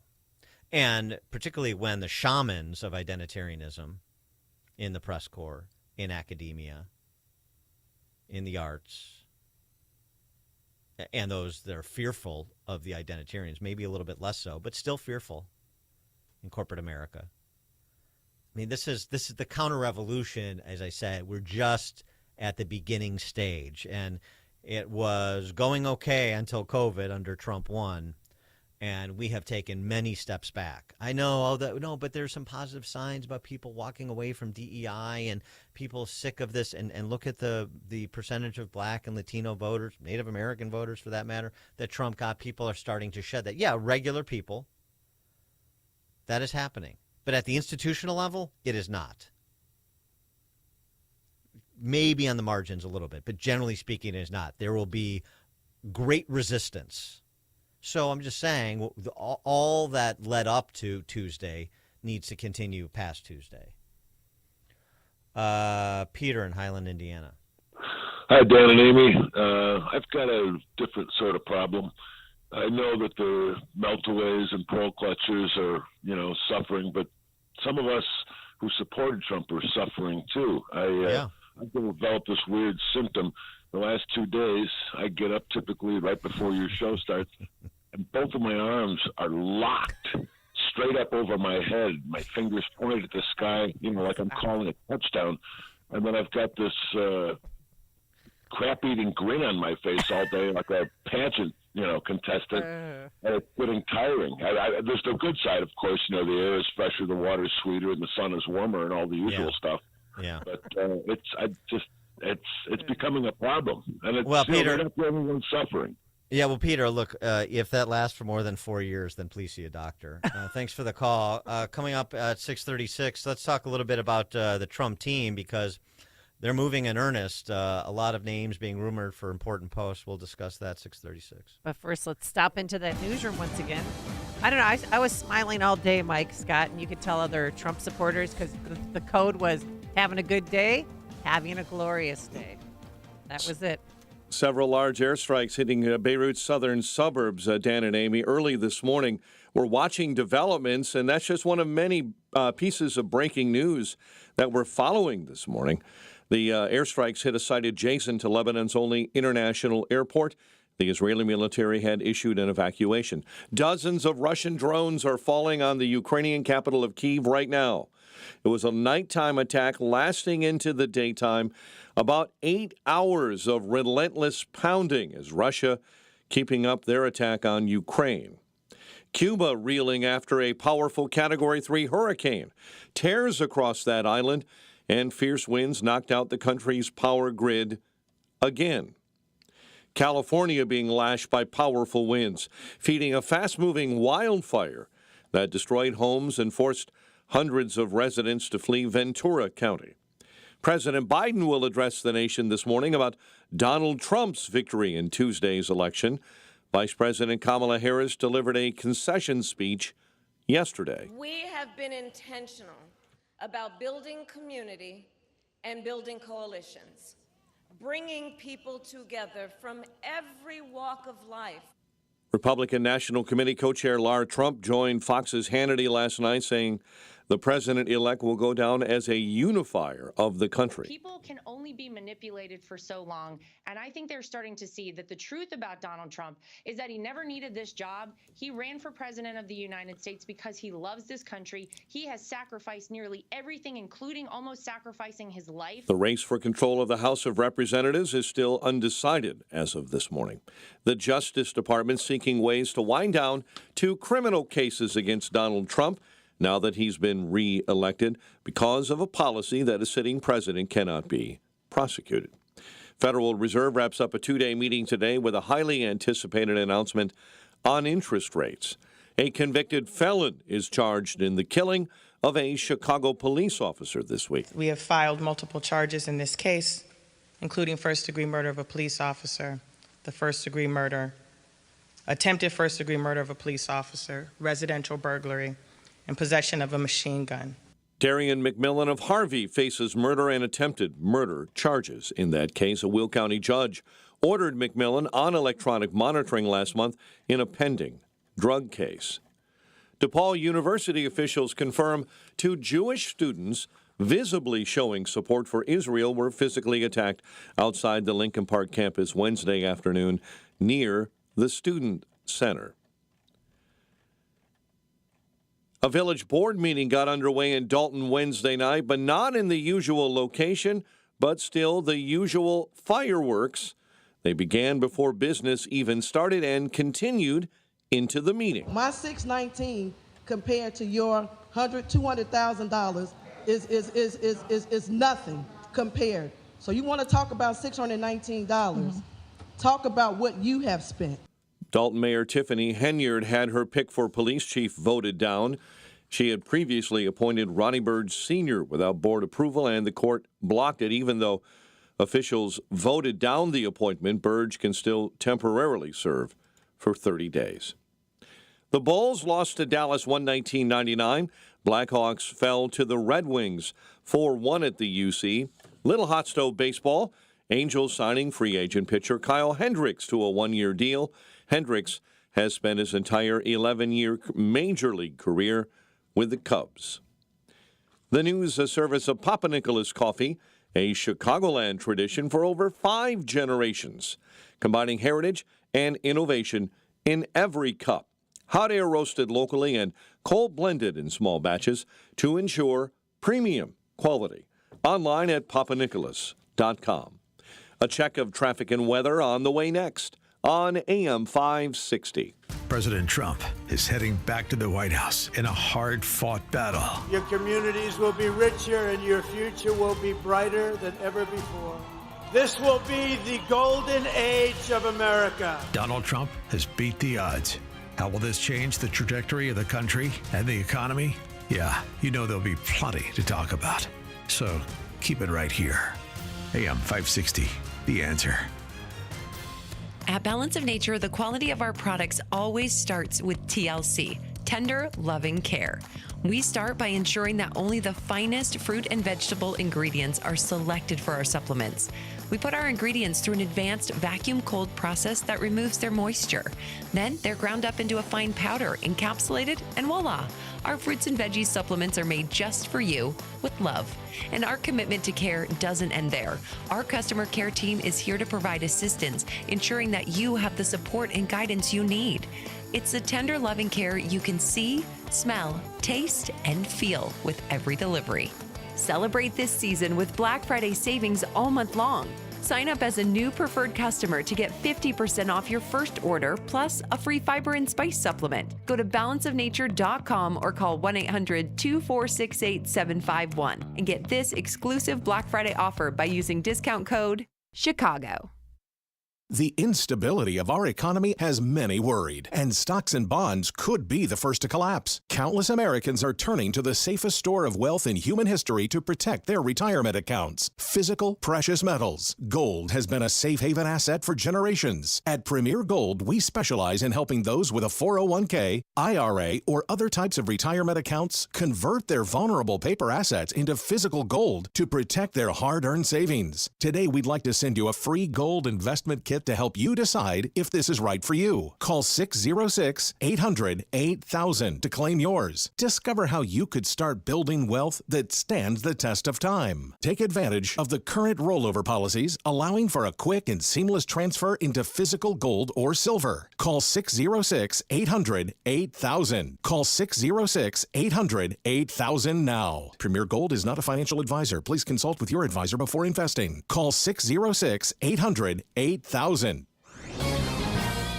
[SPEAKER 12] And particularly when the shamans of identitarianism in the press corps, in academia, in the arts, and those that are fearful of the identitarians, maybe a little bit less so, but still fearful in corporate America. I mean, this is the counter-revolution, as I said. We're just at the beginning stage, and it was going okay until COVID under Trump 1, and we have taken many steps back. I know but there's some positive signs about people walking away from DEI and people sick of this, and look at the percentage of Black and Latino voters, Native American voters for that matter, that Trump got. People are starting to shed that. Yeah, regular people. That is happening. But at the institutional level, it is not. Maybe on the margins a little bit, but generally speaking, it is not. There will be great resistance So I'm just saying all that led up to Tuesday needs to continue past Tuesday. Peter in Highland, Indiana.
[SPEAKER 9] Hi, Dan and Amy. I've got a different sort of problem. I know that the meltaways and pearl clutchers are, suffering, but some of us who supported Trump are suffering too. I've developed this weird symptom. The last 2 days, I get up typically right before your show starts, and both of my arms are locked straight up over my head. My fingers pointed at the sky, like I'm calling a touchdown. And then I've got this crap-eating grin on my face all day, like a pageant, contestant. And it's getting tiring. There's the good side, of course. The air is fresher, the water's sweeter, and the sun is warmer, and all the usual stuff.
[SPEAKER 12] Yeah.
[SPEAKER 9] But it's becoming a problem, and it's
[SPEAKER 12] Peter,
[SPEAKER 9] not the only one suffering.
[SPEAKER 12] Yeah, well, Peter, look, if that lasts for more than 4 years, then please see a doctor. Thanks for the call. Coming up at 6:36, let's talk a little bit about the Trump team, because they're moving in earnest. A lot of names being rumored for important posts. We'll discuss that 6:36.
[SPEAKER 10] But first, let's stop into that newsroom once again. I don't know. I was smiling all day, Mike, Scott, and you could tell other Trump supporters because the code was having a good day, having a glorious day. That was it.
[SPEAKER 1] Several large airstrikes hitting Beirut's southern suburbs, Dan and Amy, early this morning. We're watching developments, and that's just one of many pieces of breaking news that we're following this morning. The airstrikes hit a site adjacent to Lebanon's only international airport. The Israeli military had issued an evacuation. Dozens of Russian drones are falling on the Ukrainian capital of Kyiv right now. It was a nighttime attack lasting into the daytime. About 8 hours of relentless pounding as Russia keeping up their attack on Ukraine. Cuba reeling after a powerful Category 3 hurricane. Tears across that island, and fierce winds knocked out the country's power grid again. California being lashed by powerful winds, feeding a fast-moving wildfire that destroyed homes and forced hundreds of residents to flee Ventura County. President Biden will address the nation this morning about Donald Trump's victory in Tuesday's election. Vice President Kamala Harris delivered a concession speech yesterday.
[SPEAKER 11] We have been intentional about building community and building coalitions, bringing people together from every walk of life.
[SPEAKER 1] Republican National Committee co-chair Lara Trump joined Fox's Hannity last night, saying the president-elect will go down as a unifier of the country.
[SPEAKER 20] People can only be manipulated for so long, and I think they're starting to see that the truth about Donald Trump is that he never needed this job. He ran for president of the United States because he loves this country. He has sacrificed nearly everything, including almost sacrificing his life.
[SPEAKER 1] The race for control of the House of Representatives is still undecided as of this morning. The Justice Department seeking ways to wind down 2 criminal cases against Donald Trump now that he's been re-elected because of a policy that a sitting president cannot be prosecuted. Federal Reserve wraps up a 2-day meeting today with a highly anticipated announcement on interest rates. A convicted felon is charged in the killing of a Chicago police officer this week.
[SPEAKER 21] We have filed multiple charges in this case, including first-degree murder of a police officer, the first-degree murder, attempted first-degree murder of a police officer, residential burglary, and possession of a machine gun.
[SPEAKER 1] Darian McMillan of Harvey faces murder and attempted murder charges. In that case, a Will County judge ordered McMillan on electronic monitoring last month in a pending drug case. DePaul University officials confirm 2 Jewish students visibly showing support for Israel were physically attacked outside the Lincoln Park campus Wednesday afternoon near the Student Center. A village board meeting got underway in Dalton Wednesday night, but not in the usual location, but still the usual fireworks. They began before business even started and continued into the meeting.
[SPEAKER 22] My $619 compared to your $200,000 is nothing compared. So you want to talk about $619? Talk about what you have spent.
[SPEAKER 1] Dalton Mayor Tiffany Henyard had her pick for police chief voted down. She had previously appointed Ronnie Burge Sr. without board approval, and the court blocked it. Even though officials voted down the appointment, Burge can still temporarily serve for 30 days. The Bulls lost to Dallas 119-99. Blackhawks fell to the Red Wings 4-1 at the UC. Little hot stove baseball. Angels signing free agent pitcher Kyle Hendricks to a one-year deal. Hendricks has spent his entire 11-year major league career with the Cubs. The news service of Papa Nicholas Coffee, a Chicagoland tradition for over 5 generations, combining heritage and innovation in every cup. Hot air roasted locally and cold blended in small batches to ensure premium quality. Online at papanicholas.com. A check of traffic and weather on the way next on AM 560.
[SPEAKER 3] President Trump is heading back to the White House in a hard-fought battle.
[SPEAKER 14] Your communities will be richer and your future will be brighter than ever before. This will be the golden age of America.
[SPEAKER 3] Donald Trump has beat the odds. How will this change the trajectory of the country and the economy? Yeah, you know there'll be plenty to talk about. So keep it right here. AM 560, The Answer.
[SPEAKER 15] At Balance of Nature, the quality of our products always starts with TLC, tender, loving care. We start by ensuring that only the finest fruit and vegetable ingredients are selected for our supplements. We put our ingredients through an advanced vacuum cold process that removes their moisture. Then they're ground up into a fine powder, encapsulated, and voila! Our fruits and veggie supplements are made just for you with love. And our commitment to care doesn't end there. Our customer care team is here to provide assistance, ensuring that you have the support and guidance you need. It's the tender, loving care you can see, smell, taste, and feel with every delivery. Celebrate this season with Black Friday savings all month long. Sign up as a new preferred customer to get 50% off your first order, plus a free fiber and spice supplement. Go to balanceofnature.com or call 1-800-246-8751 and get this exclusive Black Friday offer by using discount code CHICAGO.
[SPEAKER 16] The instability of our economy has many worried, and stocks and bonds could be the first to collapse. Countless Americans are turning to the safest store of wealth in human history to protect their retirement accounts: physical precious metals. Gold has been a safe haven asset for generations. At Premier Gold, we specialize in helping those with a 401k, IRA, or other types of retirement accounts convert their vulnerable paper assets into physical gold to protect their hard-earned savings. Today, we'd like to send you a free gold investment kit to help you decide if this is right for you. Call 606-800-8000 to claim yours. Discover how you could start building wealth that stands the test of time. Take advantage of the current rollover policies, allowing for a quick and seamless transfer into physical gold or silver. Call 606-800-8000. Call 606-800-8000 now. Premier Gold is not a financial advisor. Please consult with your advisor before investing. Call 606-800-8000.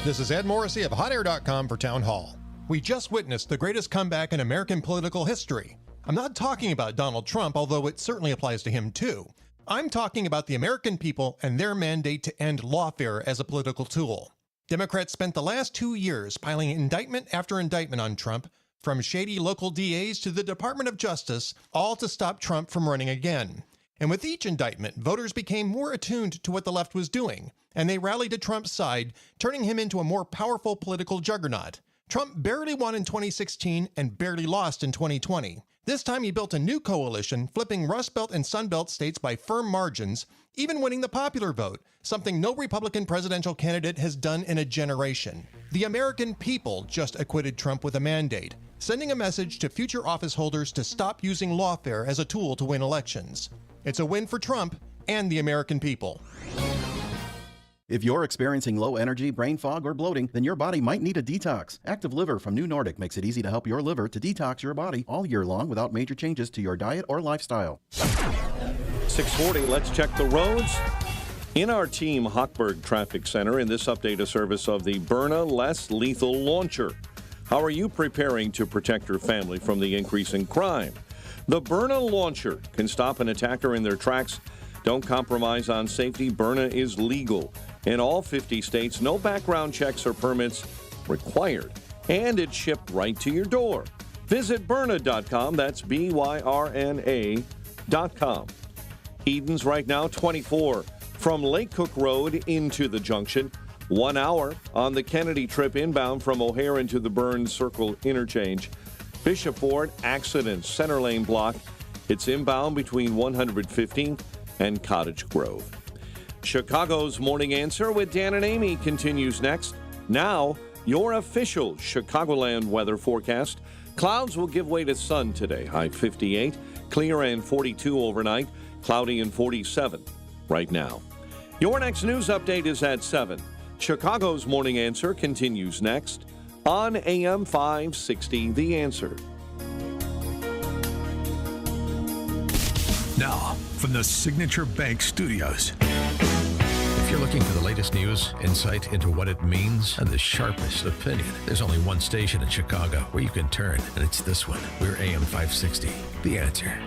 [SPEAKER 23] This is Ed Morrissey of HotAir.com for Town Hall. We just witnessed the greatest comeback in American political history. I'm not talking about Donald Trump, although it certainly applies to him too. I'm talking about the American people and their mandate to end lawfare as a political tool. Democrats spent the last 2 years piling indictment after indictment on Trump, from shady local DAs to the Department of Justice, all to stop Trump from running again. And with each indictment, voters became more attuned to what the left was doing, and they rallied to Trump's side, turning him into a more powerful political juggernaut. Trump barely won in 2016 and barely lost in 2020. This time he built a new coalition, flipping Rust Belt and Sun Belt states by firm margins, even winning the popular vote, something no Republican presidential candidate has done in a generation. The American people just acquitted Trump with a mandate, sending a message to future office holders to stop using lawfare as a tool to win elections. It's a win for Trump and the American people.
[SPEAKER 24] If you're experiencing low energy, brain fog, or bloating, then your body might need a detox. Active Liver from New Nordic makes it easy to help your liver to detox your body all year long without major changes to your diet or lifestyle.
[SPEAKER 1] 640, let's check the roads. In our Team Hochberg Traffic Center, in this update, a service of the Byrna Less Lethal Launcher. How are you preparing to protect your family from the increase in crime? The Byrna Launcher can stop an attacker in their tracks. Don't compromise on safety. Byrna is legal in all 50 states. No background checks or permits required. And it's shipped right to your door. Visit Byrna.com. That's BYRNA.com. Eden's right now 24 from Lake Cook Road into the junction. 1 hour on the Kennedy trip inbound from O'Hare into the Burns Circle interchange. Bishop Ford, accident, center lane block. It's inbound between 115th and Cottage Grove. Chicago's Morning Answer with Dan and Amy continues next. Now, your official Chicagoland weather forecast. Clouds will give way to sun today. High 58, clear and 42 overnight, cloudy and 47 right now. Your next news update is at 7. Chicago's Morning Answer continues next on AM 560, The Answer.
[SPEAKER 3] Now, from the Signature Bank Studios. If you're looking for the latest news, insight into what it means, and the sharpest opinion, there's only one station in Chicago where you can turn, and it's this one. We're AM 560, The Answer.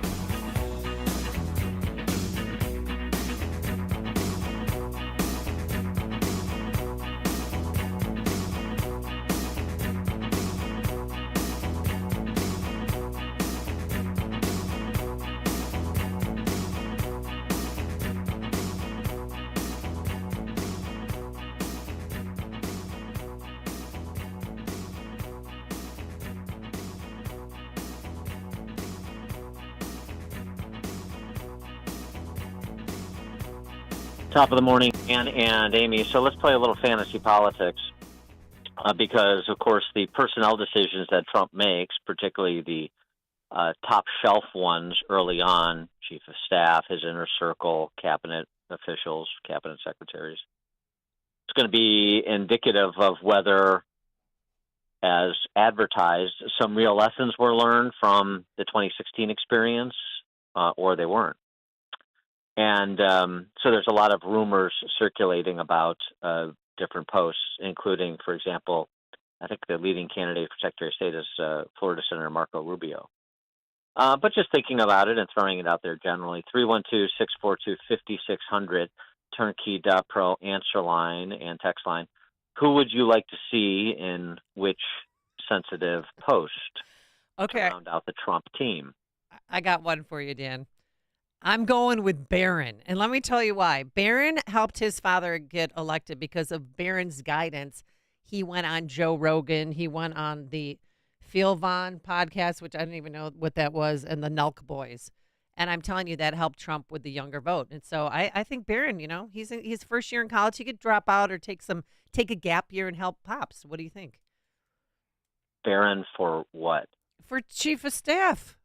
[SPEAKER 2] Top of the morning, Ann and Amy. So let's play a little fantasy politics because, of course, the personnel decisions that Trump makes, particularly the top shelf ones early on, chief of staff, his inner circle, cabinet officials, cabinet secretaries, it's going to be indicative of whether, as advertised, some real lessons were learned from the 2016 experience or they weren't. And so there's a lot of rumors circulating about different posts, including, for example, I think the leading candidate for Secretary of State is Florida Senator Marco Rubio. But just thinking about it and throwing it out there generally, 312-642-5600, turnkey.pro answer line and text line. Who would you like to see in which sensitive post to round out the Trump team?
[SPEAKER 10] I got one for you, Dan. I'm going with Barron. And let me tell you why. Barron helped his father get elected because of Barron's guidance. He went on Joe Rogan. He went on the Phil Vaughn podcast, which I didn't even know what that was, and the Nelk Boys. And I'm telling you, that helped Trump with the younger vote. And so I think Barron, he's his first year in college. He could drop out or take a gap year and help Pops. What do you think?
[SPEAKER 2] Barron for what?
[SPEAKER 10] For chief of staff.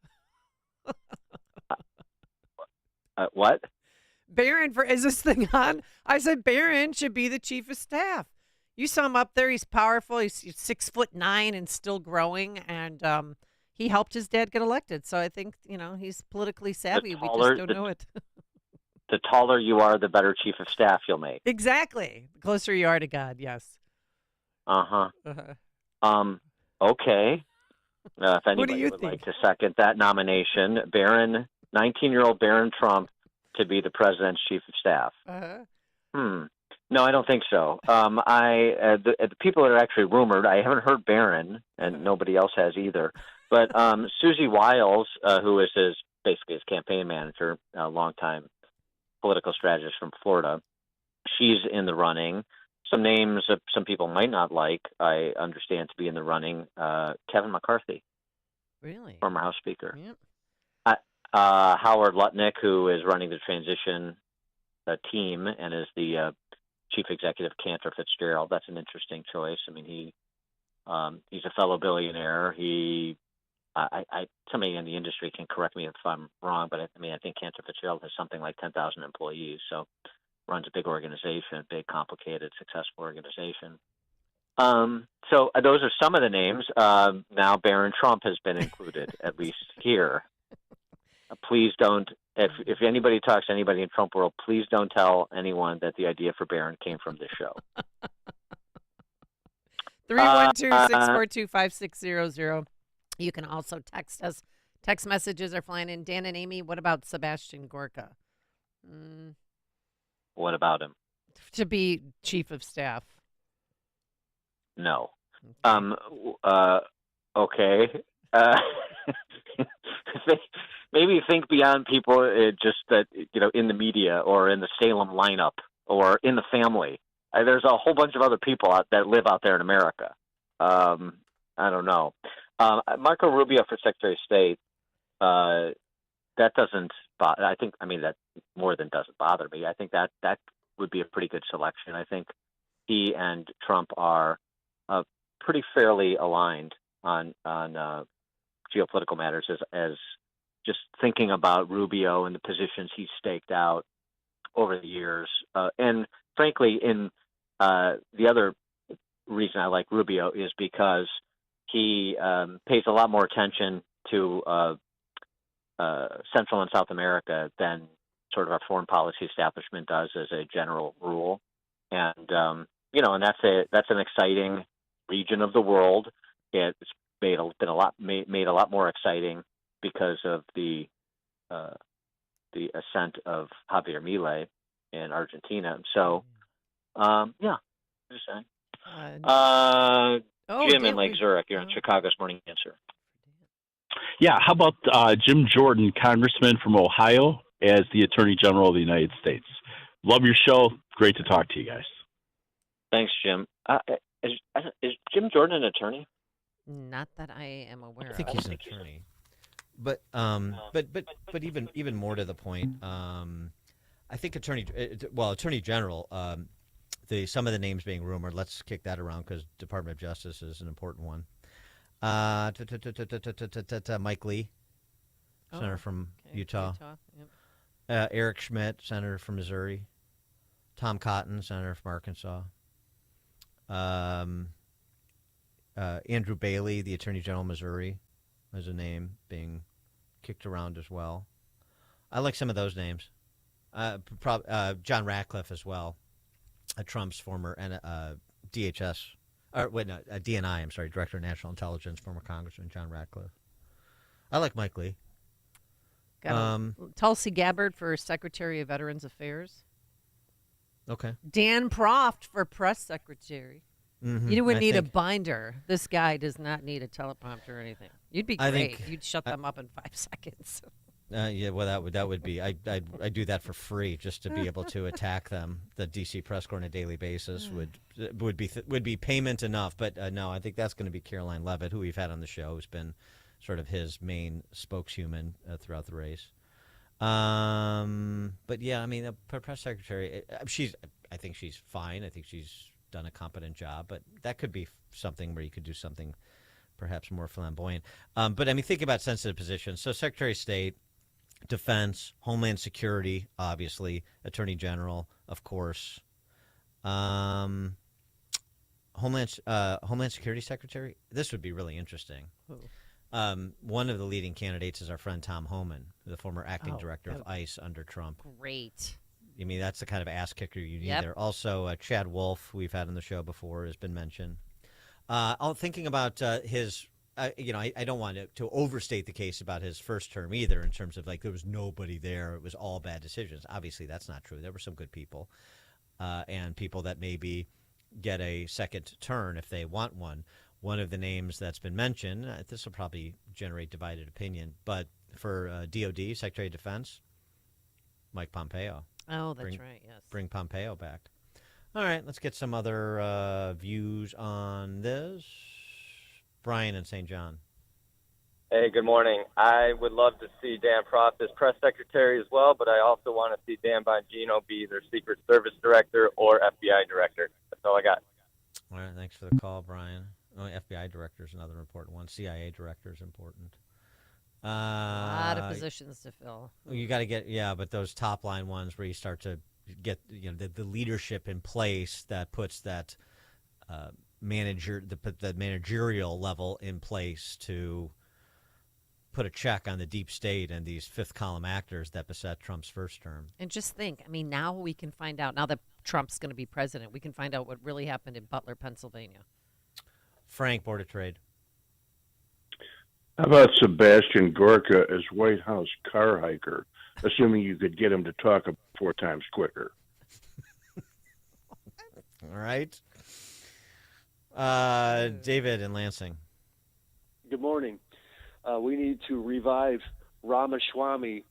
[SPEAKER 2] What?
[SPEAKER 10] Barron is this thing on? I said Barron should be the chief of staff. You saw him up there. He's powerful. He's 6'9" and still growing, and he helped his dad get elected. So I think he's politically savvy. We just don't know it.
[SPEAKER 2] The taller you are, the better chief of staff you'll make.
[SPEAKER 10] Exactly. The closer you are to God. Yes.
[SPEAKER 2] Okay. If anybody would like to second that nomination, Barron. 19-year-old Barron Trump to be the president's chief of staff. No, I don't think so. The people that are actually rumored, I haven't heard Barron, and nobody else has either. But Susie Wiles, who is basically his campaign manager, a longtime political strategist from Florida, she's in the running. Some names some people might not like, I understand, to be in the running. Kevin McCarthy,
[SPEAKER 10] really,
[SPEAKER 2] former House Speaker.
[SPEAKER 10] Yep.
[SPEAKER 2] Howard Lutnick, who is running the transition team and is the chief executive of Cantor Fitzgerald. That's an interesting choice. I mean, he's a fellow billionaire. Somebody in the industry can correct me if I'm wrong, but I think Cantor Fitzgerald has something like 10,000 employees, so runs a big organization, big, complicated, successful organization. So those are some of the names. Now Barron Trump has been included, at least here. Please don't, if anybody talks to anybody in Trump world, please don't tell anyone that the idea for Barron came from this show.
[SPEAKER 10] 312-642-5600. You can also text us. Text messages are flying in. Dan and Amy, what about Sebastian Gorka?
[SPEAKER 2] What about him?
[SPEAKER 10] To be chief of staff.
[SPEAKER 2] No. Okay. Maybe think beyond people, just that, in the media or in the Salem lineup or in the family. There's a whole bunch of other people that live out there in America. I don't know. Marco Rubio for Secretary of State. That doesn't. That more than doesn't bother me. I think that would be a pretty good selection. I think he and Trump are pretty fairly aligned on geopolitical matters. As just thinking about Rubio and the positions he's staked out over the years, and frankly, in the other reason I like Rubio is because he pays a lot more attention to Central and South America than sort of our foreign policy establishment does as a general rule. And, and that's an exciting region of the world. It's made a lot more exciting because of the ascent of Javier Milei in Argentina. So, just saying. Jim in Lake Zurich, you're on Chicago's Morning Answer.
[SPEAKER 4] Yeah, how about Jim Jordan, Congressman from Ohio, as the Attorney General of the United States? Love your show. Great to talk to you guys.
[SPEAKER 2] Thanks, Jim. Is Jim Jordan an attorney?
[SPEAKER 10] Not that I am aware of.
[SPEAKER 12] I think he's an attorney. But even more to the point, I think Attorney General. Some of the names being rumored. Let's kick that around because Department of Justice is an important one. Mike Lee, senator from Utah. Yep. Eric Schmidt, senator from Missouri. Tom Cotton, senator from Arkansas. Andrew Bailey, the Attorney General of Missouri, as a name being kicked around as well. I like some of those names. John Ratcliffe as well, Trump's former DHS. DNI, I'm sorry, Director of National Intelligence, former Congressman John Ratcliffe. I like Mike Lee.
[SPEAKER 10] Tulsi Gabbard for Secretary of Veterans Affairs.
[SPEAKER 12] Okay.
[SPEAKER 10] Dan Proft for Press Secretary.
[SPEAKER 12] Mm-hmm.
[SPEAKER 10] You wouldn't need a binder. This guy does not need a teleprompter or anything. You'd be great. You'd shut them up in 5 seconds.
[SPEAKER 12] Well, that would be. I do that for free just to be able to attack them. The DC press corps on a daily basis would be payment enough. But no, I think that's going to be Caroline Leavitt, who we've had on the show, who's been sort of his main spokeshuman throughout the race. But yeah, I mean, the press secretary, I think she's fine. I think she's done a competent job. But that could be something where you could do something perhaps more flamboyant. But I mean, think about sensitive positions. So Secretary of State, Defense, Homeland Security, obviously, Attorney General, of course. Homeland Security Secretary. This would be really interesting. One of the leading candidates is our friend Tom Homan, the former acting director of ICE under Trump.
[SPEAKER 10] Great.
[SPEAKER 12] I mean, that's the kind of ass kicker you need there. Also, Chad Wolf, who we've had on the show before, has been mentioned. Thinking about his. I don't want to overstate the case about his first term either, in terms of like there was nobody there. It was all bad decisions. Obviously, that's not true. There were some good people and people that maybe get a second turn if they want one. One of the names that's been mentioned, this will probably generate divided opinion, but for DOD, Secretary of Defense, Mike Pompeo.
[SPEAKER 10] Oh, that's right, yes.
[SPEAKER 12] Bring Pompeo back. All right, let's get some other views on this. Brian in St. John.
[SPEAKER 5] Hey, good morning. I would love to see Dan Proft as press secretary as well, but I also want to see Dan Bongino be either Secret Service director or FBI director. That's all I got.
[SPEAKER 12] All right, thanks for the call, Brian. Oh, FBI director is another important one. CIA director is important.
[SPEAKER 10] A lot of positions to fill.
[SPEAKER 12] You got to get, but those top line ones where you start to get the leadership in place that puts that the managerial level in place to put a check on the deep state and these fifth column actors that beset Trump's first term.
[SPEAKER 10] And just think, I mean, now we can find out, now that Trump's going to be president, we can find out what really happened in Butler, Pennsylvania.
[SPEAKER 12] Frank, Board of Trade.
[SPEAKER 6] How about Sebastian Gorka as White House car hiker, assuming you could get him to talk 4 times quicker?
[SPEAKER 12] All right. David in Lansing.
[SPEAKER 17] Good morning. We need to revive Ramaswamy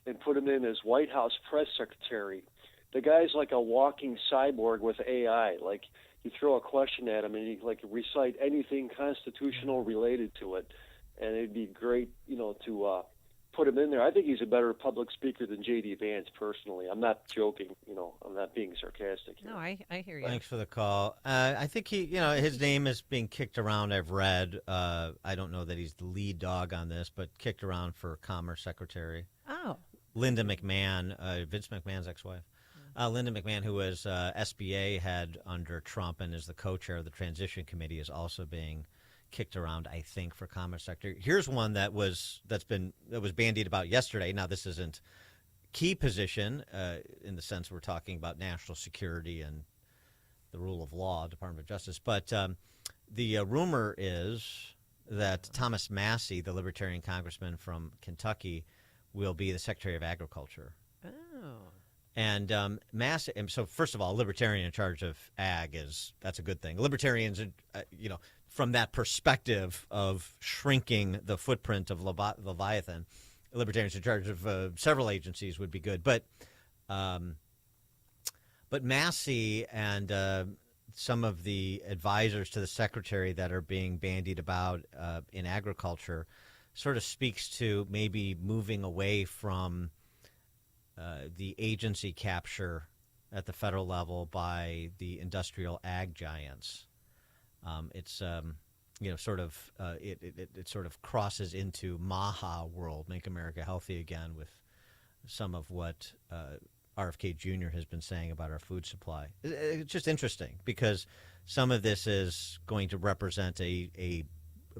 [SPEAKER 17] and put him in as White House press secretary. The guy's like a walking cyborg with AI. Like, you throw a question at him and he like recite anything constitutional related to it, and it'd be great, to put him in there. I think he's a better public speaker than J.D. Vance, personally. I'm not joking. I'm not being sarcastic here.
[SPEAKER 10] No, I hear you.
[SPEAKER 12] Thanks for the call. I think his name is being kicked around. I've read. I don't know that he's the lead dog on this, but kicked around for Commerce Secretary.
[SPEAKER 10] Oh.
[SPEAKER 12] Linda McMahon, Vince McMahon's ex-wife. Linda McMahon, who was SBA head under Trump and is the co-chair of the Transition Committee, is also being kicked around, I think, for Commerce Secretary. Here's one that was bandied about yesterday. Now, this isn't key position in the sense we're talking about national security and the rule of law, Department of Justice. But the rumor is that Thomas Massey, the Libertarian congressman from Kentucky, will be the Secretary of Agriculture.
[SPEAKER 10] Oh.
[SPEAKER 12] And Massey. So first of all, a libertarian in charge of ag that's a good thing. Libertarians, from that perspective of shrinking the footprint of Leviathan, libertarians in charge of several agencies would be good. But Massey and some of the advisors to the secretary that are being bandied about in agriculture sort of speaks to maybe moving away from the agency capture at the federal level by the industrial ag giants. It's sort of crosses into MAHA world, Make America Healthy Again, with some of what RFK Jr. has been saying about our food supply. It's just interesting because some of this is going to represent a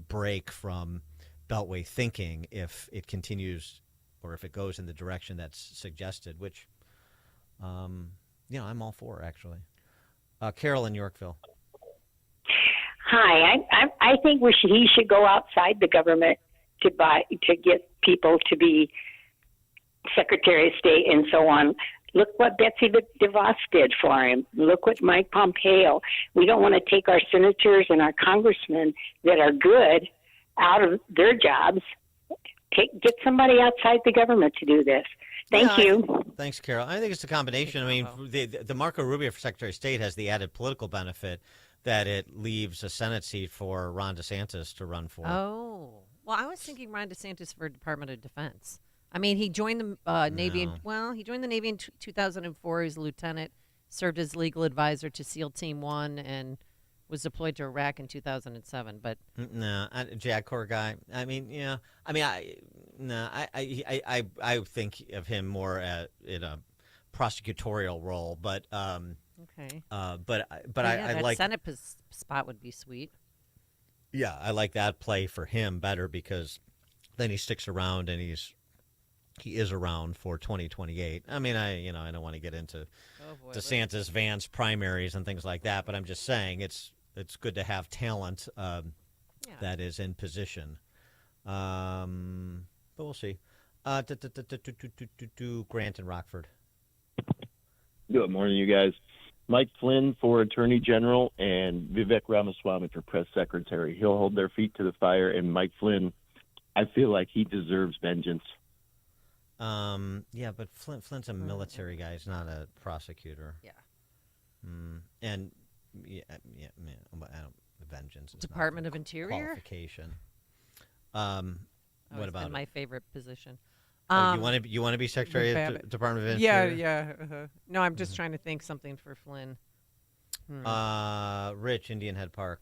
[SPEAKER 12] break from Beltway thinking if it continues or if it goes in the direction that's suggested, which, I'm all for, actually. Carol in Yorkville.
[SPEAKER 8] Hi, I think he should go outside the government to get people to be Secretary of State and so on. Look what Betsy DeVos did for him. Look what Mike Pompeo. We don't want to take our senators and our congressmen that are good out of their jobs. Get somebody outside the government to do this. Thank you.
[SPEAKER 12] Thanks, Carol. I think it's a combination. I mean, the Marco Rubio for Secretary of State has the added political benefit that it leaves a Senate seat for Ron DeSantis to run for.
[SPEAKER 10] Oh. Well, I was thinking Ron DeSantis for Department of Defense. I mean, he joined the Navy. He joined the Navy in 2004. He was a lieutenant, served as legal advisor to SEAL Team 1, and was deployed to Iraq in 2007. But
[SPEAKER 12] no, JAG Corps guy. I think of him more in a prosecutorial role. But
[SPEAKER 10] okay.
[SPEAKER 12] But
[SPEAKER 10] I
[SPEAKER 12] like
[SPEAKER 10] Senate spot would be sweet.
[SPEAKER 12] Yeah, I like that play for him better because then he sticks around and he is around for 2028. I mean, I don't want to get into DeSantis, Vance primaries and things like that, but I'm just saying it's good to have talent that is in position. But we'll see. Grant and Rockford.
[SPEAKER 13] Good morning, you guys. Mike Flynn for Attorney General and Vivek Ramaswamy for Press Secretary. He'll hold their feet to the fire, and Mike Flynn, I feel like he deserves vengeance.
[SPEAKER 12] Yeah, but Flynn's a military guy. He's not a prosecutor.
[SPEAKER 10] Yeah.
[SPEAKER 12] And vengeance.
[SPEAKER 10] Department of Interior
[SPEAKER 12] qualification. What about
[SPEAKER 10] my favorite position?
[SPEAKER 12] You want to be Secretary of Department of Interior?
[SPEAKER 18] Yeah. No, I'm just trying to think something for Flynn.
[SPEAKER 12] Rich, Indian Head Park.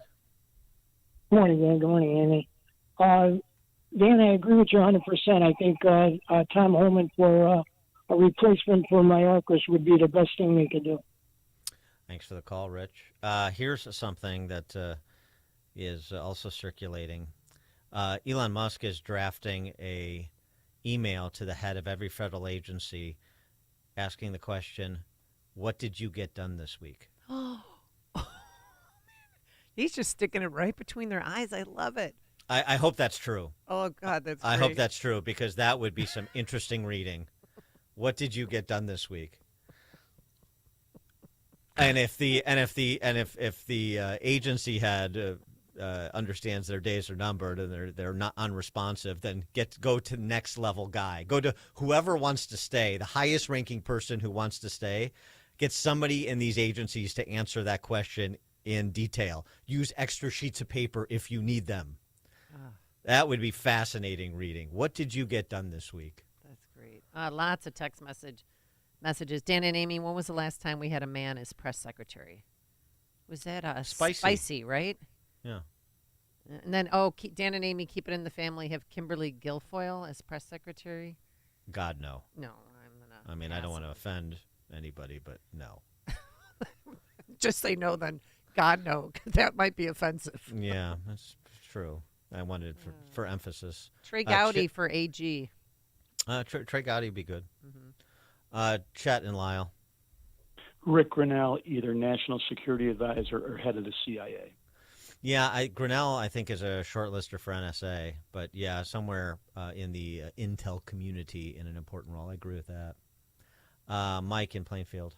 [SPEAKER 19] Good morning, Dan. Good morning, Amy. Dan, I agree with you 100%. I think Tom Homan for a replacement for Mayorkas would be the best thing they could do.
[SPEAKER 12] Thanks for the call, Rich. Here's something that is also circulating. Elon Musk is drafting a email to the head of every federal agency asking the question, what did you get done this week?
[SPEAKER 18] He's just sticking it right between their eyes. I love it.
[SPEAKER 12] I hope that's true.
[SPEAKER 18] Oh, God, that's great.
[SPEAKER 12] I hope that's true because that would be some interesting reading. What did you get done this week? And if the agency had understands their days are numbered and they're not unresponsive, then go to next level guy. Go to whoever wants to stay, the highest ranking person who wants to stay. Get somebody in these agencies to answer that question in detail. Use extra sheets of paper if you need them. That would be fascinating reading. What did you get done this week?
[SPEAKER 10] That's great. Lots of text messages. Dan and Amy, when was the last time we had a man as press secretary? Was that Spicy, right?
[SPEAKER 12] Yeah.
[SPEAKER 10] And then, Dan and Amy, keep it in the family, have Kimberly Guilfoyle as press secretary?
[SPEAKER 12] God, no.
[SPEAKER 10] No, I'm going to
[SPEAKER 12] I don't want to offend anybody, but no.
[SPEAKER 18] Just say no then. God, no. That might be offensive.
[SPEAKER 12] Yeah, that's true. I wanted for emphasis.
[SPEAKER 10] Trey Gowdy for AG.
[SPEAKER 12] Trey Gowdy would be good.
[SPEAKER 10] Mm-hmm.
[SPEAKER 12] Chet and Lyle.
[SPEAKER 7] Rick Grinnell, either National Security Advisor or head of the CIA.
[SPEAKER 12] Yeah, Grinnell, I think, is a shortlister for NSA. But, yeah, somewhere in the intel community in an important role. I agree with that. Mike in Plainfield.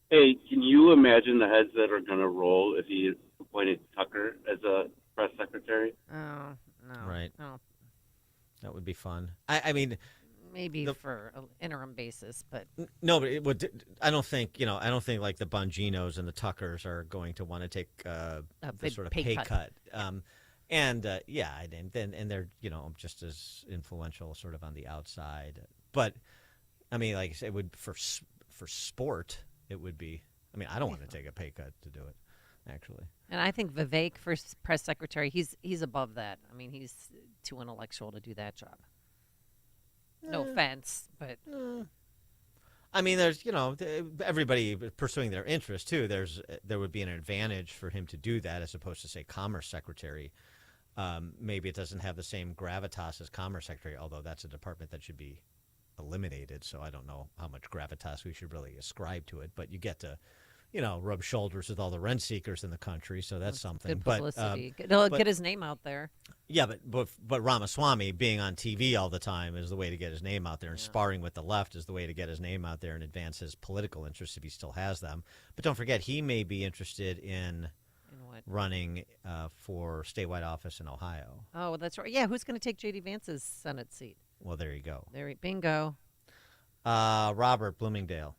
[SPEAKER 9] Hey, can you imagine the heads that are going to roll if he appointed Tucker as a press secretary?
[SPEAKER 10] Oh, no.
[SPEAKER 12] Right.
[SPEAKER 10] No.
[SPEAKER 12] That would be fun. I mean,
[SPEAKER 10] maybe for an interim basis, but
[SPEAKER 12] no, but it would. I don't think like the Bonginos and the Tuckers are going to want to take the sort of pay cut. And they're just as influential sort of on the outside. But I mean, like I said, it would for sport. It would be. I mean, I don't want to take a pay cut to do it, actually.
[SPEAKER 10] And I think Vivek for press secretary, he's above that. I mean, he's too intellectual to do that job. No offense, but
[SPEAKER 12] I mean, there's everybody pursuing their interest too. There would be an advantage for him to do that as opposed to say Commerce Secretary. Maybe it doesn't have the same gravitas as Commerce Secretary, although that's a department that should be eliminated. So I don't know how much gravitas we should really ascribe to it. But you get to, rub shoulders with all the rent seekers in the country. So that's something.
[SPEAKER 10] Good publicity. It'll get his name out there.
[SPEAKER 12] Yeah, but Ramaswamy being on TV all the time is the way to get his name out there, and sparring with the left is the way to get his name out there and advance his political interests if he still has them. But don't forget, he may be interested in running for statewide office in Ohio.
[SPEAKER 10] Oh, that's right. Yeah, who's going to take J.D. Vance's Senate seat?
[SPEAKER 12] Well, there you go.
[SPEAKER 10] Bingo.
[SPEAKER 12] Robert, Bloomingdale.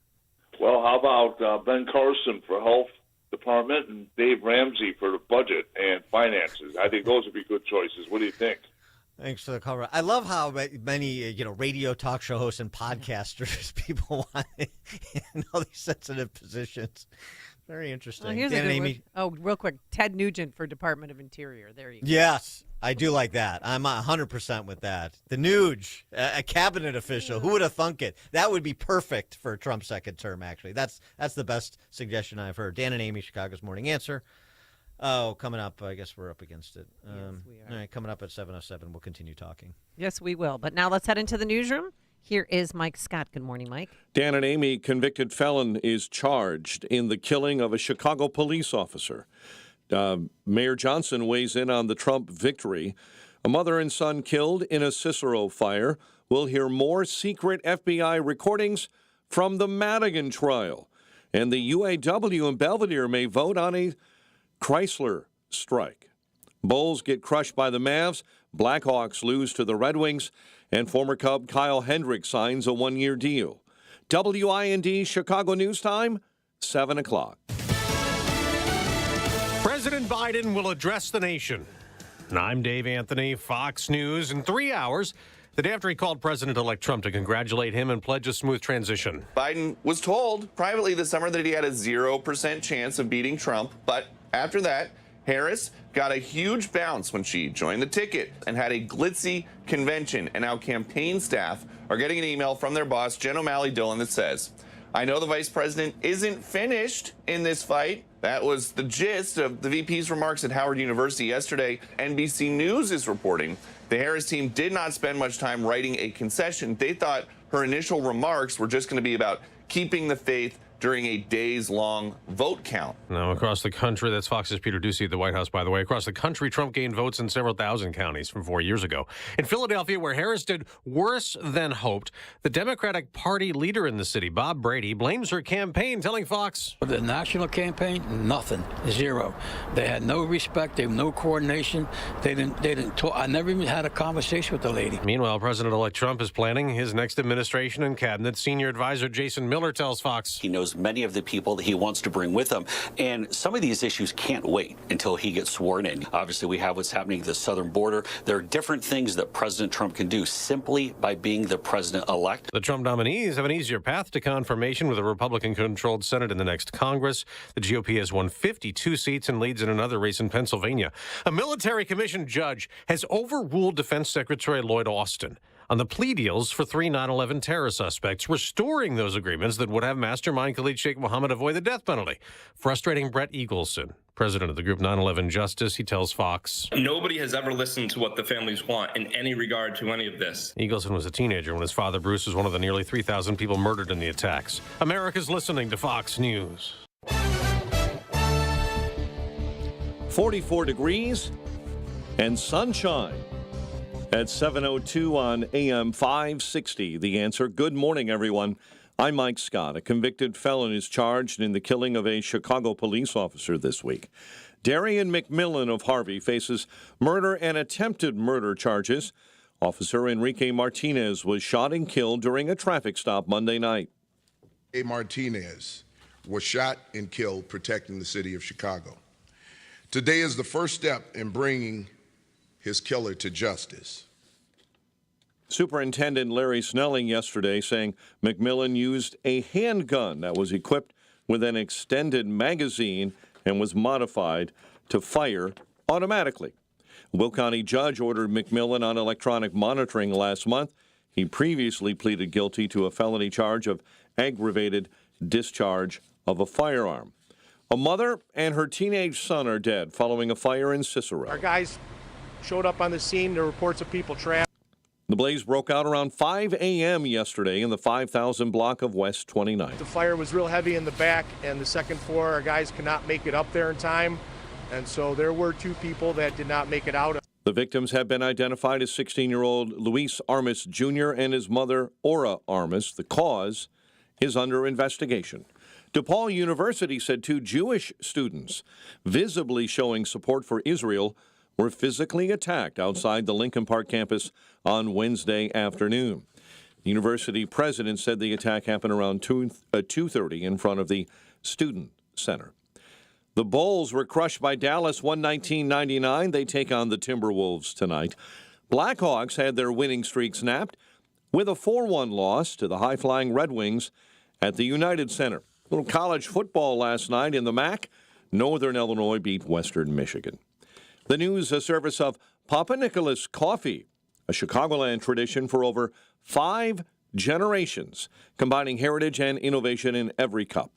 [SPEAKER 11] Well, how about Ben Carson for Health Department and Dave Ramsey for the budget and finances? I think those would be good choices. What do you think?
[SPEAKER 12] Thanks for the call. I love how many radio talk show hosts and podcasters people want in all these sensitive positions. Very interesting.
[SPEAKER 10] Here's a good one. Oh, real quick. Ted Nugent for Department of Interior. There you go.
[SPEAKER 12] Yes, I do like that. I'm 100% with that. The Nuge, a cabinet official. Who would have thunk it? That would be perfect for Trump's second term, actually. That's the best suggestion I've heard. Dan and Amy, Chicago's Morning Answer. Oh, coming up, I guess we're up against it.
[SPEAKER 10] Yes, we are.
[SPEAKER 12] All right, coming up at 7:07, we'll continue talking.
[SPEAKER 10] Yes, we will. But now let's head into the newsroom. Here is Mike Scott. Good morning, Mike.
[SPEAKER 1] Dan and Amy, convicted felon is charged in the killing of a Chicago police officer. Mayor Johnson weighs in on the Trump victory. A mother and son killed in a Cicero fire. We'll hear more secret FBI recordings from the Madigan trial. And the UAW in Belvedere may vote on a Chrysler strike. Bulls get crushed by the Mavs. Blackhawks lose to the Red Wings. And former Cub Kyle Hendricks signs a one-year deal. WIND Chicago News Time, 7 o'clock.
[SPEAKER 20] President Biden will address the nation. And I'm Dave Anthony, Fox News. In 3 hours, the day after he called President-elect Trump to congratulate him and pledge a smooth transition.
[SPEAKER 25] Biden was told privately this summer that he had a 0% chance of beating Trump. But after that, Harris got a huge bounce when she joined the ticket and had a glitzy convention. And now campaign staff are getting an email from their boss, Jen O'Malley Dillon, that says, I know the vice president isn't finished in this fight. That was the gist of the VP's remarks at Howard University yesterday. NBC News is reporting the Harris team did not spend much time writing a concession. They thought her initial remarks were just going to be about keeping the faith, during a days-long vote count.
[SPEAKER 20] Now, across the country, that's Fox's Peter Ducey at the White House, by the way. Across the country, Trump gained votes in several thousand counties from 4 years ago. In Philadelphia, where Harris did worse than hoped, the Democratic Party leader in the city, Bob Brady, blames her campaign, telling Fox.
[SPEAKER 14] The national campaign, nothing, zero. They had no respect, they had no coordination. They didn't talk. I never even had a conversation with the lady.
[SPEAKER 20] Meanwhile, President-elect Trump is planning his next administration and cabinet. Senior advisor Jason Miller tells Fox.
[SPEAKER 15] He knows many of the people that he wants to bring with him, and some of these issues can't wait until he gets sworn in. Obviously, we have what's happening at the southern border. There are different things that President Trump can do simply by being the president-elect.
[SPEAKER 20] The Trump nominees have an easier path to confirmation with a Republican-controlled Senate in the next Congress. The GOP has won 52 seats and leads in another race in Pennsylvania. A military commission judge has overruled Defense Secretary Lloyd Austin on the plea deals for 3 9/11 terror suspects, restoring those agreements that would have mastermind Khalid Sheikh Mohammed avoid the death penalty. Frustrating Brett Eagleson, president of the group 9/11 Justice, he tells Fox.
[SPEAKER 16] Nobody has ever listened to what the families want in any regard to any of this.
[SPEAKER 20] Eagleson was a teenager when his father, Bruce, was one of the nearly 3,000 people murdered in the attacks. America's listening to Fox News.
[SPEAKER 1] 44 degrees and sunshine at 7:02 on AM 560. The Answer. Good morning, everyone. I'm Mike Scott. A convicted felon is charged in the killing of a Chicago police officer this week. Darian McMillan of Harvey faces murder and attempted murder charges. Officer Enrique Martinez was shot and killed during a traffic stop Monday night.
[SPEAKER 21] Martinez was shot and killed protecting the city of Chicago. Today is the first step in bringing his killer to justice.
[SPEAKER 1] Superintendent Larry Snelling yesterday saying McMillan used a handgun that was equipped with an extended magazine and was modified to fire automatically. A Will County judge ordered McMillan on electronic monitoring last month. He previously pleaded guilty to a felony charge of aggravated discharge of a firearm. A mother and her teenage son are dead following a fire in Cicero.
[SPEAKER 22] Our guys showed up on the scene. There were reports of people trapped.
[SPEAKER 1] The blaze broke out around 5 a.m. yesterday in the 5,000 block of West 29th.
[SPEAKER 22] The fire was real heavy in the back and the second floor. Our guys could not make it up there in time, and so there were 2 people that did not make it out.
[SPEAKER 1] The victims have been identified as 16-year-old Luis Armas Jr. and his mother, Ora Armas. The cause is under investigation. DePaul University said 2 Jewish students, visibly showing support for Israel, were physically attacked outside the Lincoln Park campus on Wednesday afternoon. The university president said the attack happened around 2:30 in front of the Student Center. The Bulls were crushed by Dallas 119-99. They take on the Timberwolves tonight. Blackhawks had their winning streak snapped with a 4-1 loss to the high-flying Red Wings at the United Center. A little college football last night in the MAC. Northern Illinois beat Western Michigan. The news, a service of Papa Nicholas Coffee, a Chicagoland tradition for over 5 generations, combining heritage and innovation in every cup.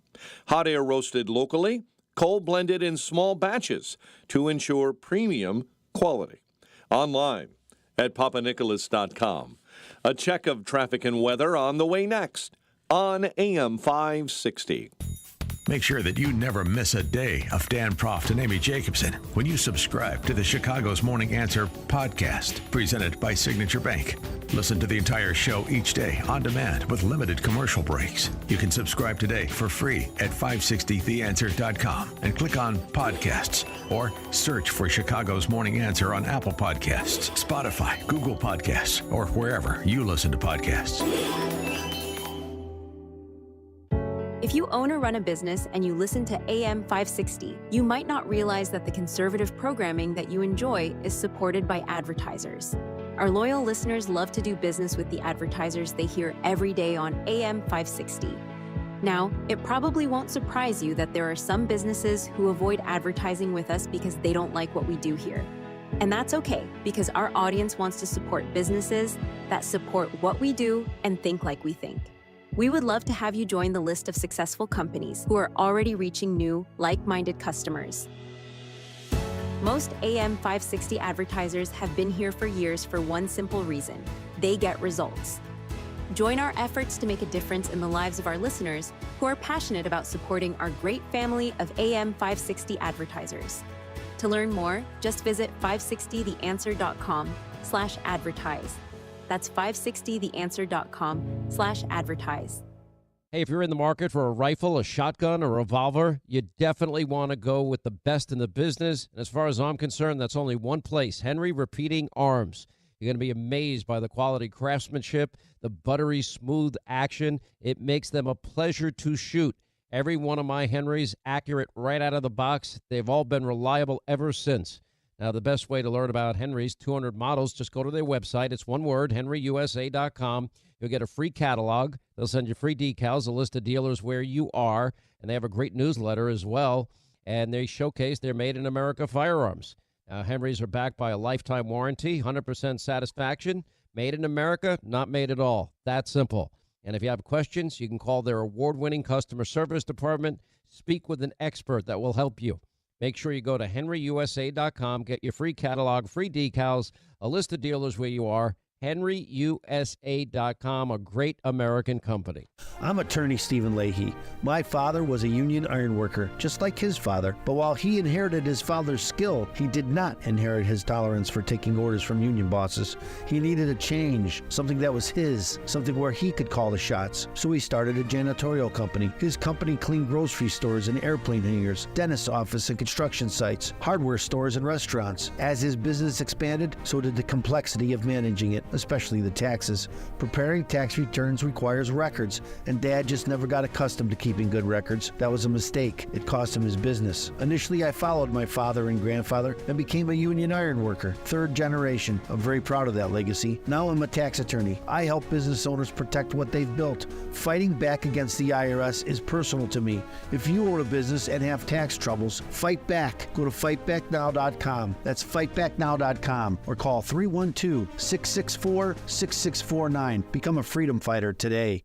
[SPEAKER 1] Hot air roasted locally, cold blended in small batches to ensure premium quality. Online at papanicholas.com. A check of traffic and weather on the way next on AM 560.
[SPEAKER 3] Make sure that you never miss a day of Dan Proft and Amy Jacobson when you subscribe to the Chicago's Morning Answer podcast, presented by Signature Bank. Listen to the entire show each day on demand with limited commercial breaks. You can subscribe today for free at 560theanswer.com and click on podcasts or search for Chicago's Morning Answer on Apple Podcasts, Spotify, Google Podcasts, or wherever you listen to podcasts.
[SPEAKER 26] If you own or run a business and you listen to AM 560, you might not realize that the conservative programming that you enjoy is supported by advertisers. Our loyal listeners love to do business with the advertisers they hear every day on AM 560. Now, it probably won't surprise you that there are some businesses who avoid advertising with us because they don't like what we do here. And that's okay, because our audience wants to support businesses that support what we do and think like we think. We would love to have you join the list of successful companies who are already reaching new, like-minded customers. Most AM 560 advertisers have been here for years for one simple reason: they get results. Join our efforts to make a difference in the lives of our listeners who are passionate about supporting our great family of AM 560 advertisers. To learn more, just visit 560theanswer.com/advertise. That's 560theanswer.com/advertise.
[SPEAKER 2] Hey, if you're in the market for a rifle, a shotgun, or a revolver, you definitely want to go with the best in the business. And as far as I'm concerned, that's only one place, Henry Repeating Arms. You're going to be amazed by the quality craftsmanship, the buttery smooth action. It makes them a pleasure to shoot. Every one of my Henrys accurate right out of the box. They've all been reliable ever since. Now, the best way to learn about Henry's 200 models, just go to their website. It's one word, henryusa.com. You'll get a free catalog. They'll send you free decals, a list of dealers where you are, and they have a great newsletter as well, and they showcase their made-in-America firearms. Henrys are backed by a lifetime warranty, 100% satisfaction. Made in America, not made at all. That simple. And if you have questions, you can call their award-winning customer service department. Speak with an expert that will help you. Make sure you go to henryusa.com, get your free catalog, free decals, a list of dealers where you are, henryusa.com, a great American company.
[SPEAKER 4] I'm attorney Stephen Leahy. My father was a union iron worker, just like his father. But while he inherited his father's skill, he did not inherit his tolerance for taking orders from union bosses. He needed a change, something that was his, something where he could call the shots. So he started a janitorial company. His company cleaned grocery stores and airplane hangars, dentist office and construction sites, hardware stores and restaurants. As his business expanded, so did the complexity of managing it, especially the taxes. Preparing tax returns requires records, and Dad just never got accustomed to keeping good records. That was a mistake. It cost him his business. Initially, I followed my father and grandfather and became a union iron worker, third generation. I'm very proud of that legacy. Now I'm a tax attorney. I help business owners protect what they've built. Fighting back against the IRS is personal to me. If you own a business and have tax troubles, fight back. Go to fightbacknow.com. That's fightbacknow.com, or call 312-664-6649. Become a freedom fighter today.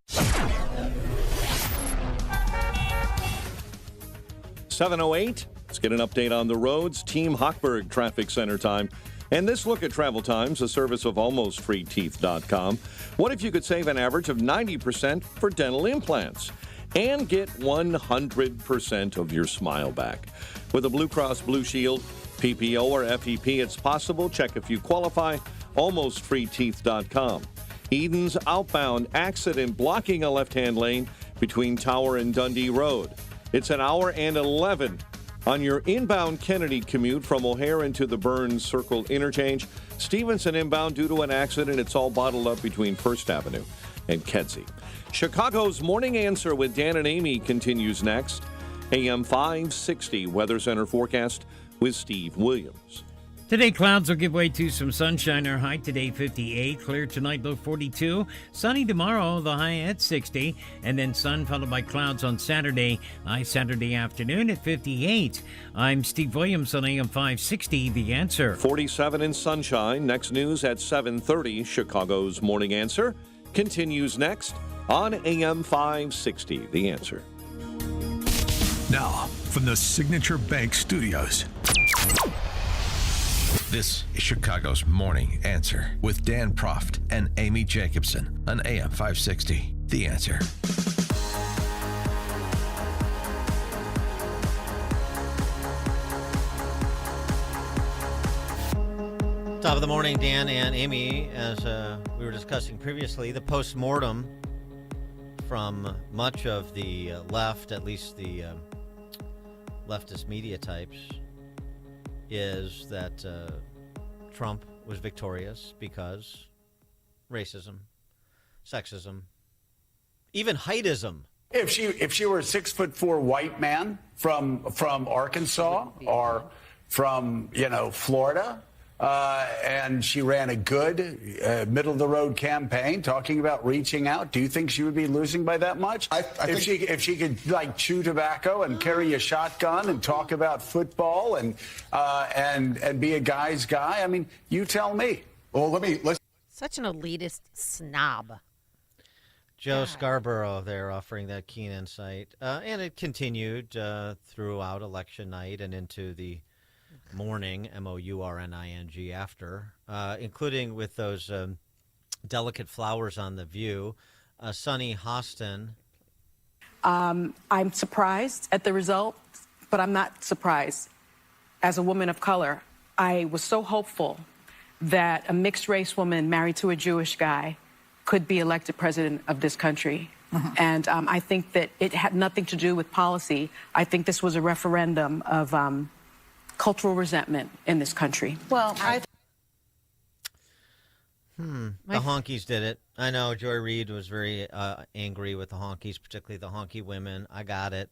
[SPEAKER 1] 7:08. Let's get an update on the roads. Team Hochberg Traffic Center time. And this look at travel times, a service of almostfreeteeth.com. What if you could save an average of 90% for dental implants and get 100% of your smile back? With a Blue Cross Blue Shield, PPO, or FEP, it's possible. Check if you qualify. Almostfreeteeth.com. Eden's outbound accident blocking a left-hand lane between Tower and Dundee Road. It's an hour and 11 on your inbound Kennedy commute from O'Hare into the Burns Circle interchange. Stevenson inbound due to an accident. It's all bottled up between First Avenue and Kedzie. Chicago's Morning Answer with Dan and Amy continues next. AM 560 Weather Center forecast with Steve Williams.
[SPEAKER 5] Today, clouds will give way to some sunshine. Our high today, 58. Clear tonight, low 42. Sunny tomorrow, the high at 60. And then sun followed by clouds on Saturday. High Saturday afternoon at 58. I'm Steve Williams on AM 560, The Answer.
[SPEAKER 1] 47 in sunshine. Next news at 7:30. Chicago's Morning Answer continues next on AM 560, The Answer.
[SPEAKER 3] Now, from the Signature Bank Studios, this is Chicago's Morning Answer with Dan Proft and Amy Jacobson on AM 560, The Answer.
[SPEAKER 12] Top of the morning, Dan and Amy. As we were discussing previously, the post-mortem from much of the left, at least the leftist media types, is that Trump was victorious because racism, sexism, even heightism.
[SPEAKER 6] If she were a 6'4" white man from Arkansas or from Florida, and she ran a good middle of the road campaign talking about reaching out, do you think she would be losing by that much? If she could like chew tobacco and carry a shotgun and talk about football and be a guy's guy, I mean, you tell me. Well, let's.
[SPEAKER 10] Such an elitist snob.
[SPEAKER 12] Joe Scarborough there offering that keen insight, and it continued throughout election night and into the morning, morning after, including with those delicate flowers on the view. Sunny Hostin.
[SPEAKER 8] I'm surprised at the result, but I'm not surprised. As a woman of color, I was so hopeful that a mixed-race woman married to a Jewish guy could be elected president of this country. And I think that it had nothing to do with policy. I think this was a referendum of cultural resentment in this country. Well,
[SPEAKER 12] The honkies did it. I know Joy Reid was very angry with the honkies, particularly the honky women. I got it.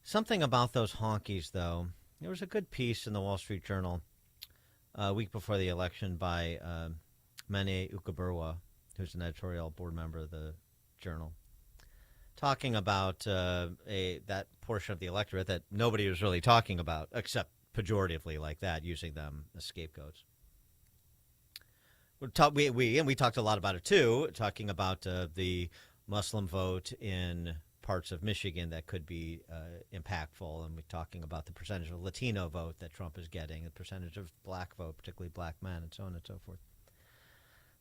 [SPEAKER 12] Something about those honkies, though. There was a good piece in the Wall Street Journal a week before the election by Mene Ukaburwa, who's an editorial board member of the Journal, talking about that portion of the electorate that nobody was really talking about, except pejoratively like that, using them as scapegoats. We talked a lot about it, too, talking about the Muslim vote in parts of Michigan that could be impactful, and we're talking about the percentage of Latino vote that Trump is getting, the percentage of black vote, particularly black men, and so on and so forth.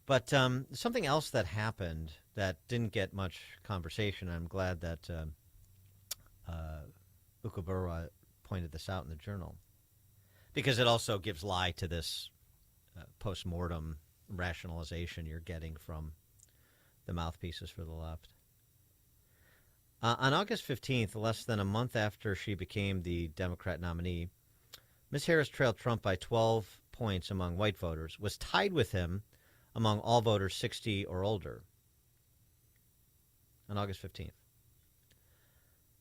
[SPEAKER 12] But something else that happened that didn't get much conversation, I'm glad that Ukaburwa pointed this out in the Journal, because it also gives lie to this post-mortem rationalization you're getting from the mouthpieces for the left. On August 15th, less than a month after she became the Democrat nominee, Ms. Harris trailed Trump by 12 points among white voters, was tied with him among all voters 60 or older on August 15th.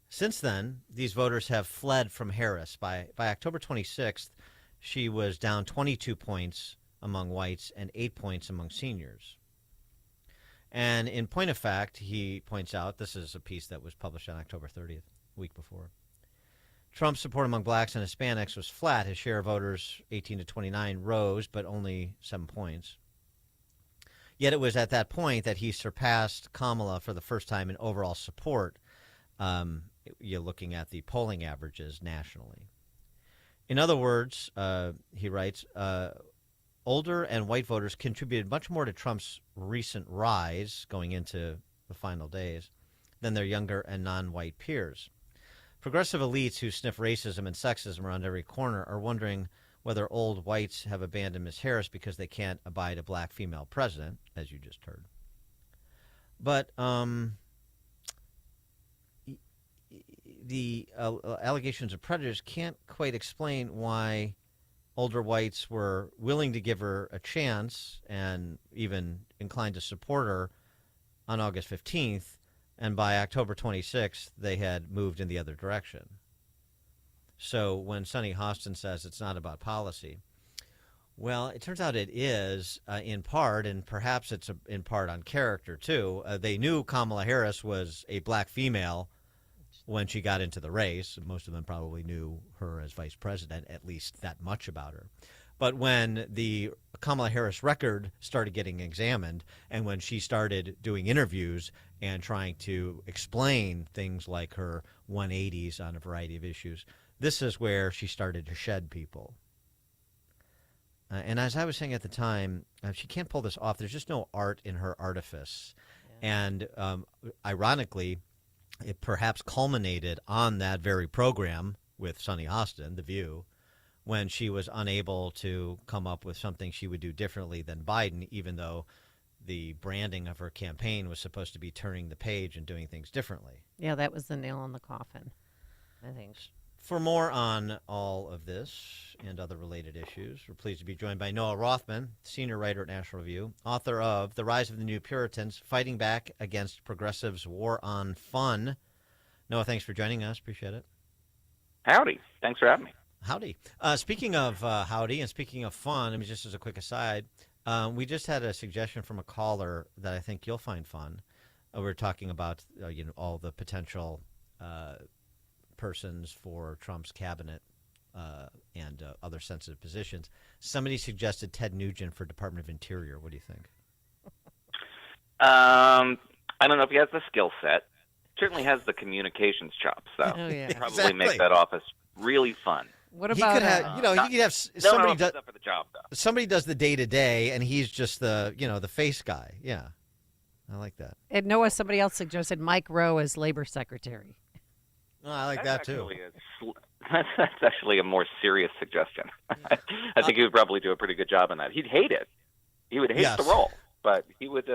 [SPEAKER 12] Since then, these voters have fled from Harris. By October 26th, she was down 22 points among whites and 8 points among seniors. And in point of fact, he points out, this is a piece that was published on October 30th, a week before, Trump's support among blacks and Hispanics was flat. His share of voters 18 to 29 rose, but only 7 points. Yet it was at that point that he surpassed Kamala for the first time in overall support. You're looking at the polling averages nationally. In other words, he writes, older and white voters contributed much more to Trump's recent rise going into the final days than their younger and non-white peers. Progressive elites who sniff racism and sexism around every corner are wondering whether old whites have abandoned Ms. Harris because they can't abide a black female president, as you just heard. But the allegations of prejudice can't quite explain why older whites were willing to give her a chance and even inclined to support her on August 15th, and by October 26th, they had moved in the other direction. So when Sunny Hostin says it's not about policy, well, it turns out it is in part, and perhaps it's in part on character, too. They knew Kamala Harris was a black female when she got into the race. Most of them probably knew her as vice president, at least that much about her. But when the Kamala Harris record started getting examined and when she started doing interviews and trying to explain things like her 180s on a variety of issues, this is where she started to shed people. And as I was saying at the time, she can't pull this off. There's just no art in her artifice. Yeah. And ironically, it perhaps culminated on that very program with Sunny Hostin, The View, when she was unable to come up with something she would do differently than Biden, even though the branding of her campaign was supposed to be turning the page and doing things differently.
[SPEAKER 10] Yeah, that was the nail in the coffin, I think.
[SPEAKER 12] For more on all of this and other related issues, we're pleased to be joined by Noah Rothman, senior writer at National Review, author of The Rise of the New Puritans, Fighting Back Against Progressives' War on Fun. Noah, thanks for joining us. Appreciate it.
[SPEAKER 13] Howdy. Thanks for having me.
[SPEAKER 12] Howdy. Speaking of howdy and speaking of fun, I mean, just as a quick aside, we just had a suggestion from a caller that I think you'll find fun. We're talking about all the potential persons for Trump's cabinet and other sensitive positions. Somebody suggested Ted Nugent for Department of Interior. What do you think?
[SPEAKER 13] I don't know if he has the skill set. Certainly has the communications chops, though.
[SPEAKER 10] Oh, yeah.
[SPEAKER 13] Probably make that office really fun.
[SPEAKER 10] What
[SPEAKER 12] He
[SPEAKER 10] about
[SPEAKER 12] could have, he could have somebody
[SPEAKER 13] no one
[SPEAKER 12] does
[SPEAKER 13] else is up for the job, though.
[SPEAKER 12] somebody does the day to day, and he's just the the face guy. Yeah, I like that.
[SPEAKER 10] And Noah, somebody else suggested Mike Rowe as labor secretary.
[SPEAKER 12] Oh, I like that too.
[SPEAKER 13] That's actually a more serious suggestion. I think he would probably do a pretty good job on that. He'd hate it. He would hate the role, but he would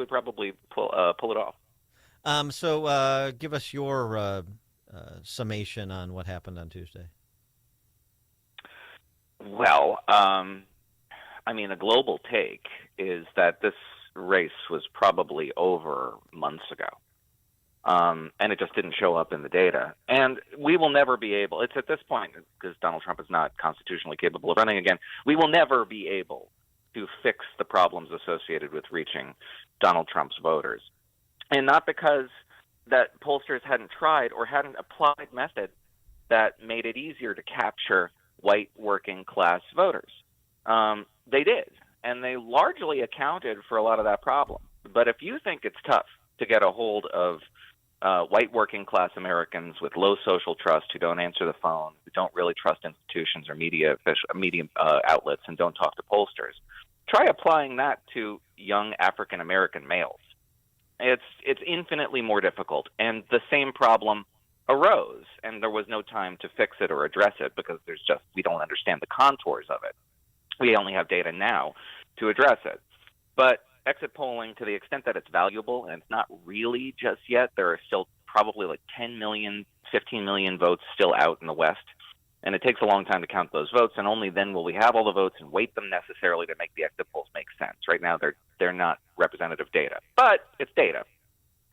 [SPEAKER 13] probably pull it off.
[SPEAKER 12] So give us your summation on what happened on Tuesday.
[SPEAKER 13] Well, I mean, a global take is that this race was probably over months ago. And it just didn't show up in the data. And we will never be able, it's at this point, because Donald Trump is not constitutionally capable of running again, we will never be able to fix the problems associated with reaching Donald Trump's voters. And not because that pollsters hadn't tried or hadn't applied methods that made it easier to capture white working class voters. They did, and they largely accounted for a lot of that problem. But if you think it's tough to get a hold of white working class Americans with low social trust who don't answer the phone, who don't really trust institutions or media outlets, and don't talk to pollsters, try applying that to young African American males. It's infinitely more difficult, and the same problem arose, and there was no time to fix it or address it because we don't understand the contours of it. We only have data now to address it. But exit polling, to the extent that it's valuable, and it's not really just yet, there are still probably like 10 million, 15 million votes still out in the West. And it takes a long time to count those votes, and only then will we have all the votes and weight them necessarily to make the exit polls make sense. Right now, they're not representative data. But it's data.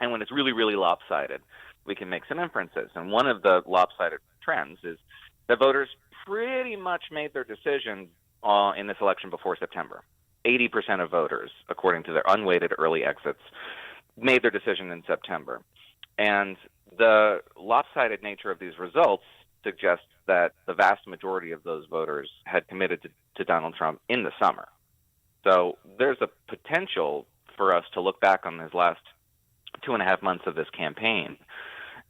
[SPEAKER 13] And when it's really, really lopsided, we can make some inferences. And one of the lopsided trends is that voters pretty much made their decision in this election before September. 80% of voters, according to their unweighted early exits, made their decision in September. And the lopsided nature of these results suggests that the vast majority of those voters had committed to Donald Trump in the summer. So there's a potential for us to look back on these last 2.5 months of this campaign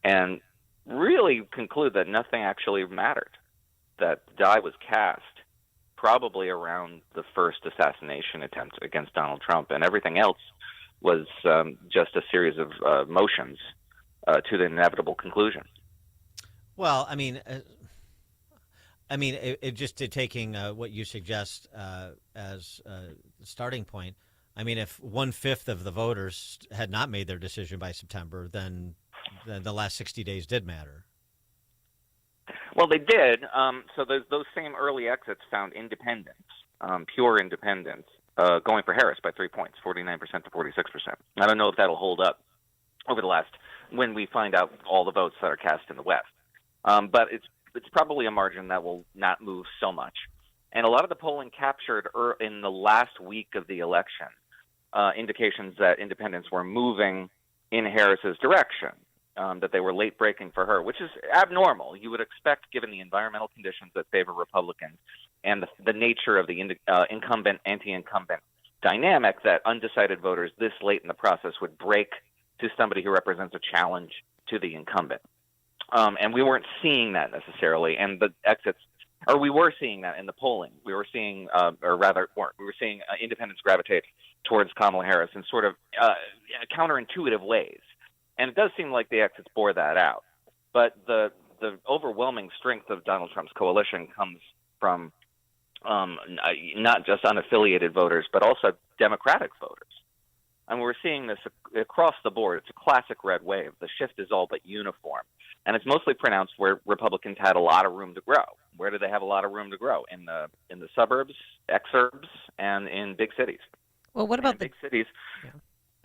[SPEAKER 13] and really conclude that nothing actually mattered, that the die was cast probably around the first assassination attempt against Donald Trump, and everything else was just a series of motions to the inevitable conclusion.
[SPEAKER 12] Well, I mean, taking what you suggest as a starting point, I mean, if 1/5 of the voters had not made their decision by September, then the last 60 days did matter.
[SPEAKER 13] Well, they did. So those same early exits found independents, pure independents, going for Harris by 3 points, 49% to 46%. I don't know if that'll hold up over when we find out all the votes that are cast in the West. But it's probably a margin that will not move so much. And a lot of the polling captured in the last week of the election indications that independents were moving in Harris's direction, that they were late breaking for her, which is abnormal. You would expect, given the environmental conditions that favor Republicans and the nature of the incumbent, anti-incumbent dynamic, that undecided voters this late in the process would break to somebody who represents a challenge to the incumbent. And we weren't seeing that necessarily. And the exits, or we were seeing that in the polling. We were seeing, we were seeing independents gravitate towards Kamala Harris in sort of counterintuitive ways. And it does seem like the exits bore that out. But the overwhelming strength of Donald Trump's coalition comes from not just unaffiliated voters, but also Democratic voters. And we're seeing this across the board. It's a classic red wave. The shift is all but uniform. And it's mostly pronounced where Republicans had a lot of room to grow. Where do they have a lot of room to grow? In the suburbs, exurbs, and in big cities.
[SPEAKER 10] Well, what about the
[SPEAKER 13] big cities?
[SPEAKER 10] Yeah.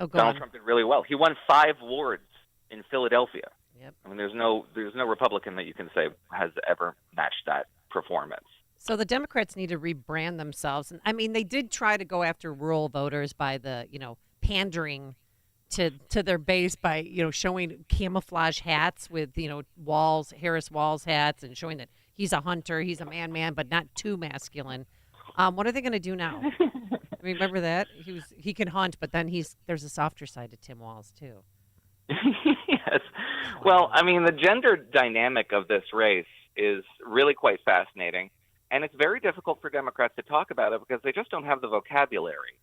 [SPEAKER 13] Donald Trump did really well. He won 5 wards in Philadelphia.
[SPEAKER 10] Yep.
[SPEAKER 13] I mean, there's no Republican that you can say has ever matched that performance.
[SPEAKER 10] So the Democrats need to rebrand themselves. And I mean, they did try to go after rural voters by pandering to their base by, showing camouflage hats with, Harris Walls hats, and showing that he's a hunter, he's a man, but not too masculine. What are they going to do now? Remember that? He can hunt, but then there's a softer side to Tim Walz too.
[SPEAKER 13] Yes. Well, I mean, the gender dynamic of this race is really quite fascinating, and it's very difficult for Democrats to talk about it because they just don't have the vocabulary.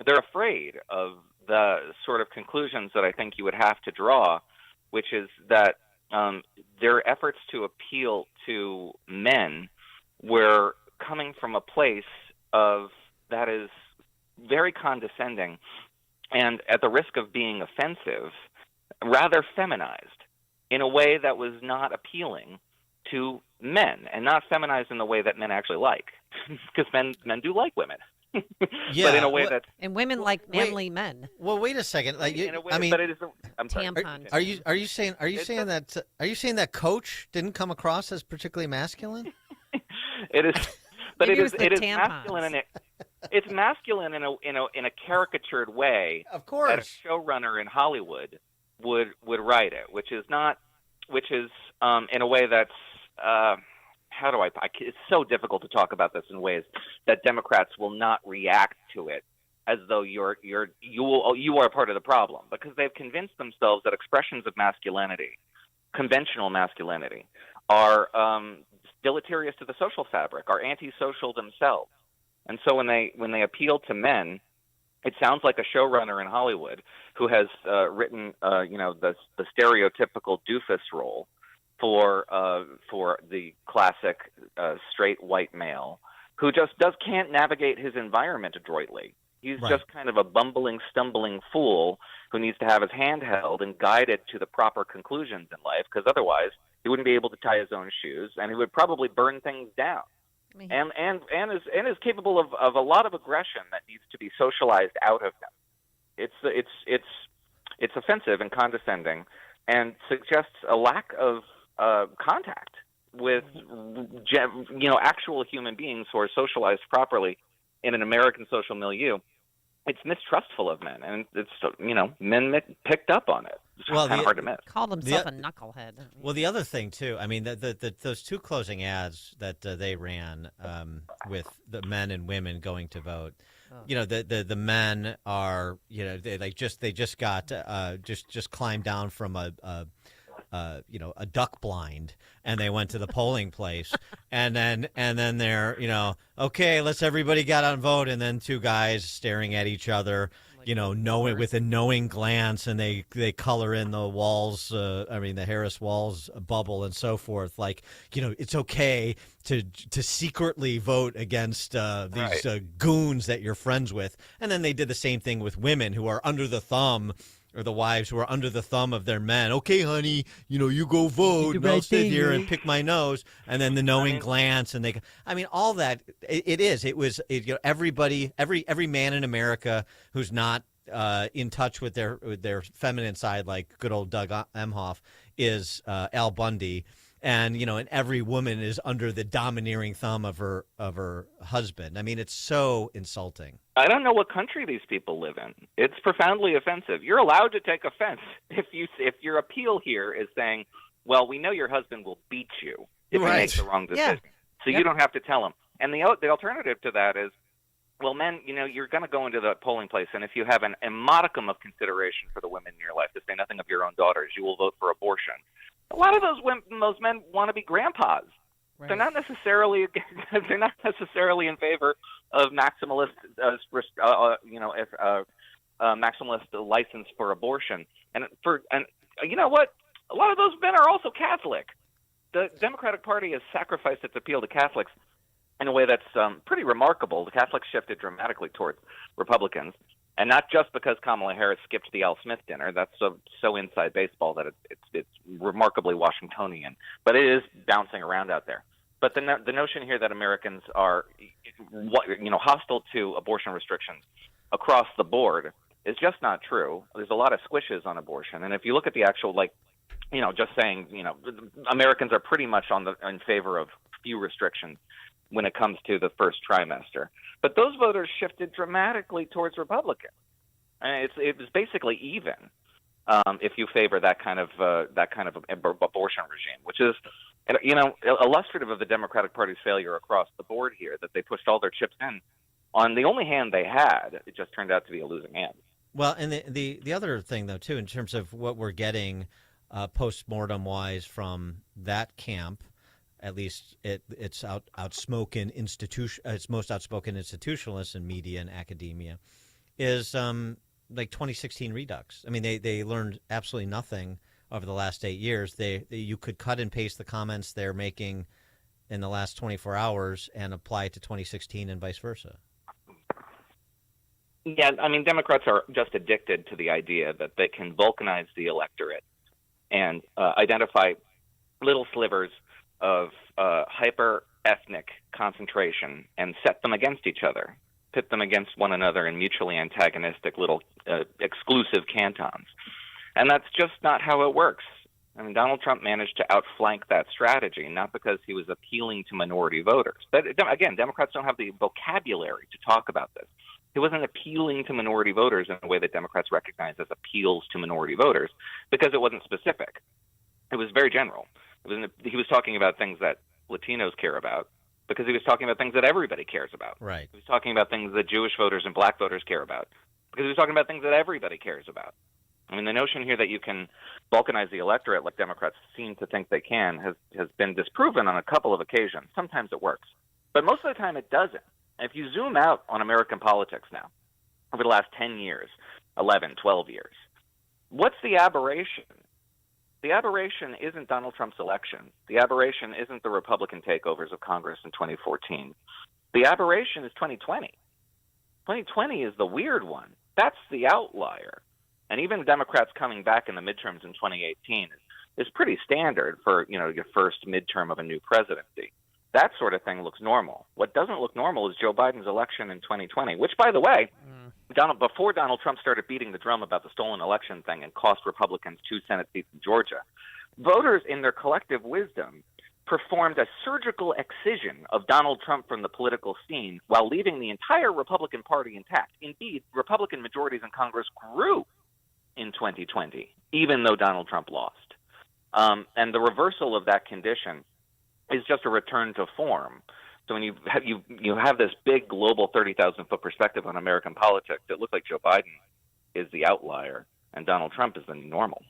[SPEAKER 13] They're afraid of the sort of conclusions that I think you would have to draw, which is that their efforts to appeal to men were coming from a place of that is very condescending and, at the risk of being offensive, rather feminized in a way that was not appealing to men, and not feminized in the way that men actually like, because men do like women. But in a way that's
[SPEAKER 10] and women like manly men.
[SPEAKER 12] Well, wait a second. Like,
[SPEAKER 13] in a way,
[SPEAKER 12] I mean,
[SPEAKER 13] but it is. I'm sorry.
[SPEAKER 10] Tampons.
[SPEAKER 12] Are you saying that Coach didn't come across as particularly masculine?
[SPEAKER 13] It is, but
[SPEAKER 10] Maybe
[SPEAKER 13] it is
[SPEAKER 10] tampons.
[SPEAKER 13] masculine in it. It's masculine in a caricatured way.
[SPEAKER 12] Of course,
[SPEAKER 13] that a showrunner in Hollywood would write it, which is in a way that's how do I? It's so difficult to talk about this in ways that Democrats will not react to it as though you are part of the problem, because they've convinced themselves that expressions of masculinity, conventional masculinity, are deleterious to the social fabric, are antisocial themselves. And so when they appeal to men, it sounds like a showrunner in Hollywood who has written the stereotypical doofus role for the classic straight white male who just can't navigate his environment adroitly. He's just kind of a bumbling, stumbling fool who needs to have his hand held and guided to the proper conclusions in life, because otherwise he wouldn't be able to tie his own shoes, and he would probably burn things down. And is capable of a lot of aggression that needs to be socialized out of him. It's offensive and condescending, and suggests a lack of contact with actual human beings who are socialized properly in an American social milieu. It's mistrustful of men, and it's men picked up on it. It's kind of hard to miss.
[SPEAKER 10] Called himself a knucklehead.
[SPEAKER 12] Well, the other thing too, I mean, those two closing ads that they ran with the men and women going to vote. The men are they just got just climbed down from a duck blind, and they went to the polling place, and then they're okay, let's everybody get out and vote, and then two guys staring at each other, knowing with a knowing glance, and they color in the walls, the Harris Walls bubble and so forth, like it's okay to secretly vote against these goons that you're friends with, and then they did the same thing with women who are under the thumb. Or the wives who are under the thumb of their men. Okay, honey, you go vote, and I'll sit here and pick my nose. And then the knowing glance, and all that. It was everybody, every man in America who's not in touch with their feminine side, like good old Doug Emhoff, is Al Bundy. And and every woman is under the domineering thumb of her husband. I mean, it's so insulting.
[SPEAKER 13] I don't know what country these people live in. It's profoundly offensive. You're allowed to take offense if your appeal here is saying, well, we know your husband will beat you if you make the wrong decision. So you don't have to tell him. And the alternative to that is, well, men, you're going to go into the polling place, and if you have a modicum of consideration for the women in your life, to say nothing of your own daughters, you will vote for abortion. A lot of those men want to be grandpas. Right. They're not necessarily in favor of maximalist maximalist license for abortion. And you know what? A lot of those men are also Catholic. The Democratic Party has sacrificed its appeal to Catholics in a way that's pretty remarkable. The Catholics shifted dramatically towards Republicans. And not just because Kamala Harris skipped the Al Smith dinner. That's so inside baseball that it's remarkably Washingtonian. But it is bouncing around out there. But the notion here that Americans are hostile to abortion restrictions across the board is just not true. There's a lot of squishes on abortion. And if you look at the actual, just saying, Americans are pretty much in favor of few restrictions when it comes to the first trimester. But those voters shifted dramatically towards Republican. And it was basically even if you favor that kind of abortion regime, which is illustrative of the Democratic Party's failure across the board here, that they pushed all their chips in on the only hand they had. It just turned out to be a losing hand.
[SPEAKER 12] Well, and the other thing, though, too, in terms of what we're getting post-mortem wise from that camp, at least it's outspoken institution. It's most outspoken institutionalists in media and academia. Is like 2016 redux. I mean, they learned absolutely nothing over the last 8 years. You could cut and paste the comments they're making in the last 24 hours and apply it to 2016 and vice versa.
[SPEAKER 13] Yeah, I mean, Democrats are just addicted to the idea that they can balkanize the electorate and identify little slivers of hyper-ethnic concentration and set them against each other, pit them against one another in mutually antagonistic little exclusive cantons. And that's just not how it works. I mean, Donald Trump managed to outflank that strategy, not because he was appealing to minority voters. But again, Democrats don't have the vocabulary to talk about this. He wasn't appealing to minority voters in a way that Democrats recognize as appeals to minority voters because it wasn't specific. It was very general. He was talking about things that Latinos care about because he was talking about things that everybody cares about.
[SPEAKER 12] Right.
[SPEAKER 13] He was talking about things that Jewish voters and black voters care about because he was talking about things that everybody cares about. I mean, the notion here that you can balkanize the electorate like Democrats seem to think they can has been disproven on a couple of occasions. Sometimes it works, but most of the time it doesn't. And if you zoom out on American politics now, over the last 10 years, 11, 12 years, what's the aberration? The aberration isn't Donald Trump's election. The aberration isn't the Republican takeovers of Congress in 2014. The aberration is 2020. 2020 is the weird one. That's the outlier. And even Democrats coming back in the midterms in 2018 is pretty standard for, your first midterm of a new presidency. That sort of thing looks normal. What doesn't look normal is Joe Biden's election in 2020, which, by the way, before Donald Trump started beating the drum about the stolen election thing and cost Republicans 2 Senate seats in Georgia, voters in their collective wisdom performed a surgical excision of Donald Trump from the political scene while leaving the entire Republican Party intact. Indeed, Republican majorities in Congress grew in 2020, even though Donald Trump lost. And the reversal of that condition is just a return to form. So when you have this big global 30,000-foot perspective on American politics, it looks like Joe Biden is the outlier and Donald Trump is the new normal.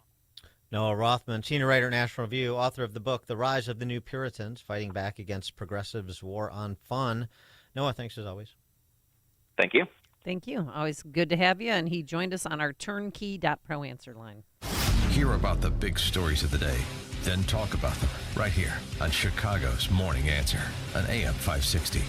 [SPEAKER 12] Noah Rothman, senior writer at National Review, author of the book The Rise of the New Puritans, Fighting Back Against Progressives' War on Fun. Noah, thanks as always.
[SPEAKER 13] Thank you.
[SPEAKER 10] Thank you. Always good to have you. And he joined us on our turnkey.pro answer line.
[SPEAKER 3] Hear about the big stories of the day, then talk about them right here on Chicago's Morning Answer on AM 560.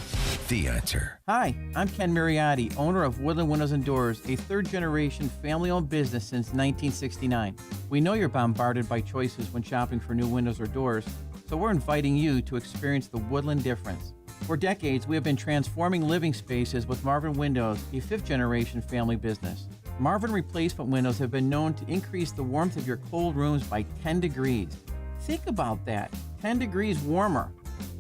[SPEAKER 3] The Answer.
[SPEAKER 7] Hi, I'm Ken Mariotti, owner of Woodland Windows and Doors, a third-generation family-owned business since 1969. We know you're bombarded by choices when shopping for new windows or doors, so we're inviting you to experience the Woodland difference. For decades, we have been transforming living spaces with Marvin Windows, a fifth-generation family business. Marvin replacement windows have been known to increase the warmth of your cold rooms by 10 degrees. Think about that, 10 degrees warmer.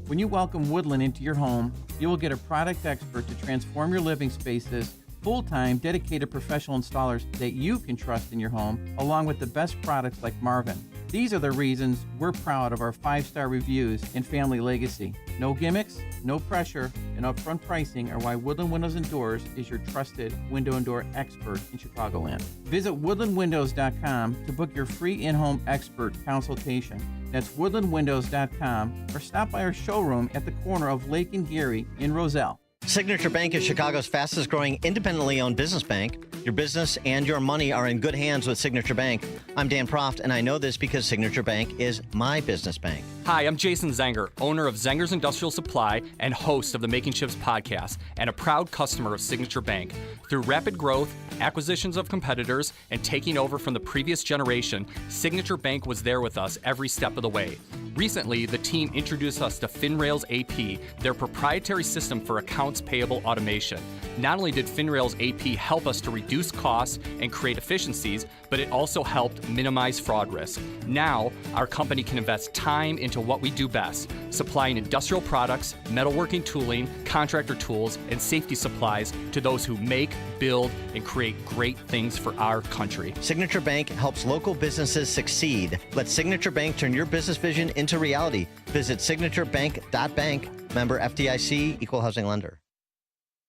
[SPEAKER 7] When you welcome Woodland into your home, you will get a product expert to transform your living spaces, full-time, dedicated professional installers that you can trust in your home, along with the best products like Marvin. These are the reasons we're proud of our 5-star reviews and family legacy. No gimmicks, no pressure, and upfront pricing are why Woodland Windows and Doors is your trusted window and door expert in Chicagoland. Visit woodlandwindows.com to book your free in-home expert consultation. That's woodlandwindows.com or stop by our showroom at the corner of Lake and Geary in Roselle.
[SPEAKER 12] Signature Bank is Chicago's fastest growing independently owned business bank. Your business and your money are in good hands with Signature Bank. I'm Dan Proft, and I know this because Signature Bank is my business bank.
[SPEAKER 17] Hi, I'm Jason Zenger, owner of Zenger's Industrial Supply and host of the Making Chips podcast, and a proud customer of Signature Bank. Through rapid growth, acquisitions of competitors, and taking over from the previous generation, Signature Bank was there with us every step of the way. Recently, the team introduced us to FinRails AP, their proprietary system for accounts payable automation. Not only did FinRails AP help us to reduce costs and create efficiencies, but it also helped minimize fraud risk. Now, our company can invest time into what we do best, supplying industrial products, metalworking tooling, contractor tools, and safety supplies to those who make, build, and create great things for our country.
[SPEAKER 12] Signature Bank helps local businesses succeed. Let Signature Bank turn your business vision into reality. Visit signaturebank.bank. Member FDIC, Equal Housing Lender.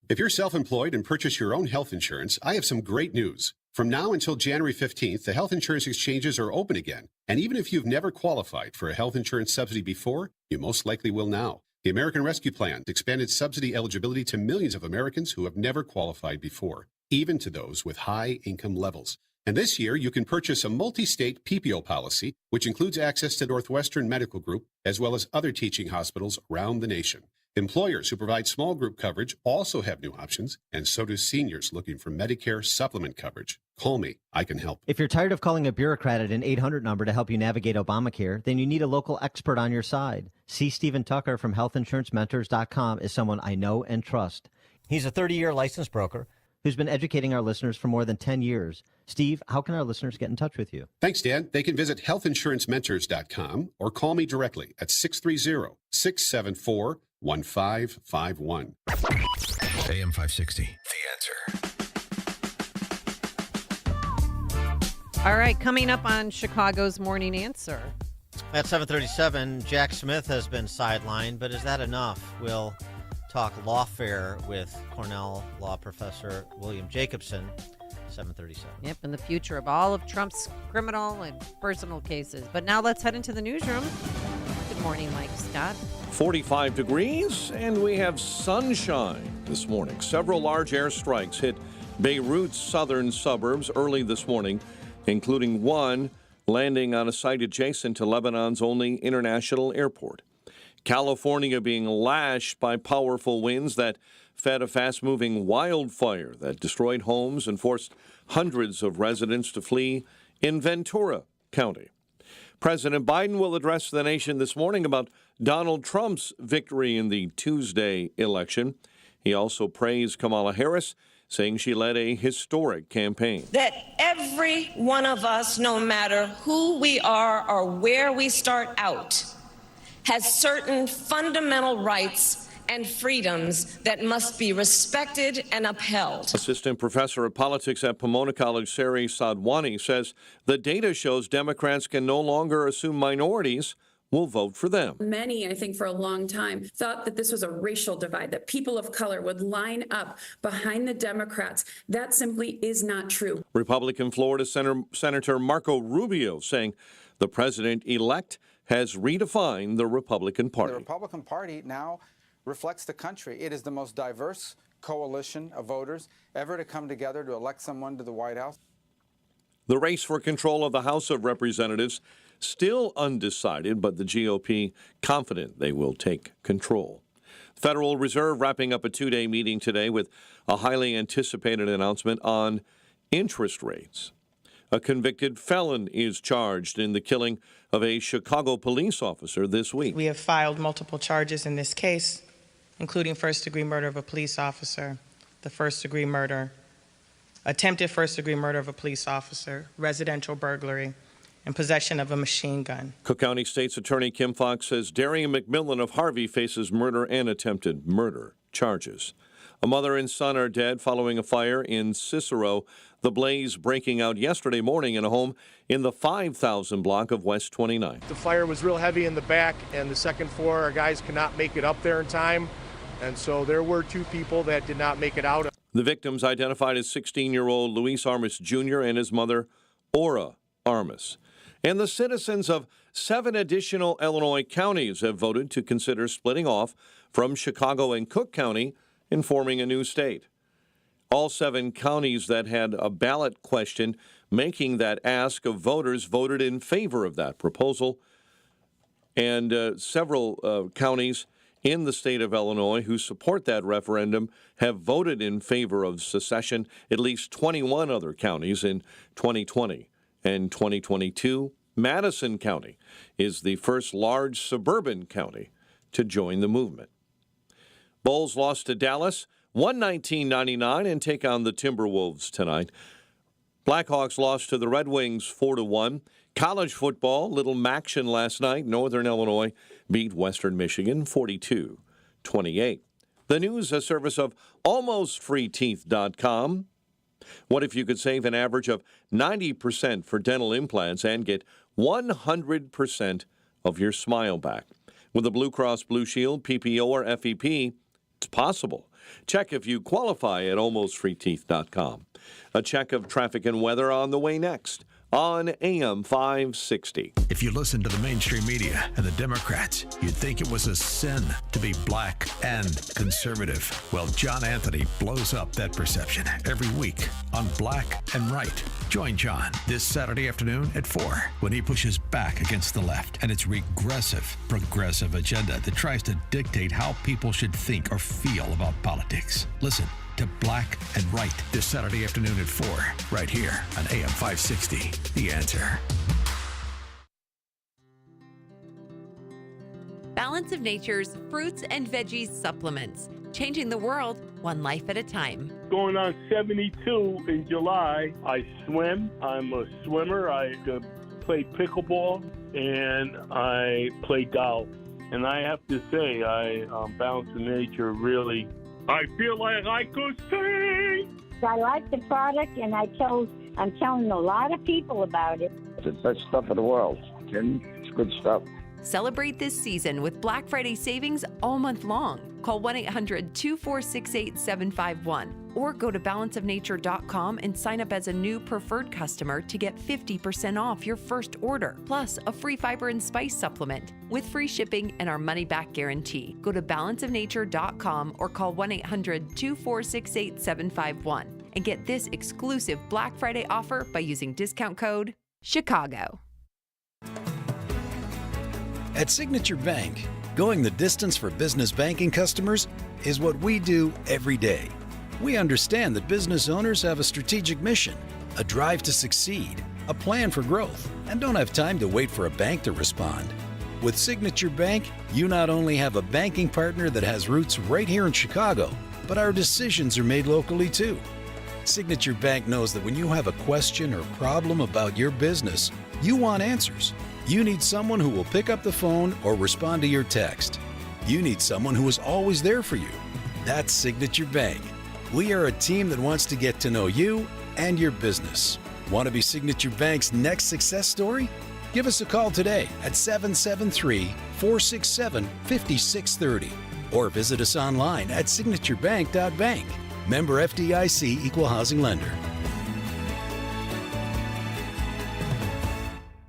[SPEAKER 18] If you're self-employed and purchase your own health insurance, I have some great news. From now until January 15th, the health insurance exchanges are open again. And even if you've never qualified for a health insurance subsidy before, you most likely will now. The American Rescue Plan expanded subsidy eligibility to millions of Americans who have never qualified before. even to those with high income levels. And this year, you can purchase a multi-state PPO policy, which includes access to Northwestern Medical Group, as well as other teaching hospitals around the nation. Employers who provide small group coverage also have new options, and so do seniors looking for Medicare supplement coverage. Call me. I can help.
[SPEAKER 9] If you're tired of calling a bureaucrat at an 800 number to help you navigate Obamacare, then you need a local expert on your side. C. Stephen Tucker from healthinsurancementors.com is someone I know and trust. He's a 30-year licensed broker who's been educating our listeners for more than 10 years. Steve, how can our listeners get in touch with you?
[SPEAKER 18] Thanks, Dan. They can visit healthinsurancementors.com or call me directly at 630-674-1551.
[SPEAKER 3] AM 560, The Answer.
[SPEAKER 10] All right, coming up on Chicago's Morning Answer.
[SPEAKER 12] At 7:37, Jack Smith has been sidelined, but is that enough? We'll talk lawfare with Cornell law professor William Jacobson. 7:37.
[SPEAKER 10] Yep, and the future of all of Trump's criminal and personal cases. But now let's head into the newsroom. Good morning, Mike Scott.
[SPEAKER 1] 45 degrees, and we have sunshine this morning. Several large airstrikes hit Beirut's southern suburbs early this morning, including one landing on a site adjacent to Lebanon's only international airport. California being lashed by powerful winds that fed a fast-moving wildfire that destroyed homes and forced hundreds of residents to flee in Ventura County. President Biden will address the nation this morning about Donald Trump's victory in the Tuesday election. He also praised Kamala Harris, saying she led a historic campaign.
[SPEAKER 11] That every one of us, no matter who we are or where we start out, has certain fundamental rights and freedoms that must be respected and upheld.
[SPEAKER 1] Assistant professor of politics at Pomona College, Sari Sadwani, says the data shows Democrats can no longer assume minorities will vote for them.
[SPEAKER 19] Many, I think, for a long time thought that this was a racial divide, that people of color would line up behind the Democrats. That simply is not true.
[SPEAKER 1] Republican Florida Senator Marco Rubio saying the president-elect has redefined the Republican Party.
[SPEAKER 23] The Republican Party now reflects the country. It is the most diverse coalition of voters ever to come together to elect someone to the White House.
[SPEAKER 1] The race for control of the House of Representatives still undecided, but the GOP confident they will take control. Federal Reserve wrapping up a two-day meeting today with a highly anticipated announcement on interest rates. A convicted felon is charged in the killing of a Chicago police officer this week.
[SPEAKER 24] We have filed multiple charges in this case, including first-degree murder of a police officer, the first-degree murder, attempted first-degree murder of a police officer, residential burglary, and possession of a machine gun.
[SPEAKER 1] Cook County State's Attorney Kim Fox says Darian McMillan of Harvey faces murder and attempted murder charges. A mother and son are dead following a fire in Cicero, the blaze breaking out yesterday morning in a home in the 5,000 block of West 29th.
[SPEAKER 22] The fire was real heavy in the back, and the second floor, our guys could not make it up there in time, and so there were two people that did not make it out.
[SPEAKER 1] The victims identified as 16-year-old Luis Armas Jr. and his mother, Ora Armas. And the citizens of 7 additional Illinois counties have voted to consider splitting off from Chicago and Cook County and forming a new state. All 7 counties that had a ballot question making that ask of voters voted in favor of that proposal. And several counties in the state of Illinois who support that referendum have voted in favor of secession. At least 21 other counties in 2020 and 2022. Madison County is the first large suburban county to join the movement. Bulls lost to Dallas 119-99 and take on the Timberwolves tonight. Blackhawks lost to the Red Wings 4-1. College football, little Maction last night. Northern Illinois beat Western Michigan 42-28. The news, a service of AlmostFreeTeeth.com. What if you could save an average of 90% for dental implants and get 100% of your smile back? With a Blue Cross Blue Shield, PPO, or FEP, it's possible. Check if you qualify at AlmostFreeTeeth.com. A check of traffic and weather on the way next. on AM 560.
[SPEAKER 3] If you listen to the mainstream media and the Democrats, you'd think it was a sin to be black and conservative. Well, John Anthony blows up that perception every week on Black and Right. Join John this Saturday afternoon at 4 when he pushes back against the left and its regressive, progressive agenda that tries to dictate how people should think or feel about politics. Listen to Black and Right this Saturday afternoon at 4, right here on AM 560. The Answer.
[SPEAKER 14] Balance of Nature's fruits and veggies supplements, changing the world one life at a time.
[SPEAKER 15] Going on 72 in July. I swim. I'm a swimmer. I play pickleball and I play golf. And I have to say, Balance of Nature really, I feel like I could sing.
[SPEAKER 16] I like the product, and I'm telling a lot of people about it.
[SPEAKER 20] It's the best stuff in the world. It's good stuff.
[SPEAKER 14] Celebrate this season with Black Friday savings all month long. Call 1-800-246-8751 or go to balanceofnature.com and sign up as a new preferred customer to get 50% off your first order, plus a free fiber and spice supplement with free shipping and our money-back guarantee. Go to balanceofnature.com or call 1-800-246-8751 and get this exclusive Black Friday offer by using discount code CHICAGO.
[SPEAKER 21] At Signature Bank, going the distance for business banking customers is what we do every day. We understand that business owners have a strategic mission, a drive to succeed, a plan for growth, and don't have time to wait for a bank to respond. With Signature Bank, you not only have a banking partner that has roots right here in Chicago, but our decisions are made locally too. Signature Bank knows that when you have a question or problem about your business, you want answers. You need someone who will pick up the phone or respond to your text. You need someone who is always there for you. That's Signature Bank. We are a team that wants to get to know you and your business. Want to be Signature Bank's next success story? Give us a call today at 773-467-5630 or visit us online at signaturebank.bank. Member FDIC Equal Housing Lender.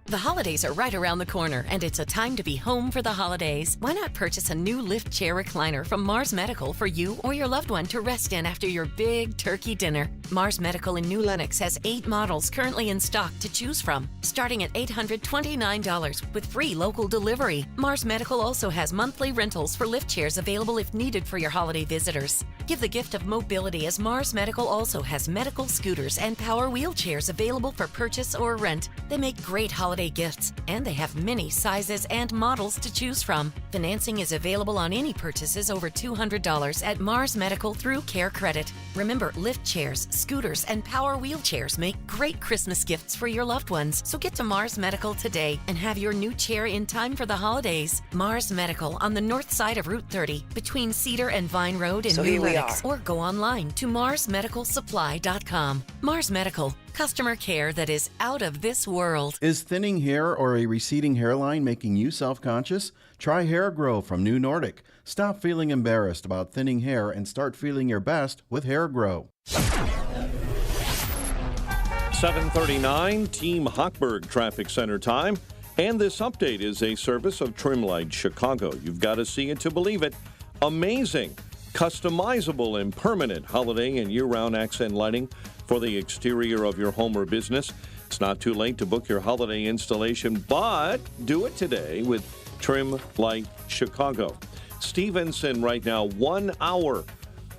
[SPEAKER 25] The holidays are right around the corner, and it's a time to be home for the holidays. Why not purchase a new lift chair recliner from Mars Medical for you or your loved one to rest in after your big turkey dinner? Mars Medical in New Lenox has 8 models currently in stock to choose from, starting at $829 with free local delivery. Mars Medical also has monthly rentals for lift chairs available if needed for your holiday visitors. Give the gift of mobility, as Mars Medical also has medical scooters and power wheelchairs available for purchase or rent. They make great holiday gifts, and they have many sizes and models to choose from. Financing is available on any purchases over $200 at Mars Medical through Care Credit. Remember, lift chairs, scooters, and power wheelchairs make great Christmas gifts for your loved ones. So get to Mars Medical today and have your new chair in time for the holidays. Mars Medical on the north side of Route 30 between Cedar and Vine Road in New Lenox. Or go online to marsmedicalsupply.com. Mars Medical. Customer care that is out of this world.
[SPEAKER 27] Is thinning hair or a receding hairline making you self-conscious? Try Hair Grow from New Nordic. Stop feeling embarrassed about thinning hair and start feeling your best with Hair Grow.
[SPEAKER 1] 7:39, Team Hochberg Traffic Center time. And this update is a service of Trimlight Chicago. You've got to see it to believe it. Amazing, customizable, and permanent holiday and year-round accent lighting for the exterior of your home or business. It's not too late to book your holiday installation, but do it today with Trim Light Chicago. Stevenson right now, 1 hour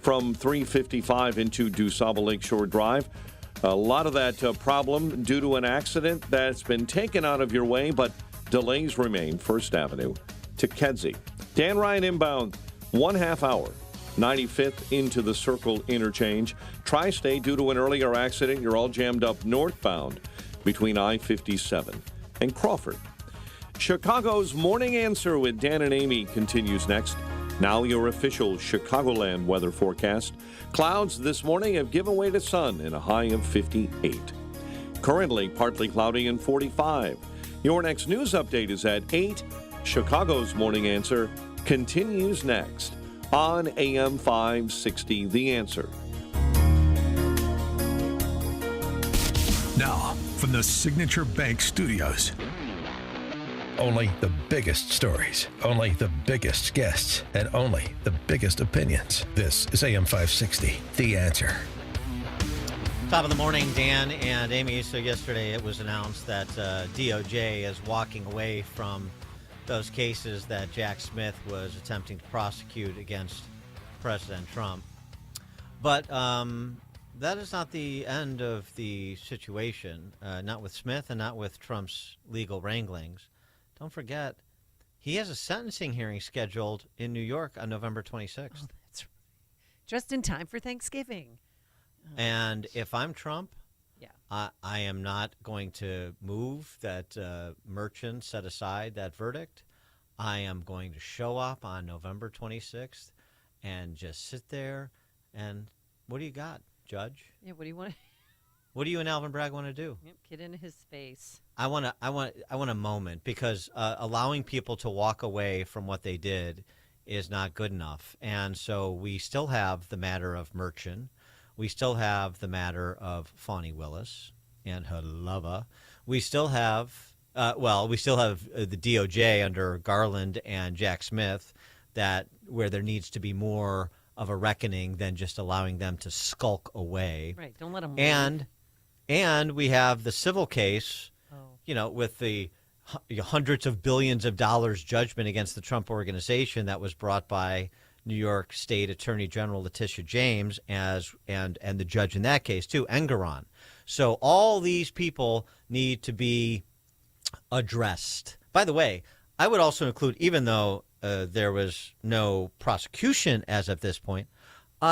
[SPEAKER 1] from 355 into DuSable Lakeshore Drive. A lot of that problem due to an accident that's been taken out of your way, but delays remain. First Avenue to Kedzie. Dan Ryan inbound, 1/2 hour. 95th into the Circle interchange. Tri-State, due to an earlier accident, you're all jammed up northbound between I-57 and Crawford. Chicago's Morning Answer with Dan and Amy continues next. Now your official Chicagoland weather forecast. Clouds this morning have given way to sun in a high of 58. Currently partly cloudy and 45. Your next news update is at 8. Chicago's Morning Answer continues next on AM 560, The Answer.
[SPEAKER 3] Now, from the Signature Bank Studios. Only the biggest stories, only the biggest guests, and only the biggest opinions. This is AM 560, The Answer.
[SPEAKER 12] Top of the morning, Dan and Amy. So yesterday it was announced that DOJ is walking away from those cases that Jack Smith was attempting to prosecute against President Trump. But that is not the end of the situation, not with Smith and not with Trump's legal wranglings. Don't forget, he has a sentencing hearing scheduled in New York on November 26th.
[SPEAKER 10] Oh, that's right. Just in time for Thanksgiving.
[SPEAKER 12] And if I'm Trump,
[SPEAKER 10] yeah,
[SPEAKER 12] I am not going to move that Merchant set aside that verdict. I am going to show up on November 26th and just sit there. And what do you got, Judge?
[SPEAKER 10] Yeah, what do you want?
[SPEAKER 12] What do you and Alvin Bragg want to do?
[SPEAKER 10] Yep, get in his face.
[SPEAKER 12] I want a moment, because allowing people to walk away from what they did is not good enough. And so we still have the matter of Merchant. We still have the matter of Fani Willis and her lover. We still have, the DOJ under Garland and Jack Smith, where there needs to be more of a reckoning than just allowing them to skulk away.
[SPEAKER 10] Right, don't let them
[SPEAKER 12] And we have the civil case, with the hundreds of billions of dollars judgment against the Trump organization that was brought by New York State Attorney General Letitia James and the judge in that case too, Engoron. So all these people need to be addressed. By the way, I would also include, even though there was no prosecution as of this point,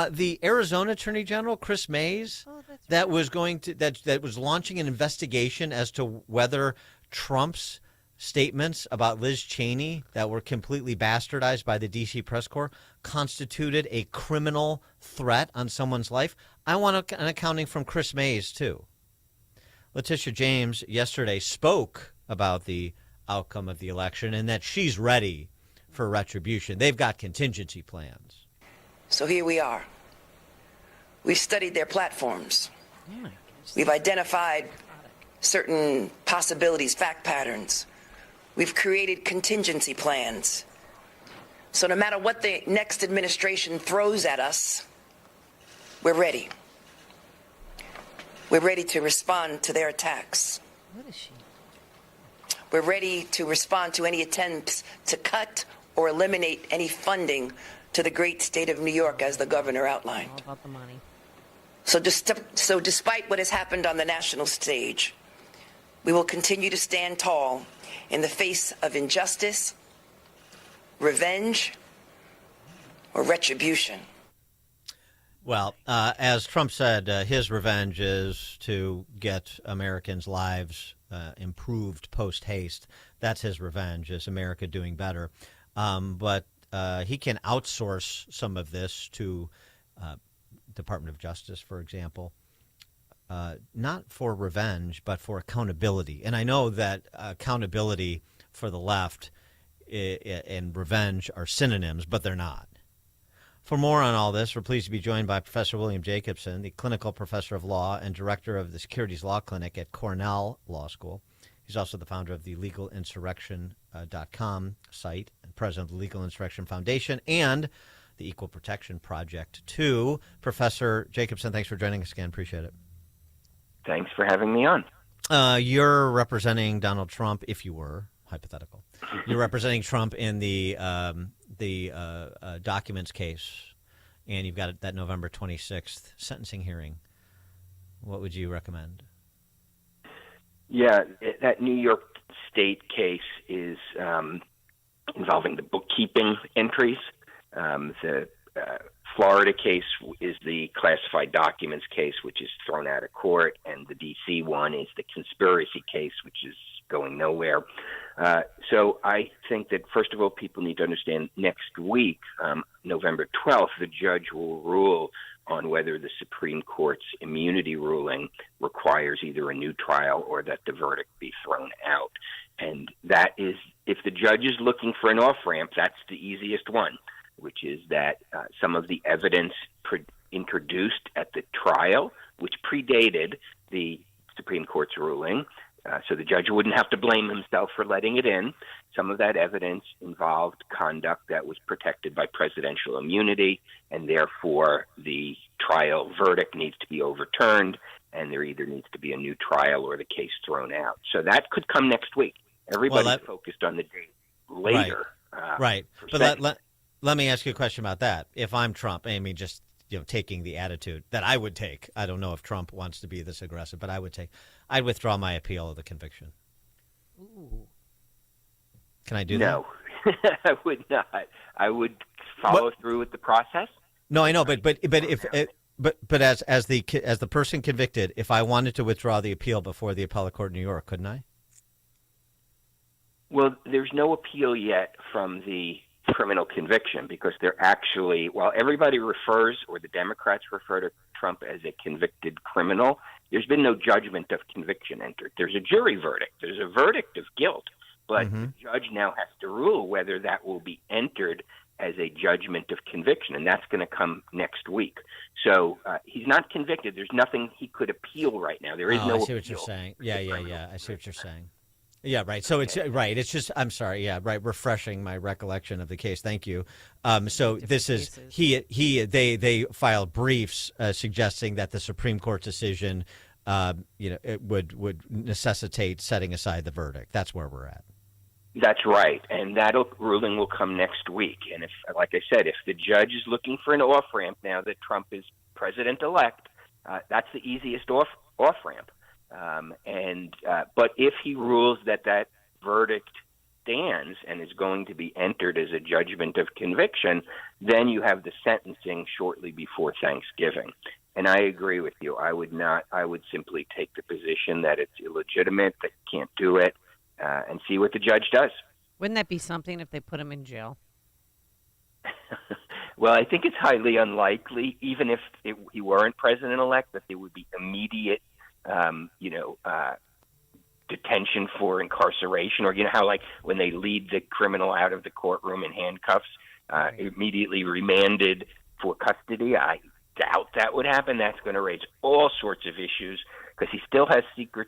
[SPEAKER 12] the Arizona Attorney General Chris Mays, that was launching an investigation as to whether Trump's statements about Liz Cheney that were completely bastardized by the D.C. press corps constituted a criminal threat on someone's life. I want an accounting from Chris Mays, too. Letitia James yesterday spoke about the outcome of the election and that she's ready for retribution. They've got contingency plans.
[SPEAKER 2] So here we are. We've studied their platforms. We've identified certain possibilities, fact patterns. We've created contingency plans. So no matter what the next administration throws at us, we're ready. We're ready to respond to their attacks.
[SPEAKER 10] What is she?
[SPEAKER 2] We're ready to respond to any attempts to cut or eliminate any funding to the great state of New York, as the governor outlined.
[SPEAKER 10] All about the money.
[SPEAKER 2] So despite what has happened on the national stage, we will continue to stand tall in the face of injustice, revenge, or retribution.
[SPEAKER 12] Well, as Trump said, his revenge is to get Americans' lives improved post-haste. That's his revenge, is America doing better. But he can outsource some of this to Department of Justice, for example, not for revenge, but for accountability. And I know that accountability for the left and revenge are synonyms, but they're not. For more on all this, we're pleased to be joined by Professor William Jacobson, the clinical professor of law and director of the Securities Law Clinic at Cornell Law School. He's also the founder of the legalinsurrection.com site and president of the Legal Insurrection Foundation and the Equal Protection Project, too. Professor Jacobson, thanks for joining us again. Appreciate it.
[SPEAKER 4] Thanks for having me on.
[SPEAKER 12] You're representing Donald Trump, if you were, hypothetical. You're representing Trump in the documents case, and you've got that November 26th sentencing hearing. What would you recommend?
[SPEAKER 4] Yeah, that New York State case is involving the bookkeeping entries. The Florida case is the classified documents case, which is thrown out of court, and the D.C. one is the conspiracy case, which is going nowhere. So I think that, first of all, people need to understand next week, November 12th, the judge will rule on whether the Supreme Court's immunity ruling requires either a new trial or that the verdict be thrown out. And that is, if the judge is looking for an off-ramp, that's the easiest one, which is that some of the evidence introduced at the trial, which predated the Supreme Supreme Court's ruling, so the judge wouldn't have to blame himself for letting it in. Some of that evidence involved conduct that was protected by presidential immunity, and therefore the trial verdict needs to be overturned, and there either needs to be a new trial or the case thrown out. So that could come next week. Everybody's focused on the date later.
[SPEAKER 12] Right. But let me ask you a question about that. If I'm Trump, I mean, just taking the attitude that I would take. I don't know if Trump wants to be this aggressive, but I'd withdraw my appeal of the conviction.
[SPEAKER 10] Ooh.
[SPEAKER 12] Can I do
[SPEAKER 4] that? No, I would not. I would follow through with the process.
[SPEAKER 12] No, I know, but as the person convicted, if I wanted to withdraw the appeal before the appellate court in New York, couldn't I?
[SPEAKER 4] Well, there's no appeal yet from the criminal conviction because they're actually, while everybody refers, or the Democrats refer to Trump as a convicted criminal, there's been no judgment of conviction entered. There's a jury verdict. There's a verdict of guilt, but the judge now has to rule whether that will be entered as a judgment of conviction, and that's going to come next week. So he's not convicted. There's nothing he could appeal right now. There is no appeal.
[SPEAKER 12] I see what you're saying. Yeah. I see what you're saying. Yeah, right. So it's right. It's just, I'm sorry. Yeah, right. Refreshing my recollection of the case. Thank you. So this is they filed briefs suggesting that the Supreme Court decision, it would necessitate setting aside the verdict. That's where we're at.
[SPEAKER 4] That's right, and that ruling will come next week. And if, like I said, if the judge is looking for an off ramp now that Trump is president-elect, that's the easiest off ramp. But if he rules that verdict stands and is going to be entered as a judgment of conviction, then you have the sentencing shortly before Thanksgiving. And I agree with you. I would simply take the position that it's illegitimate, that you can't do it, and see what the judge does.
[SPEAKER 10] Wouldn't that be something if they put him in jail?
[SPEAKER 4] Well, I think it's highly unlikely, even if he weren't president-elect, that there would be immediate detention for incarceration, or how like when they lead the criminal out of the courtroom in handcuffs, immediately remanded for custody. I doubt that would happen. That's going to raise all sorts of issues because he still has secret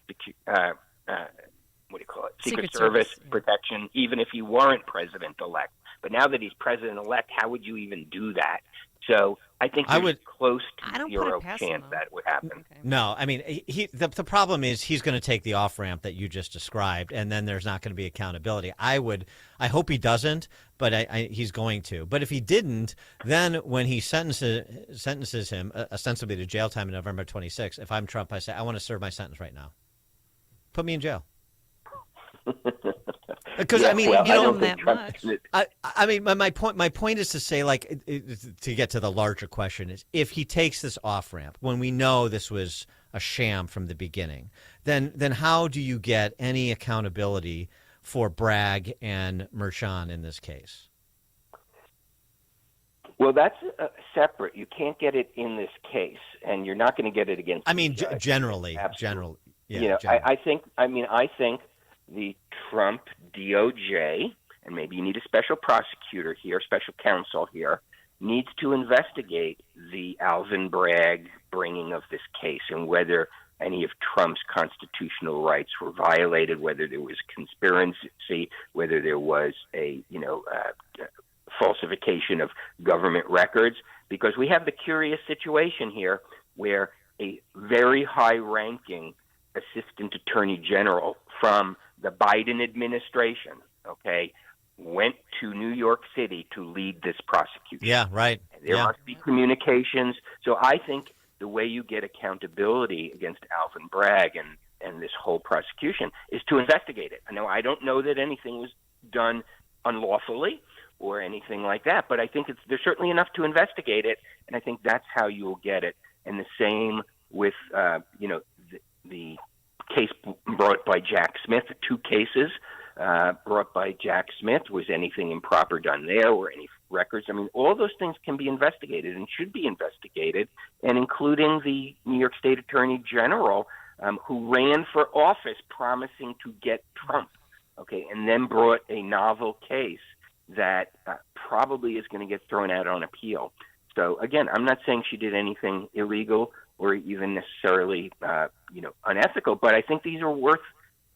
[SPEAKER 4] Service protection, even if he weren't president-elect. But now that he's president-elect, how would you even do that? So I think there's close to zero chance that would happen. Okay.
[SPEAKER 12] No, I mean, the problem is he's going to take the off-ramp that you just described, and then there's not going to be accountability. I hope he doesn't, but he's going to. But if he didn't, then when he sentences him ostensibly to jail time on November 26th, if I'm Trump, I say, I want to serve my sentence right now. Put me in jail. Because I mean,
[SPEAKER 10] that much.
[SPEAKER 12] I mean, my point is to say, like, to get to the larger question is, if he takes this off ramp when we know this was a sham from the beginning, then how do you get any accountability for Bragg and Merchan in this case?
[SPEAKER 4] Well, that's separate. You can't get it in this case, and you're not going to get it against.
[SPEAKER 12] I mean, generally. Yeah, generally.
[SPEAKER 4] I think the Trump DOJ, and maybe you need a special prosecutor here, special counsel here, needs to investigate the Alvin Bragg bringing of this case and whether any of Trump's constitutional rights were violated, whether there was conspiracy, whether there was a falsification of government records, because we have the curious situation here where a very high-ranking assistant attorney general from the Biden administration, went to New York City to lead this prosecution.
[SPEAKER 12] Yeah, right.
[SPEAKER 4] There must be communications. So I think the way you get accountability against Alvin Bragg and this whole prosecution is to investigate it. Now, I don't know that anything was done unlawfully or anything like that, but I think there's certainly enough to investigate it, and I think that's how you'll get it. And the same with, the case brought by Jack Smith, the two cases brought by Jack Smith. Was anything improper done there or any records? I mean, all those things can be investigated and should be investigated, and including the New York State Attorney General who ran for office promising to get Trump, and then brought a novel case that probably is going to get thrown out on appeal. So, again, I'm not saying she did anything illegal or even necessarily, unethical. But I think these are worth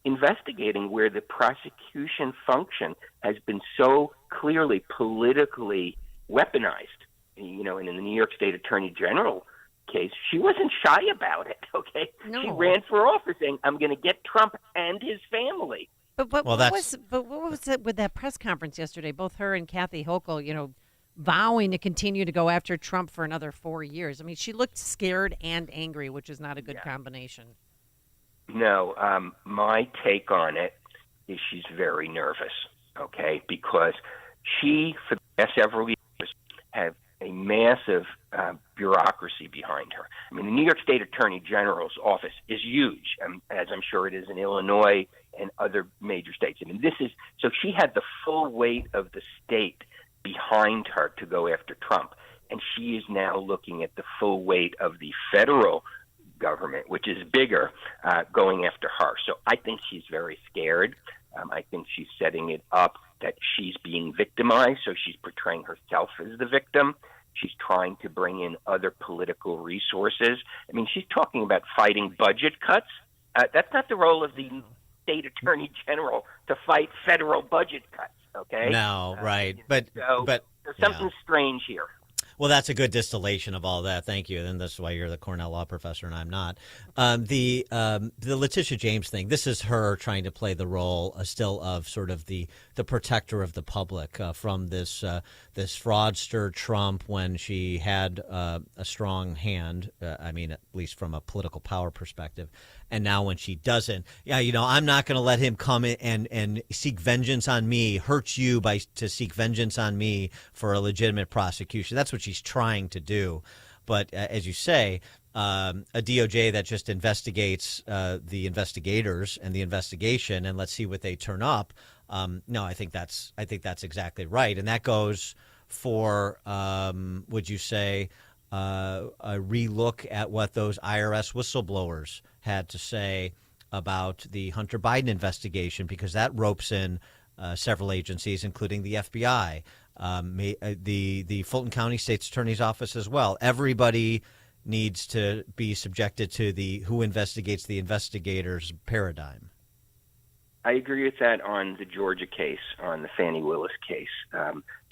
[SPEAKER 4] investigating, where the prosecution function has been so clearly politically weaponized. And in the New York State Attorney General case, she wasn't shy about it, okay?
[SPEAKER 10] No.
[SPEAKER 4] She ran for office saying, I'm going to get Trump and his family.
[SPEAKER 10] But what was it with that press conference yesterday? Both her and Kathy Hochul, vowing to continue to go after Trump for another 4 years. I mean, she looked scared and angry, which is not a good combination.
[SPEAKER 4] No, my take on it is she's very nervous, okay? Because she, for the past several years, have a massive bureaucracy behind her. I mean, the New York State Attorney General's office is huge, as I'm sure it is in Illinois and other major states. I mean, so she had the full weight of the state behind her to go after Trump. And she is now looking at the full weight of the federal government, which is bigger, going after her. So I think she's very scared. I think she's setting it up that she's being victimized, so she's portraying herself as the victim. She's trying to bring in other political resources. I mean, she's talking about fighting budget cuts. That's not the role of the state attorney general to fight federal budget cuts, okay?
[SPEAKER 12] No, right. But
[SPEAKER 4] there's something strange here.
[SPEAKER 12] Well, that's a good distillation of all that. Thank you. And that's why you're the Cornell law professor and I'm not. The Letitia James thing, this is her trying to play the role still of sort of the protector of the public from this fraudster Trump when she had a strong hand, at least from a political power perspective. And now when she doesn't, I'm not going to let him come in and seek vengeance on me, hurt you to seek vengeance on me for a legitimate prosecution. That's what she's trying to do. But as you say, a DOJ that just investigates the investigators and the investigation and let's see what they turn up. No, I think that's exactly right. And that goes for, would you say, a relook at what those IRS whistleblowers had to say about the Hunter Biden investigation, because that ropes in several agencies, including the FBI, the Fulton County State's Attorney's Office as well. Everybody needs to be subjected to the who investigates the investigators paradigm.
[SPEAKER 4] I agree with that on the Georgia case, on the Fani Willis case.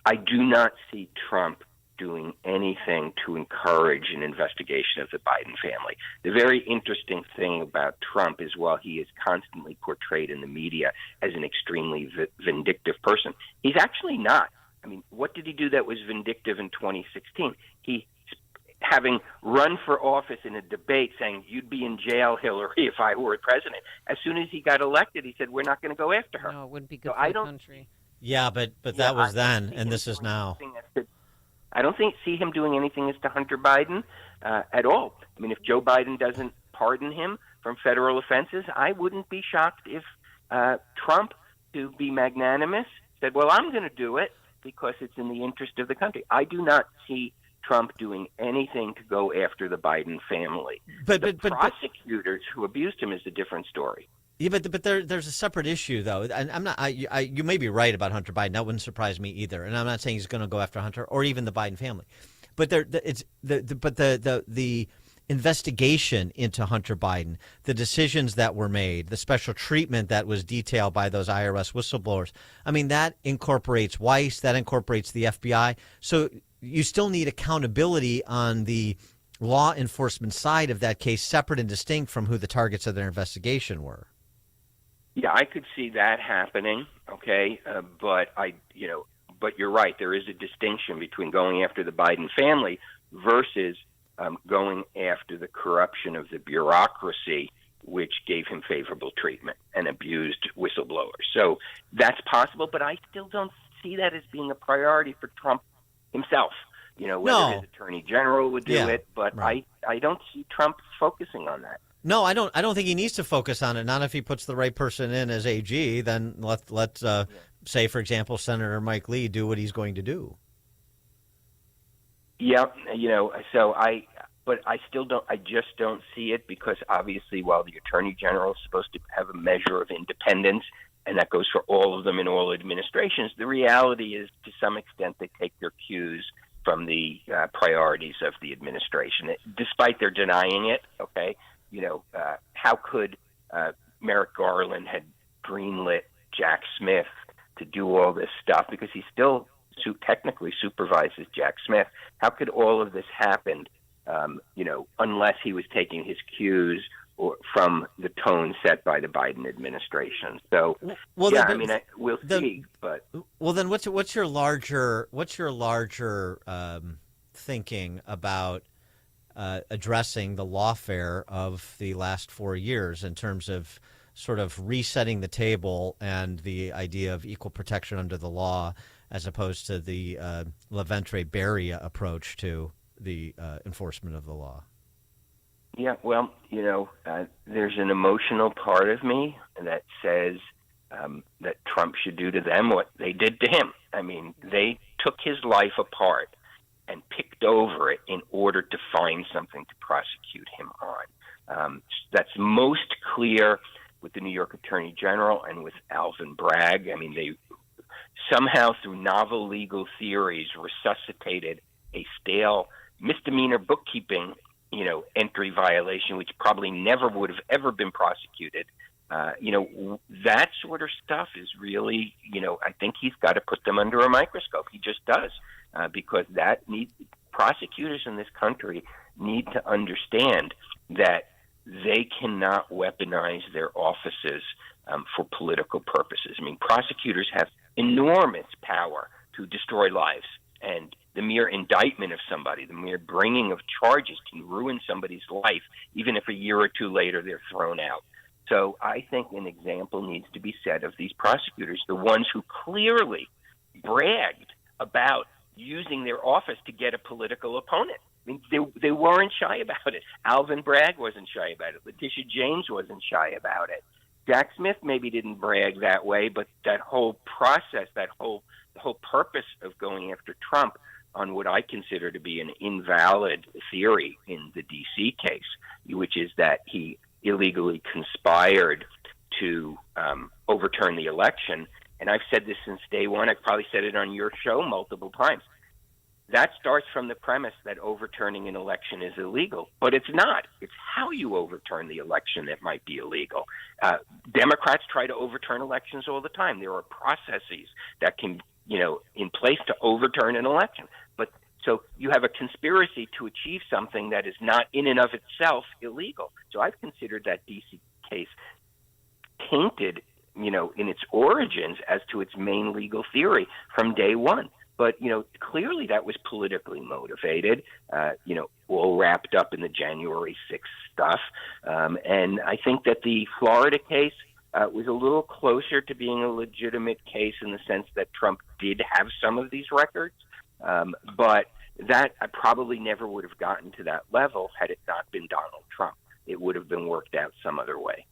[SPEAKER 4] I do not see Trump doing anything to encourage an investigation of the Biden family. The very interesting thing about Trump is while he is constantly portrayed in the media as an extremely vindictive person, he's actually not. I mean, what did he do that was vindictive in 2016? He, having run for office in a debate saying, you'd be in jail, Hillary, if I were president. As soon as he got elected, he said, we're not going to go after her.
[SPEAKER 10] No, it wouldn't be good for the country.
[SPEAKER 12] Yeah, but that was then, and this is now.
[SPEAKER 4] I don't see him doing anything as to Hunter Biden at all. I mean, if Joe Biden doesn't pardon him from federal offenses, I wouldn't be shocked if Trump, to be magnanimous, said, well, I'm going to do it because it's in the interest of the country. I do not see Trump doing anything to go after the Biden family. But prosecutors who abused him is a different story.
[SPEAKER 12] Yeah, but there's a separate issue though, and I'm not. You may be right about Hunter Biden. That wouldn't surprise me either. And I'm not saying he's going to go after Hunter or even the Biden family. But the investigation into Hunter Biden, the decisions that were made, the special treatment that was detailed by those IRS whistleblowers. I mean, that incorporates Weiss, that incorporates the FBI. So you still need accountability on the law enforcement side of that case, separate and distinct from who the targets of their investigation were.
[SPEAKER 4] Yeah, I could see that happening. Okay, but you're right. There is a distinction between going after the Biden family versus going after the corruption of the bureaucracy, which gave him favorable treatment and abused whistleblowers. So that's possible, but I still don't see that as being a priority for Trump himself. Whether his attorney general would do it, but right. I don't see Trump focusing on that.
[SPEAKER 12] No, I don't think he needs to focus on it. Not if he puts the right person in as AG. Then let's say, for example, Senator Mike Lee do what he's going to do. Yeah, but I still don't. I just don't see it because obviously, while the attorney general is supposed to have a measure of independence, and that goes for all of them in all administrations, the reality is, to some extent, they take their cues
[SPEAKER 4] from the priorities of the administration, despite their denying it. Okay, how could Merrick Garland had greenlit Jack Smith to do all this stuff, because he still technically supervises Jack Smith? How could all of this happen, unless he was taking his cues from the tone set by the Biden administration? So, we'll see. But
[SPEAKER 12] then, what's your larger thinking about addressing the lawfare of the last 4 years in terms of sort of resetting the table and the idea of equal protection under the law, as opposed to the LaVentre Beria approach to the enforcement of the law?
[SPEAKER 4] Yeah, well, there's an emotional part of me that says that Trump should do to them what they did to him. I mean, they took his life apart and picked over it in order to find something to prosecute him on. That's most clear with the New York Attorney General and with Alvin Bragg. I mean, they somehow, through novel legal theories, resuscitated a stale misdemeanor bookkeeping, entry violation, which probably never would have ever been prosecuted. That sort of stuff is really, I think he's got to put them under a microscope. He just does, because prosecutors in this country need to understand that they cannot weaponize their offices for political purposes. I mean, prosecutors have enormous power to destroy lives, and the mere indictment of somebody, the mere bringing of charges can ruin somebody's life, even if a year or two later they're thrown out. So I think an example needs to be set of these prosecutors, the ones who clearly bragged about using their office to get a political opponent. I mean, they weren't shy about it. Alvin Bragg wasn't shy about it. Letitia James wasn't shy about it. Jack Smith maybe didn't brag that way, but that whole process, the whole purpose of going after Trump on what I consider to be an invalid theory in the D.C. case, which is that he illegally conspired to overturn the election. And I've said this since day one. I've probably said it on your show multiple times. That starts from the premise that overturning an election is illegal, but it's not. It's how you overturn the election that might be illegal. Democrats try to overturn elections all the time. There are processes that can, in place to overturn an election. But so you have a conspiracy to achieve something that is not in and of itself illegal. So I've considered that D.C. case tainted, in its origins as to its main legal theory from day one. But, clearly that was politically motivated, all wrapped up in the January 6th stuff. And I think that the Florida case was a little closer to being a legitimate case in the sense that Trump did have some of these records. But that I probably never would have gotten to that level had it not been Donald Trump. It would have been worked out some other way.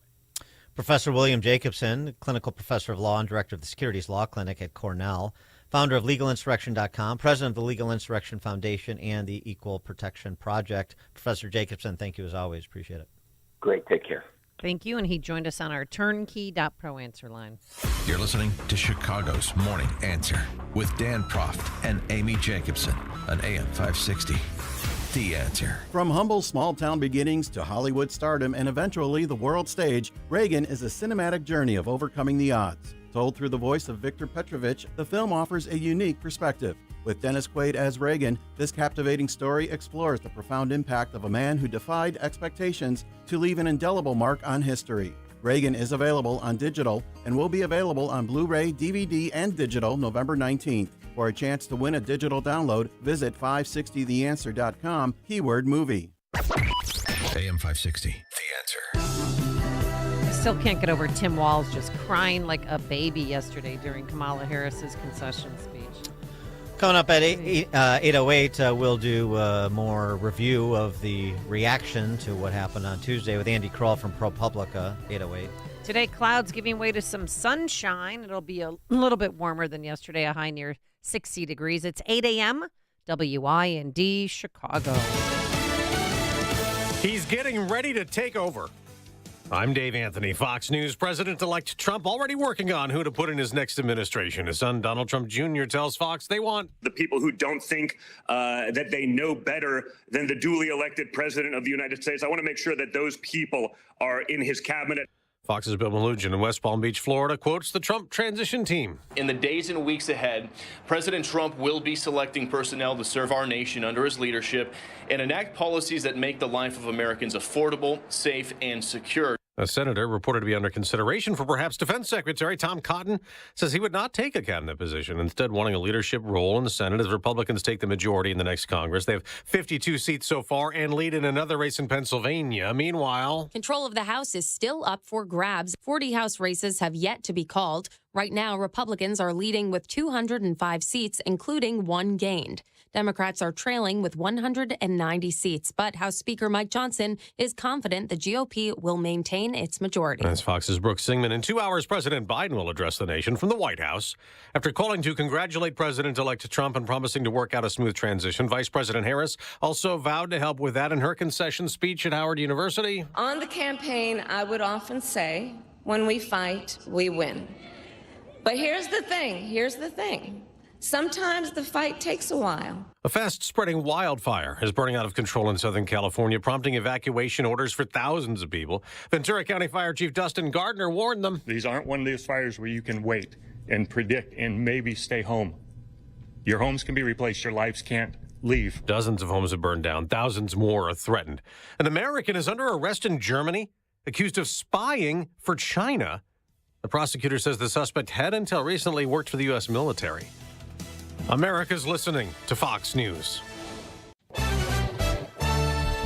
[SPEAKER 12] Professor William Jacobson, clinical professor of law and director of the Securities Law Clinic at Cornell, founder of LegalInsurrection.com, president of the Legal Insurrection Foundation and the Equal Protection Project. Professor Jacobson, thank you as always. Appreciate it.
[SPEAKER 4] Great. Take care.
[SPEAKER 10] Thank you. And he joined us on our turnkey.pro answer line.
[SPEAKER 3] You're listening to Chicago's Morning Answer with Dan Proft and Amy Jacobson on AM 560. The Answer.
[SPEAKER 27] From humble small-town beginnings to Hollywood stardom and eventually the world stage, Reagan is a cinematic journey of overcoming the odds. Told through the voice of Victor Petrovich, the film offers a unique perspective. With Dennis Quaid as Reagan, this captivating story explores the profound impact of a man who defied expectations to leave an indelible mark on history. Reagan is available on digital and will be available on Blu-ray, DVD, and digital November 19th. For a chance to win a digital download, visit 560theanswer.com, keyword movie.
[SPEAKER 3] AM 560, The Answer.
[SPEAKER 10] Still can't get over Tim Walz just crying like a baby yesterday during Kamala Harris's concession speech.
[SPEAKER 12] Coming up at 8:08, we'll do more review of the reaction to what happened on Tuesday with Andy Kroll from ProPublica, 8:08.
[SPEAKER 10] Today, clouds giving way to some sunshine. It'll be a little bit warmer than yesterday, a high near 60 degrees. It's 8 a.m., WIND, Chicago.
[SPEAKER 5] He's getting ready to take over. I'm Dave Anthony, Fox News. President-elect Trump already working on who to put in his next administration. His son, Donald Trump Jr., tells Fox they want
[SPEAKER 6] the people who don't think that they know better than the duly elected president of the United States. I want to make sure that those people are in his cabinet.
[SPEAKER 5] Fox's Bill Malugin in West Palm Beach, Florida, quotes the Trump transition team.
[SPEAKER 7] In the days and weeks ahead, President Trump will be selecting personnel to serve our nation under his leadership and enact policies that make the life of Americans affordable, safe, and secure.
[SPEAKER 5] A senator reported to be under consideration for perhaps Defense Secretary Tom Cotton says he would not take a cabinet position, instead wanting a leadership role in the Senate as Republicans take the majority in the next Congress. They have 52 seats so far and lead in another race in Pennsylvania. Meanwhile,
[SPEAKER 8] control of the House is still up for grabs. 40 House races have yet to be called. Right now, Republicans are leading with 205 seats, including one gained. Democrats are trailing with 190 seats, but House Speaker Mike Johnson is confident the GOP will maintain its majority.
[SPEAKER 5] That's Fox's Brooke Singman. In 2 hours, President Biden will address the nation from the White House. After calling to congratulate President-elect Trump and promising to work out a smooth transition, Vice President Harris also vowed to help with that in her concession speech at Howard University.
[SPEAKER 11] On the campaign, I would often say, when we fight, we win. But here's the thing. Sometimes the fight takes a while.
[SPEAKER 5] A fast-spreading wildfire is burning out of control in Southern California, prompting evacuation orders for thousands of people. Ventura County Fire Chief Dustin Gardner warned them.
[SPEAKER 13] These aren't one of those fires where you can wait and predict and maybe stay home. Your homes can be replaced. Your lives can't leave.
[SPEAKER 5] Dozens of homes have burned down. Thousands more are threatened. An American is under arrest in Germany, accused of spying for China. The prosecutor says the suspect had until recently worked for the U.S. military. America's listening to Fox News.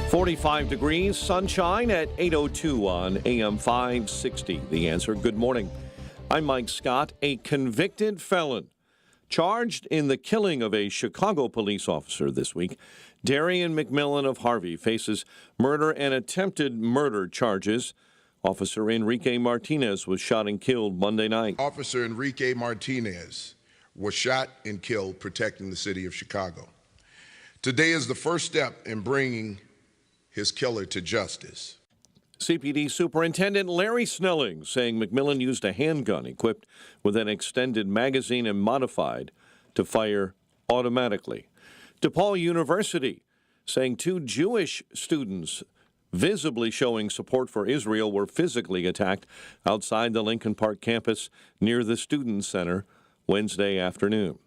[SPEAKER 1] 45 degrees, sunshine at 8:02 on AM 560. The Answer. Good morning. I'm Mike Scott. A convicted felon charged in the killing of a Chicago police officer this week, Darian McMillan of Harvey, faces murder and attempted murder charges. Officer Enrique Martinez was shot and killed Monday night.
[SPEAKER 17] Officer Enrique Martinez was shot and killed protecting the city of Chicago. Today is the first step in bringing his killer to justice.
[SPEAKER 1] CPD Superintendent Larry Snelling saying McMillan used a handgun equipped with an extended magazine and modified to fire automatically. DePaul University saying 2 Jewish students visibly showing support for Israel were physically attacked outside the Lincoln Park campus near the Student Center Wednesday afternoon.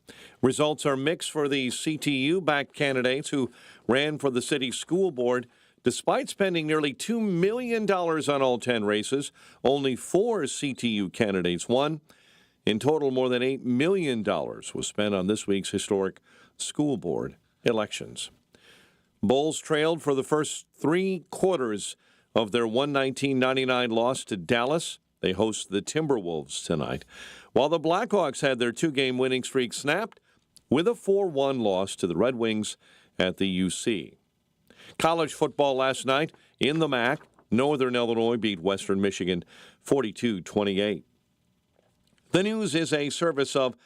[SPEAKER 1] Results are mixed for the CTU-backed candidates who ran for the city school board. Despite spending nearly $2 million on all 10 races, only 4 CTU candidates won. In total, more than $8 million was spent on this week's historic school board elections. Bulls trailed for the first 3 quarters of their 119-99 loss to Dallas. They host the Timberwolves tonight, while the Blackhawks had their 2-game winning streak snapped with a 4-1 loss to the Red Wings at the UC. College football last night in the MAC, Northern Illinois beat Western Michigan 42-28. The news is a service of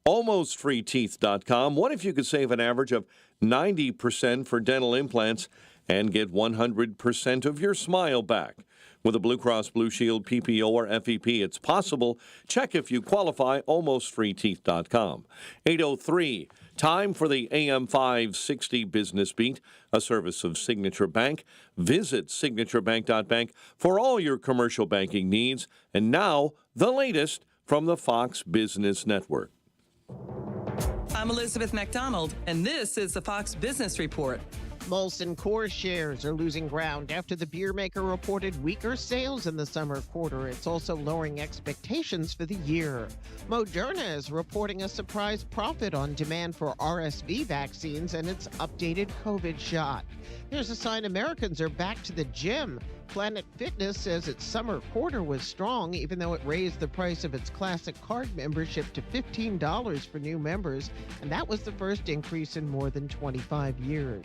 [SPEAKER 1] AlmostFreeTeeth.com. What if you could save an average of 90% for dental implants and get 100% of your smile back? With a Blue Cross Blue Shield PPO or FEP, it's possible. Check if you qualify, AlmostFreeTeeth.com. 8:03, time for the AM 560 Business Beat, a service of Signature Bank. Visit signaturebank.bank for all your commercial banking needs. And now, the latest from the Fox Business Network.
[SPEAKER 26] I'm Elizabeth McDonald, and this is the Fox Business Report.
[SPEAKER 28] Molson Coors shares are losing ground after the beer maker reported weaker sales in the summer quarter. It's also lowering expectations for the year. Moderna is reporting a surprise profit on demand for RSV vaccines and its updated COVID shot. Here's a sign Americans are back to the gym. Planet Fitness says its summer quarter was strong, even though it raised the price of its Classic Card membership to $15 for new members, and that was the first increase in more than 25 years.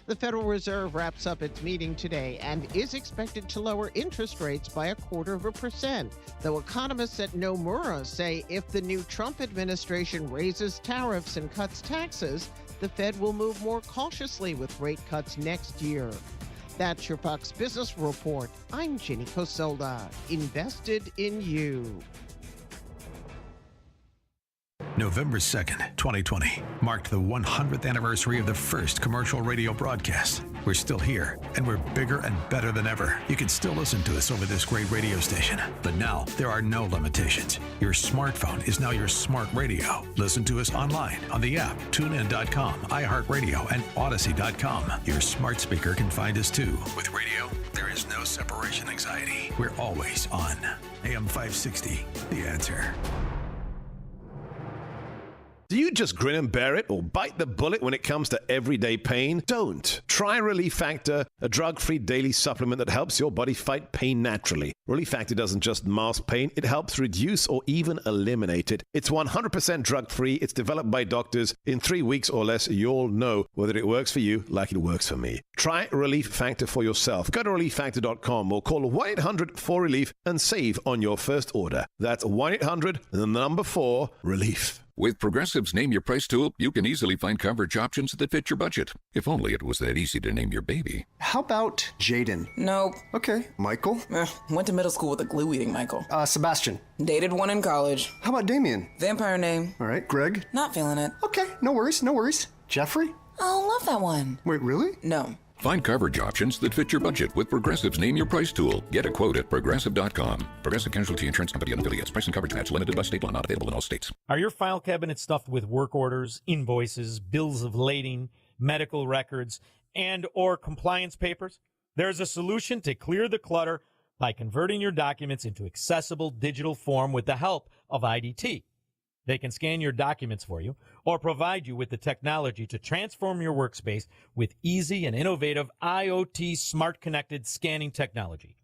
[SPEAKER 28] The Federal Reserve wraps up its meeting today and is expected to lower interest rates by 0.25%, though economists at Nomura say if the new Trump administration raises tariffs and cuts taxes, the Fed will move more cautiously with rate cuts next year. That's your Fox Business Report. I'm Jenny Cosolda, invested in you.
[SPEAKER 3] November 2nd, 2020, marked the 100th anniversary of the first commercial radio broadcast. We're still here, and we're bigger and better than ever. You can still listen to us over this great radio station, but now there are no limitations. Your smartphone is now your smart radio. Listen to us online on the app, TuneIn.com, iHeartRadio, and Odyssey.com. Your smart speaker can find us too. With radio, there is no separation anxiety. We're always on. AM 560, The Answer.
[SPEAKER 9] Do you just grin and bear it or bite the bullet when it comes to everyday pain? Don't. Try Relief Factor, a drug-free daily supplement that helps your body fight pain naturally. Relief Factor doesn't just mask pain, it helps reduce or even eliminate it. It's 100% drug-free, it's developed by doctors. In 3 weeks or less, you'll know whether it works for you like it works for me. Try Relief Factor for yourself. Go to relieffactor.com or call 1-800-4RELIEF and save on your first order. That's 1-800-4-RELIEF.
[SPEAKER 15] With Progressive's Name Your Price tool, you can easily find coverage options that fit your budget. If only it was that easy to name your baby.
[SPEAKER 16] How about Jaden?
[SPEAKER 18] Nope.
[SPEAKER 16] Okay. Michael?
[SPEAKER 18] Went to middle school with a glue-eating Michael.
[SPEAKER 16] Sebastian?
[SPEAKER 18] Dated one in college.
[SPEAKER 16] How about Damien?
[SPEAKER 18] Vampire name.
[SPEAKER 16] All right. Greg?
[SPEAKER 18] Not feeling it.
[SPEAKER 16] Okay. No worries. No worries. Jeffrey?
[SPEAKER 18] Oh, love that one.
[SPEAKER 16] Wait, really?
[SPEAKER 18] No.
[SPEAKER 15] Find coverage options that fit your budget with Progressive's Name Your Price tool. Get a quote at Progressive.com. Progressive Casualty Insurance Company and affiliates. Price and coverage match limited by state law. Not available in all states.
[SPEAKER 19] Are your file cabinets stuffed with work orders, invoices, bills of lading, medical records, and or compliance papers? There's a solution to clear the clutter by converting your documents into accessible digital form with the help of IDT. They can scan your documents for you or provide you with the technology to transform your workspace with easy and innovative IoT Smart Connected Scanning technology.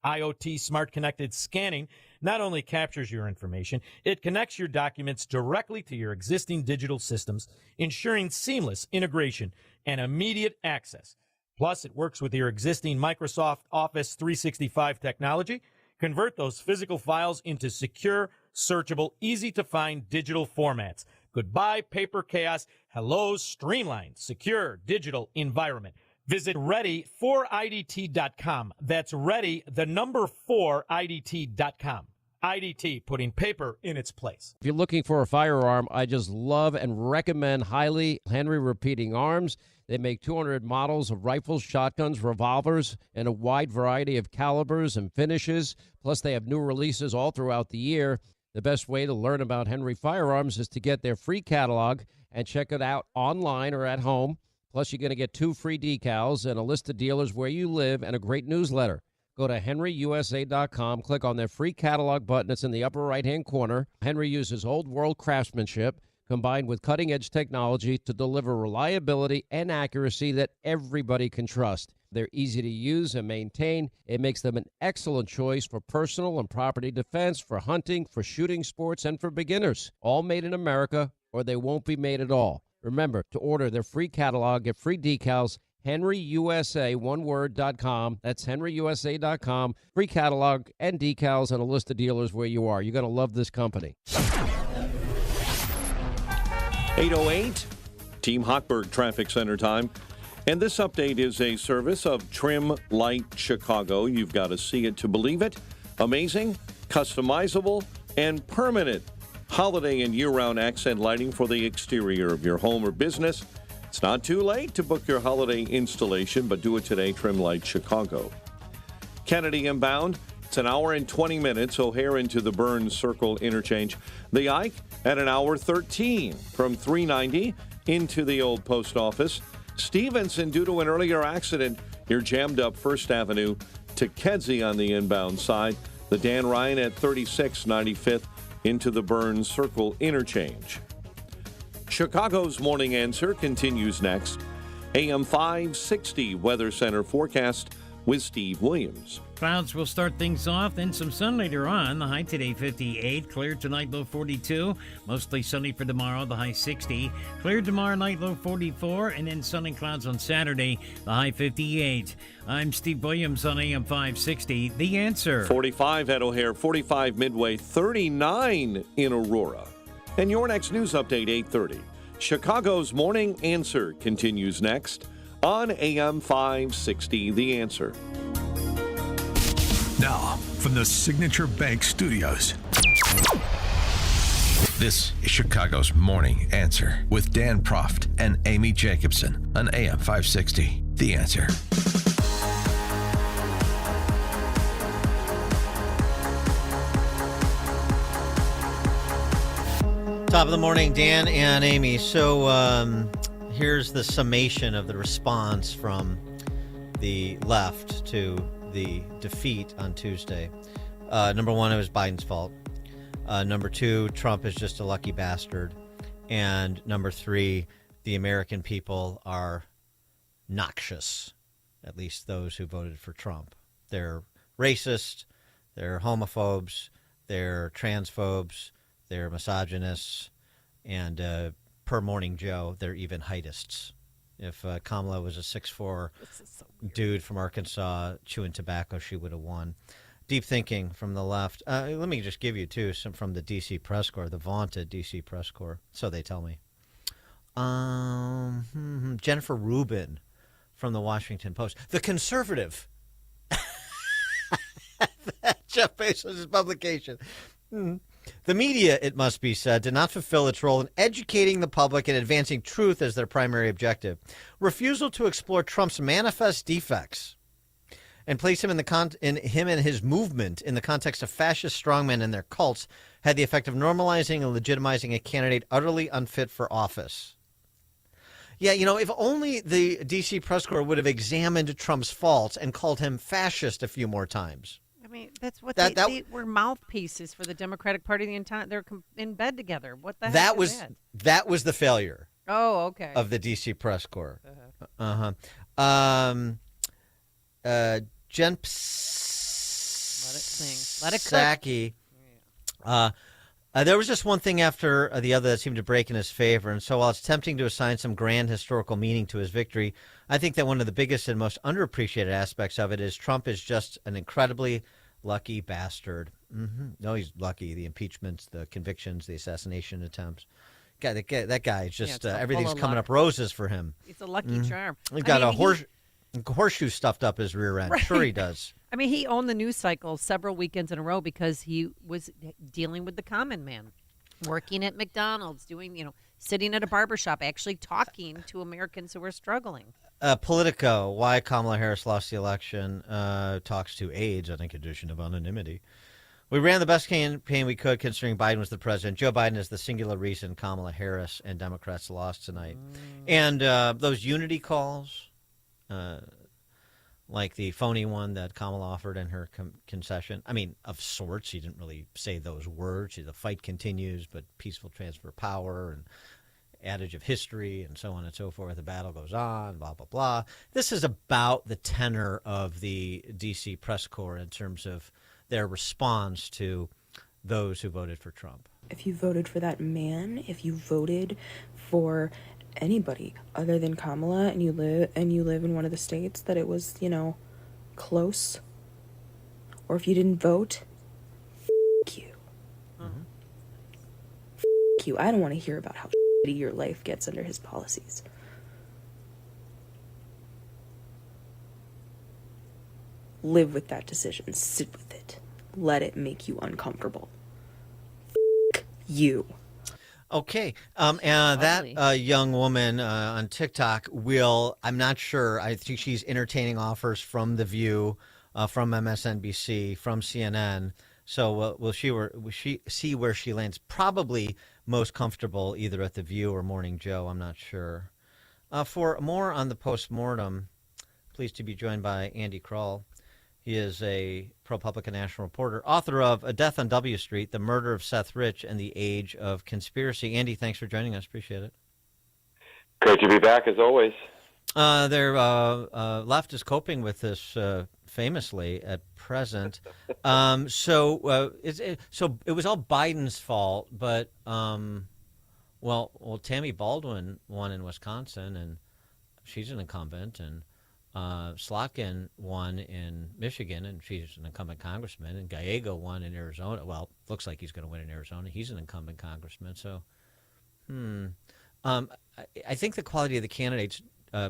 [SPEAKER 19] IoT Smart Connected Scanning not only captures your information, it connects your documents directly to your existing digital systems, ensuring seamless integration and immediate access. Plus, it works with your existing Microsoft Office 365 technology. Convert those physical files into secure, searchable, easy-to-find digital formats. Goodbye, paper chaos. Hello, streamlined, secure digital environment. Visit ready4idt.com. That's ready, the number 4idt.com. IDT, putting paper in its place.
[SPEAKER 22] If you're looking for a firearm, I just love and recommend highly Henry Repeating Arms. They make 200 models of rifles, shotguns, revolvers, and a wide variety of calibers and finishes. Plus, they have new releases all throughout the year. The best way to learn about Henry Firearms is to get their free catalog and check it out online or at home. Plus, you're going to get 2 free decals and a list of dealers where you live and a great newsletter. Go to henryusa.com, click on their free catalog button. It's in the upper right-hand corner. Henry uses old-world craftsmanship combined with cutting-edge technology to deliver reliability and accuracy that everybody can trust. They're easy to use and maintain. It makes them an excellent choice for personal and property defense, for hunting, for shooting sports, and for beginners. All made in America, or they won't be made at all. Remember, to order their free catalog, get free decals, henryusa.com. That's henryusa.com. Free catalog and decals and a list of dealers where you are. You're going to love this company.
[SPEAKER 1] 8:08, Team Hochberg Traffic Center time. And this update is a service of Trim Light Chicago. You've got to see it to believe it. Amazing, customizable, and permanent holiday and year-round accent lighting for the exterior of your home or business. It's not too late to book your holiday installation, but do it today, Trim Light Chicago. Kennedy inbound. It's an hour and 20 minutes, O'Hare into the Burns Circle interchange. The Ike at an hour 13 from 390 into the old post office. Stevenson, due to an earlier accident, you're jammed up First Avenue to Kedzie on the inbound side. The Dan Ryan at 36 95th into the Burns Circle interchange. Chicago's Morning Answer continues next. AM 560 Weather Center forecast with Steve Williams.
[SPEAKER 23] Clouds will start things off, then some sun later on. The high today 58, clear tonight low 42, mostly sunny for tomorrow, the high 60. Clear tomorrow night low 44, and then sun and clouds on Saturday, the high 58. I'm Steve Williams on AM 560, The Answer.
[SPEAKER 1] 45 at O'Hare, 45 Midway, 39 in Aurora. And your next news update, 8:30. Chicago's Morning Answer continues next. on AM 560, The Answer.
[SPEAKER 3] Now, from the Signature Bank Studios. This is Chicago's Morning Answer with Dan Proft and Amy Jacobson on AM 560. The Answer.
[SPEAKER 12] Top of the morning, Dan and Amy. So here's the summation of the response from the left to the defeat on Tuesday. Number one, it was Biden's fault. Number two, Trump is just a lucky bastard. And number three, the American people are noxious, at least those who voted for Trump. They're racist, they're homophobes, they're transphobes, they're misogynists, and per Morning Joe, they're even heightists. If Kamala was a 6'4" dude from Arkansas chewing tobacco, she would have won. Deep thinking from the left. Let me just give you, too, some from the D.C. press corps, the vaunted D.C. press corps. So they tell me. Jennifer Rubin from the Washington Post. The Conservative. Jeff Bezos' publication. The media, it must be said, did not fulfill its role in educating the public and advancing truth as their primary objective. Refusal to explore Trump's manifest defects and place him in him and his movement in the context of fascist strongmen and their cults had the effect of normalizing and legitimizing a candidate utterly unfit for office. Yeah, if only the D.C. press corps would have examined Trump's faults and called him fascist a few more times.
[SPEAKER 10] I mean, that's what they were, mouthpieces for the Democratic Party the entire. They're in bed together. What the heck is that?
[SPEAKER 12] That was the failure.
[SPEAKER 10] Oh, okay.
[SPEAKER 12] Of the D.C. press corps. Jen Psaki. There was just one thing after the other that seemed to break in his favor, and so while it's tempting to assign some grand historical meaning to his victory, I think that one of the biggest and most underappreciated aspects of it is Trump is just an incredibly lucky bastard. No, he's lucky. The impeachments, the convictions, the assassination attempts. That guy is just everything's coming up roses for him.
[SPEAKER 10] It's a lucky charm.
[SPEAKER 12] He's got a horseshoe stuffed up his rear end. Right. Sure he does.
[SPEAKER 10] I mean, he owned the news cycle several weekends in a row because he was dealing with the common man, working at McDonald's, sitting at a barbershop, actually talking to Americans who were struggling.
[SPEAKER 12] Politico, why Kamala Harris lost the election, talks to aides on a condition of anonymity. We ran the best campaign we could considering Biden was the president. Joe Biden is the singular reason Kamala Harris and Democrats lost tonight. And those unity calls, like the phony one that Kamala offered in her concession. I mean, of sorts, she didn't really say those words. The fight continues, but peaceful transfer of power and adage of history and so on and so forth. The battle goes on, blah, blah, blah. This is about the tenor of the D.C. press corps in terms of their response to those who voted for Trump.
[SPEAKER 2] If you voted for that man, if you voted for anybody other than Kamala and you live in one of the states that it was, close, or if you didn't vote, f*** you. F*** you. I don't want to hear about how shitty your life gets under his policies. Live with that decision. Sit with it. Let it make you uncomfortable. F*** you.
[SPEAKER 12] Okay. And that young woman on TikTok I'm not sure, I think she's entertaining offers from The View, from MSNBC, from CNN. So will she see where she lands? Probably most comfortable either at The View or Morning Joe. I'm not sure. For more on the postmortem, pleased to be joined by Andy Kroll. He is a ProPublica national reporter, author of A Death on W Street, The Murder of Seth Rich, and the Age of Conspiracy. Andy, thanks for joining us. Appreciate it.
[SPEAKER 4] Great to be back, as always.
[SPEAKER 12] Their left is coping with this famously at present. So it was all Biden's fault, but Tammy Baldwin won in Wisconsin, and she's an incumbent, and Slotkin won in Michigan, and she's an incumbent congressman, and Gallego won in Arizona. Well, looks like he's going to win in Arizona. He's an incumbent congressman. So, I think the quality of the candidates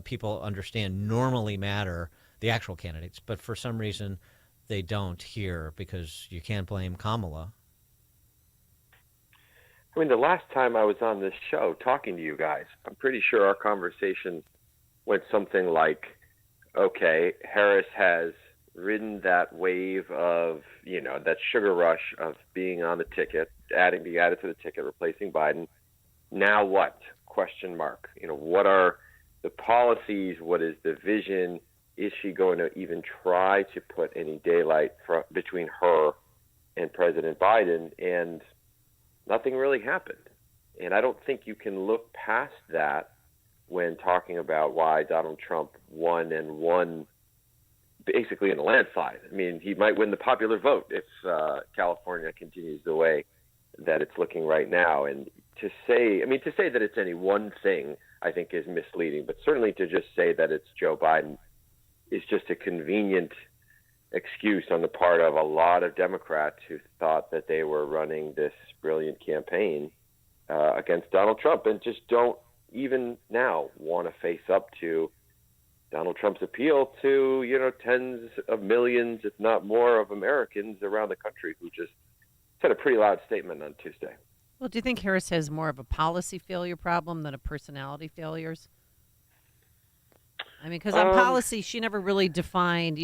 [SPEAKER 12] people understand normally matter, the actual candidates, but for some reason they don't here because you can't blame Kamala.
[SPEAKER 4] I mean, the last time I was on this show talking to you guys, I'm pretty sure our conversation went something like, okay, Harris has ridden that wave of, that sugar rush of being on the ticket, being added to the ticket, replacing Biden. Now what? Question mark. What are the policies? What is the vision? Is she going to even try to put any daylight between her and President Biden? And nothing really happened. And I don't think you can look past that when talking about why Donald Trump won basically in a landslide. I mean, he might win the popular vote if California continues the way that it's looking right now. And to say that it's any one thing, I think is misleading. But certainly to just say that it's Joe Biden is just a convenient excuse on the part of a lot of Democrats who thought that they were running this brilliant campaign against Donald Trump and just don't even now want to face up to Donald Trump's appeal to, tens of millions, if not more, of Americans around the country who just said a pretty loud statement on Tuesday.
[SPEAKER 10] Well, do you think Harris has more of a policy failure problem than a personality failures? I mean, because on policy, she never really defined,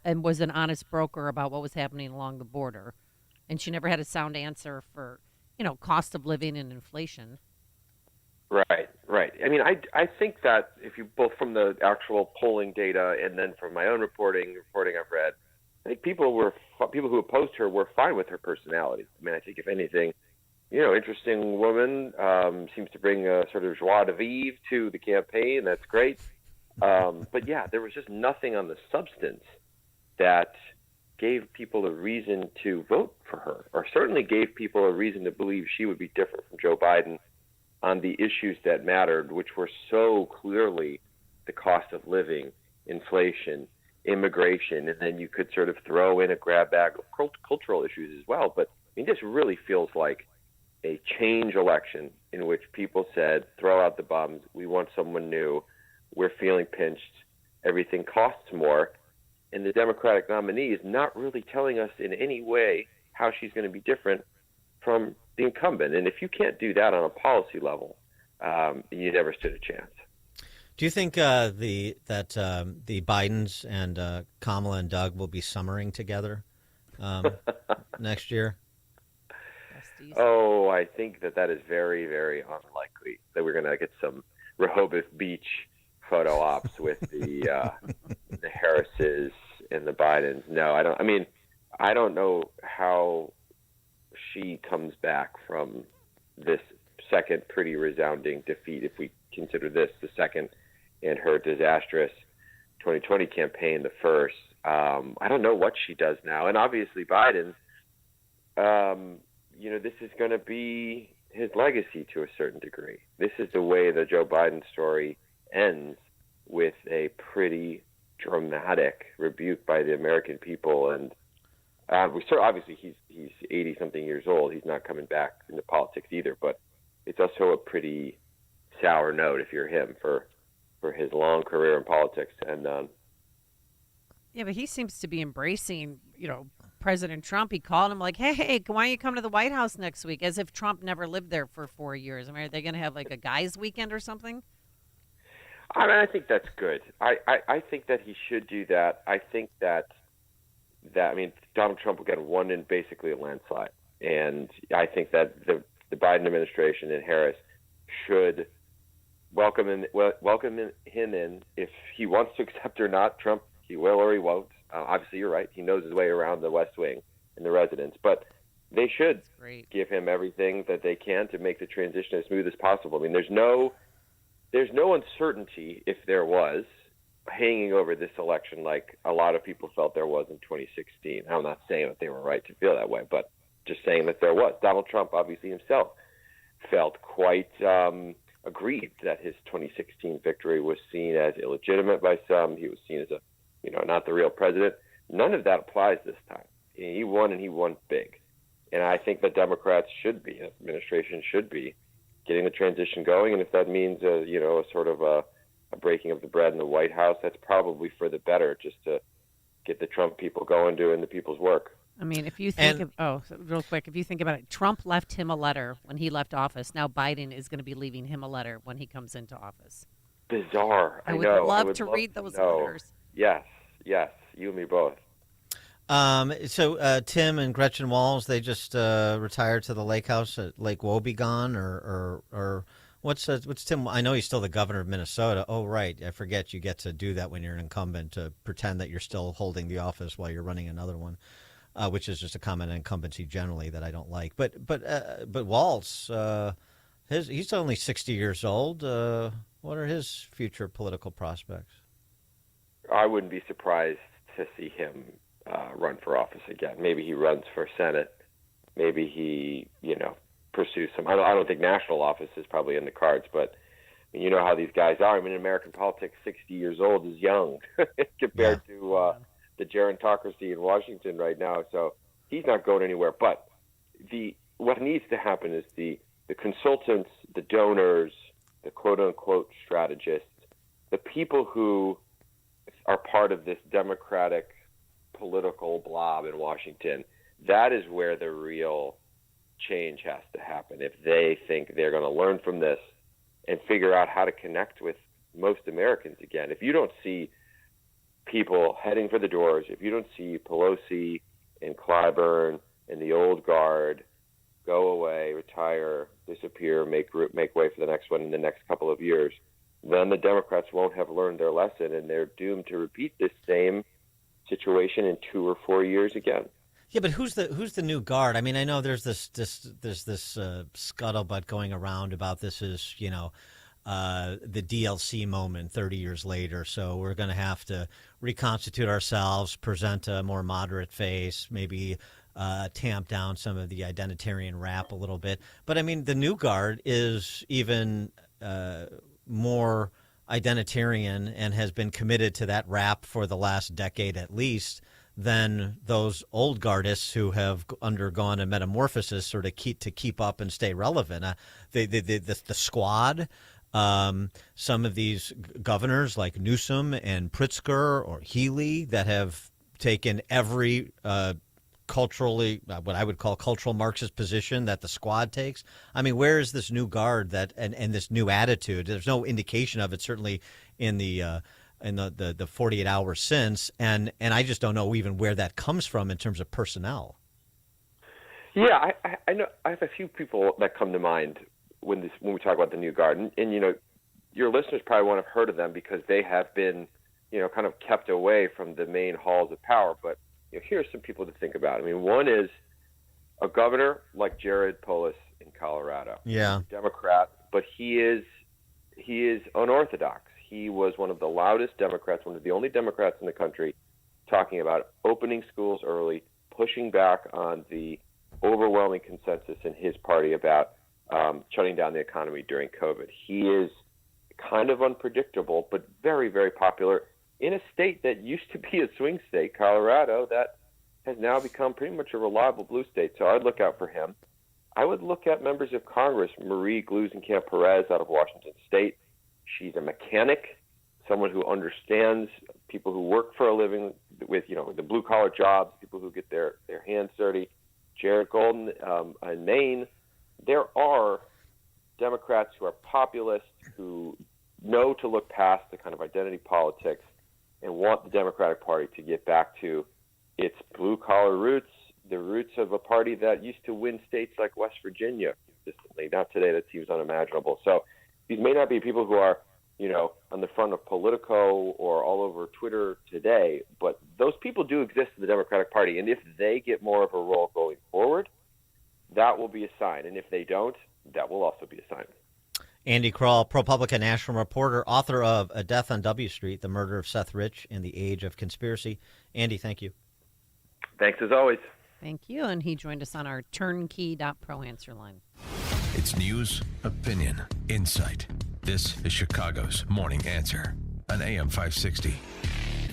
[SPEAKER 10] and was an honest broker about what was happening along the border. And she never had a sound answer for, cost of living and inflation.
[SPEAKER 4] Right. I mean, I think that if you both from the actual polling data and then from my own reporting I've read, I think people who opposed her were fine with her personality. I mean, I think if anything, interesting woman, seems to bring a sort of joie de vivre to the campaign. That's great. But yeah, there was just nothing on the substance that gave people a reason to vote for her, or certainly gave people a reason to believe she would be different from Joe Biden on the issues that mattered, which were so clearly the cost of living, inflation, immigration, and then you could sort of throw in a grab bag of cultural issues as well. But I mean, this really feels like a change election in which people said, throw out the bums, we want someone new, we're feeling pinched, everything costs more, and the Democratic nominee is not really telling us in any way how she's going to be different from the incumbent. And if you can't do that on a policy level, you never stood a chance.
[SPEAKER 12] Do you think the Bidens and Kamala and Doug will be summering together next year?
[SPEAKER 4] Oh, I think that is very, very unlikely that we're going to get some Rehoboth Beach photo ops with the Harrises and the Bidens. No, I don't. I mean, I don't know how she comes back from this second pretty resounding defeat, if we consider this the second in her disastrous 2020 campaign, the first. I don't know what she does now. And obviously Biden, this is going to be his legacy to a certain degree. This is the way the Joe Biden story ends, with a pretty dramatic rebuke by the American people. And obviously he's 80-something years old. He's not coming back into politics either, but it's also a pretty sour note if you're him for his long career in politics. And
[SPEAKER 10] yeah, but he seems to be embracing, President Trump. He called him like, hey, why don't you come to the White House next week? As if Trump never lived there for 4 years. I mean, are they going to have like a guys' weekend or something?
[SPEAKER 4] I mean, I think that's good. I think that he should do that. I think that Donald Trump will get won in basically a landslide. And I think that the Biden administration and Harris should welcome him in. If he wants to accept or not, Trump, he will or he won't. Obviously, you're right. He knows his way around the West Wing and the residents. But they should give him everything that they can to make the transition as smooth as possible. I mean, there's no uncertainty, if there was, hanging over this election like a lot of people felt there was in 2016. I'm not saying that they were right to feel that way, but just saying that there was. Donald Trump, obviously himself, felt quite aggrieved that his 2016 victory was seen as illegitimate by some. He was seen as not the real president. None of that applies this time. He won, and he won big. And I think the Democrats should be, the administration should be, getting the transition going. And if that means a sort of a a breaking of the bread in the White House. That's probably for the better, just to get the Trump people going doing the people's work.
[SPEAKER 10] I mean, if you think real quick, if you think about it, Trump left him a letter when he left office. Now Biden is going to be leaving him a letter when he comes into office.
[SPEAKER 4] Bizarre.
[SPEAKER 10] I would love to read those letters.
[SPEAKER 4] Yes, you and me both.
[SPEAKER 12] So Tim and Gretchen Walls, they just retired to the lake house at Lake Wobegon, or what's Tim? I know he's still the governor of Minnesota. Oh, right. I forget you get to do that when you're an incumbent, to pretend that you're still holding the office while you're running another one, which is just a common incumbency generally that I don't like. But Walz, he's only 60 years old. What are his future political prospects?
[SPEAKER 4] I wouldn't be surprised to see him run for office again. Maybe he runs for Senate. Maybe he, pursues some. I don't think national office is probably in the cards, but you know how these guys are. I mean, in American politics, 60 years old is young compared to the gerontocracy in Washington right now. So he's not going anywhere. But what needs to happen is the consultants, the donors, the quote-unquote strategists, the people who are part of this Democratic political blob in Washington, that is where the real change has to happen. If they think they're going to learn from this and figure out how to connect with most Americans again. If you don't see people heading for the doors, if you don't see Pelosi and Clyburn and the old guard go away, retire, disappear, make way for the next one in the next couple of years, then the Democrats won't have learned their lesson, and they're doomed to repeat this same situation in 2 or 4 years again.
[SPEAKER 12] Yeah, but who's the new guard? I mean, I know there's this scuttlebutt going around about this is the DLC moment 30 years later. So we're going to have to reconstitute ourselves, present a more moderate face, maybe tamp down some of the identitarian rap a little bit. But I mean, the new guard is even more identitarian and has been committed to that rap for the last decade at least than those old guardists who have undergone a metamorphosis sort of keep up and stay relevant. The squad, some of these governors like Newsom and Pritzker or Healy that have taken every culturally, what I would call cultural Marxist position that the squad takes. I mean, where is this new guard that and this new attitude? There's no indication of it, certainly in the 48 hours since, and I just don't know even where that comes from in terms of personnel.
[SPEAKER 4] Yeah, I know. I have a few people that come to mind when we talk about the new guard, and your listeners probably won't have heard of them because they have been, kind of kept away from the main halls of power. But here's some people to think about. I mean, one is a governor like Jared Polis in Colorado.
[SPEAKER 12] Yeah,
[SPEAKER 4] He's a Democrat, but he is unorthodox. He was one of the loudest Democrats, one of the only Democrats in the country, talking about opening schools early, pushing back on the overwhelming consensus in his party about shutting down the economy during COVID. He is kind of unpredictable, but very, very popular in a state that used to be a swing state, Colorado, that has now become pretty much a reliable blue state. So I'd look out for him. I would look at members of Congress, Marie Gluesenkamp Perez out of Washington State. She's a mechanic, someone who understands people who work for a living with, the blue-collar jobs, people who get their hands dirty. Jared Golden in Maine. There are Democrats who are populist, who know to look past the kind of identity politics and want the Democratic Party to get back to its blue-collar roots, the roots of a party that used to win states like West Virginia consistently. Not today, that seems unimaginable. So these may not be people who are, on the front of Politico or all over Twitter today, but those people do exist in the Democratic Party. And if they get more of a role going forward, that will be a sign. And if they don't, that will also be a sign.
[SPEAKER 12] Andy Kroll, ProPublica national reporter, author of A Death on W Street, The Murder of Seth Rich in the Age of Conspiracy. Andy, thank you.
[SPEAKER 4] Thanks as always.
[SPEAKER 10] Thank you. And he joined us on our turnkey.pro answer line.
[SPEAKER 3] It's news, opinion, insight. This is Chicago's Morning Answer on AM 560.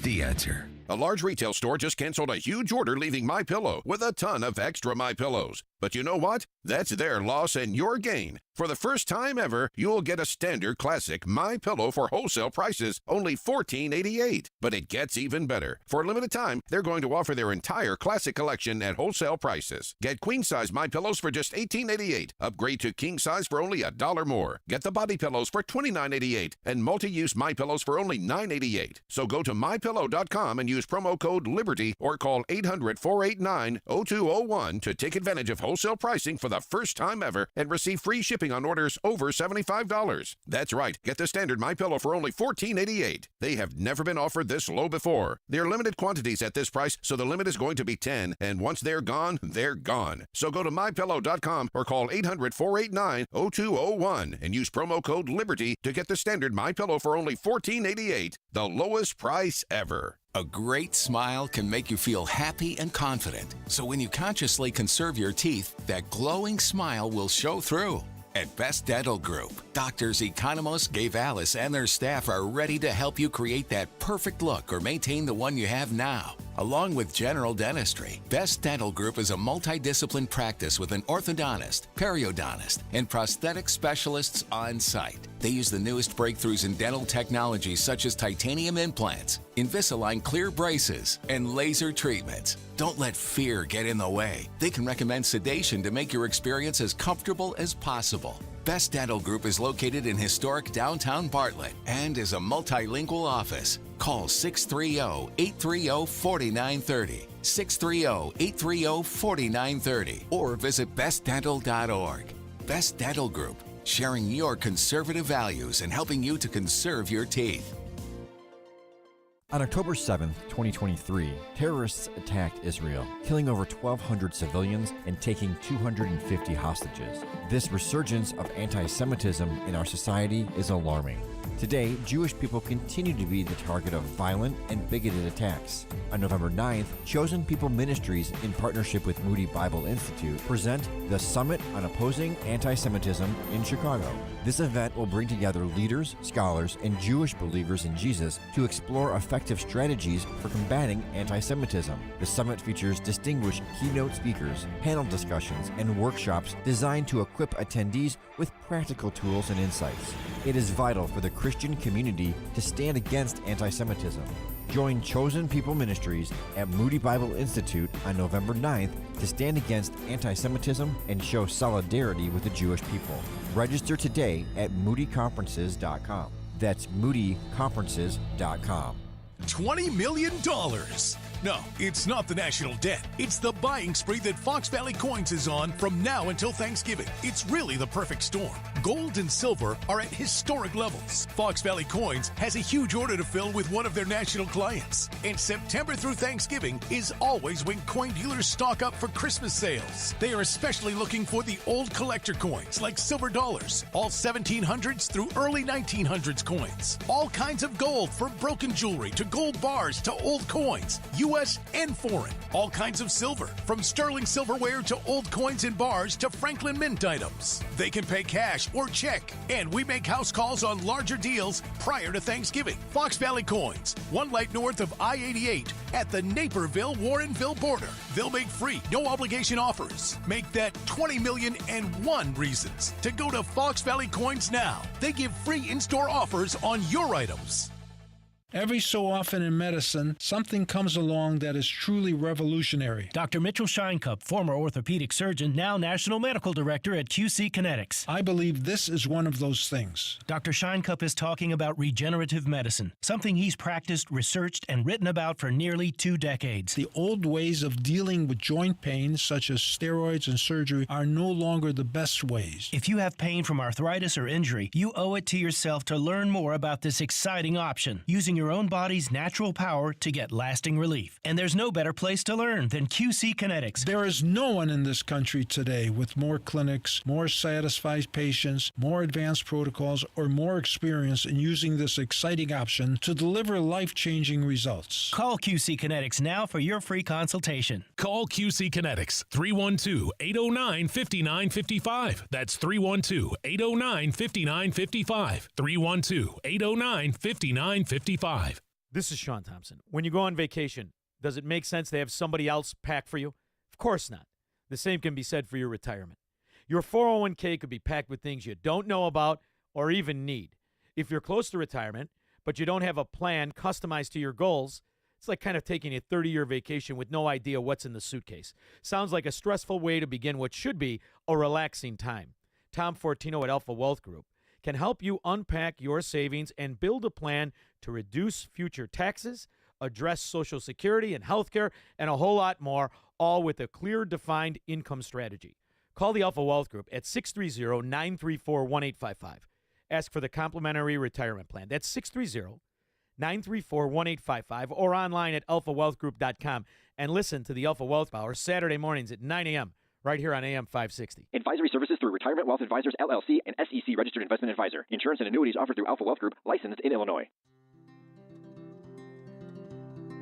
[SPEAKER 3] The Answer.
[SPEAKER 6] A large retail store just canceled a huge order, leaving MyPillow with a ton of extra MyPillows. But you know what? That's their loss and your gain. For the first time ever, you'll get a standard classic MyPillow for wholesale prices, only $14.88. But it gets even better. For a limited time, they're going to offer their entire classic collection at wholesale prices. Get queen-size MyPillows for just $18.88. Upgrade to king size for only $1 more. Get the body pillows for $29.88 and multi-use MyPillows for only $9.88. So go to MyPillow.com and use promo code LIBERTY or call 800-489-0201 to take advantage of wholesale pricing for the first time ever and receive free shipping on orders over $75. That's right. Get the standard MyPillow for only $14.88. They have never been offered this low before. They're limited quantities at this price, so the limit is going to be 10, and once they're gone, they're gone. So go to MyPillow.com or call 800-489-0201 and use promo code LIBERTY to get the standard MyPillow for only $14.88, the lowest price ever.
[SPEAKER 7] A great smile can make you feel happy and confident. So when you consciously conserve your teeth, that glowing smile will show through. At Best Dental Group, doctors Economos, Gavalis, and their staff are ready to help you create that perfect look or maintain the one you have now. Along with general dentistry, Best Dental Group is a multidiscipline practice with an orthodontist, periodontist, and prosthetic specialists on site. They use the newest breakthroughs in dental technology such as titanium implants, Invisalign clear braces, and laser treatments. Don't let fear get in the way. They can recommend sedation to make your experience as comfortable as possible. Best Dental Group is located in historic downtown Bartlett and is a multilingual office. Call 630-830-4930, 630-830-4930, or visit bestdental.org. Best Dental Group, sharing your conservative values and helping you to conserve your teeth.
[SPEAKER 14] On October 7, 2023, terrorists attacked Israel, killing over 1,200 civilians and taking 250 hostages. This resurgence of anti-Semitism in our society is alarming. Today, Jewish people continue to be the target of violent and bigoted attacks. On November 9th, Chosen People Ministries, in partnership with Moody Bible Institute, present the Summit on Opposing Anti-Semitism in Chicago. This event will bring together leaders, scholars, and Jewish believers in Jesus to explore effective strategies for combating anti-Semitism. The summit features distinguished keynote speakers, panel discussions, and workshops designed to equip attendees with practical tools and insights. It is vital for the Christian community to stand against anti-Semitism. Join Chosen People Ministries at Moody Bible Institute on November 9th to stand against anti-Semitism and show solidarity with the Jewish people. Register today at moodyconferences.com. That's moodyconferences.com.
[SPEAKER 20] $20 million. No, it's not the national debt. It's the buying spree that Fox Valley Coins is on from now until Thanksgiving. It's really the perfect storm. Gold and silver are at historic levels. Fox Valley Coins has a huge order to fill with one of their national clients. And September through Thanksgiving is always when coin dealers stock up for Christmas sales. They are especially looking for the old collector coins like silver dollars, all 1700s through early 1900s coins. All kinds of gold, from broken jewelry to gold bars to old coins, U.S. and foreign. All kinds of silver, from sterling silverware to old coins and bars to Franklin Mint items. They can pay cash or check, and we make house calls on larger deals prior to Thanksgiving. Fox Valley Coins, one light north of I-88 at the Naperville-Warrenville border. They'll make free, no obligation offers. Make that 20,000,001 reasons to go to Fox Valley Coins now. They give free in-store offers on your items.
[SPEAKER 21] Every so often in medicine, something comes along that is truly revolutionary.
[SPEAKER 24] Dr. Mitchell Scheinkup, former orthopedic surgeon, now National Medical Director at QC Kinetics.
[SPEAKER 21] I believe this is one of those things.
[SPEAKER 24] Dr. Scheinkup is talking about regenerative medicine, something he's practiced, researched, and written about for nearly 2 decades.
[SPEAKER 21] The old ways of dealing with joint pain, such as steroids and surgery, are no longer the best ways.
[SPEAKER 24] If you have pain from arthritis or injury, you owe it to yourself to learn more about this exciting option, using your own body's natural power to get lasting relief. And there's no better place to learn than QC Kinetics.
[SPEAKER 21] There is no one in this country today with more clinics, more satisfied patients, more advanced protocols, or more experience in using this exciting option to deliver life-changing results.
[SPEAKER 24] Call QC Kinetics now for your free consultation.
[SPEAKER 25] Call QC Kinetics, 312-809-5955. That's 312-809-5955. 312-809-5955.
[SPEAKER 19] This is Sean Thompson. When you go on vacation, does it make sense to have somebody else pack for you? Of course not. The same can be said for your retirement. Your 401k could be packed with things you don't know about or even need. If you're close to retirement, but you don't have a plan customized to your goals, it's like kind of taking a 30-year vacation with no idea what's in the suitcase. Sounds like a stressful way to begin what should be a relaxing time. Tom Fortino at Alpha Wealth Group can help you unpack your savings and build a plan to reduce future taxes, address Social Security and healthcare, and a whole lot more, all with a clear, defined income strategy. Call the Alpha Wealth Group at 630-934-1855. Ask for the complimentary retirement plan. That's 630-934-1855 or online at alphawealthgroup.com. And listen to the Alpha Wealth Hour Saturday mornings at 9 a.m. right here on AM 560.
[SPEAKER 5] Advisory services through Retirement Wealth Advisors, LLC, and SEC Registered Investment Advisor. Insurance and annuities offered through Alpha Wealth Group, licensed in Illinois.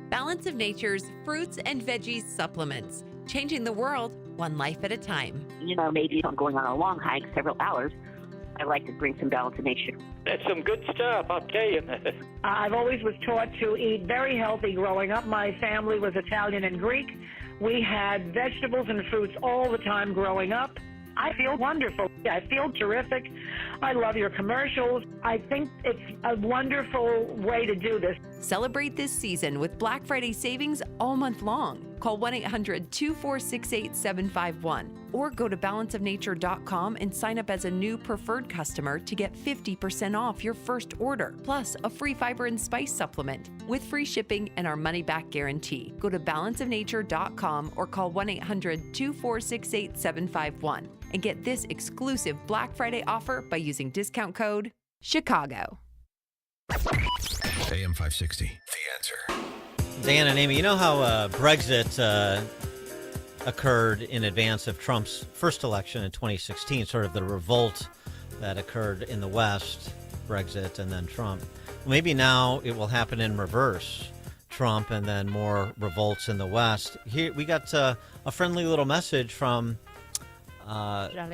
[SPEAKER 8] Balance of Nature's fruits and veggies supplements. Changing the world, one life at a time.
[SPEAKER 11] Maybe if I'm going on a long hike, several hours, I like to bring some Balance of Nature.
[SPEAKER 13] That's some good stuff, I'll tell you.
[SPEAKER 17] I've always was taught to eat very healthy growing up. My family was Italian and Greek. We had vegetables and fruits all the time growing up. I feel wonderful. I feel terrific. I love your commercials. I think it's a wonderful way to do this.
[SPEAKER 8] Celebrate this season with Black Friday savings all month long. Call 1-800-246-8751 or go to balanceofnature.com and sign up as a new preferred customer to get 50% off your first order, plus a free fiber and spice supplement with free shipping and our money-back guarantee. Go to balanceofnature.com or call 1-800-246-8751 and get this exclusive Black Friday offer by using discount code Chicago.
[SPEAKER 3] AM 560, The Answer.
[SPEAKER 12] Dan and Amy, you know how Brexit occurred in advance of Trump's first election in 2016, sort of the revolt that occurred in the West, Brexit and then Trump. Well, maybe now it will happen in reverse, Trump and then more revolts in the West. Here we got a friendly little message from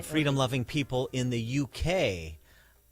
[SPEAKER 12] freedom-loving people in the UK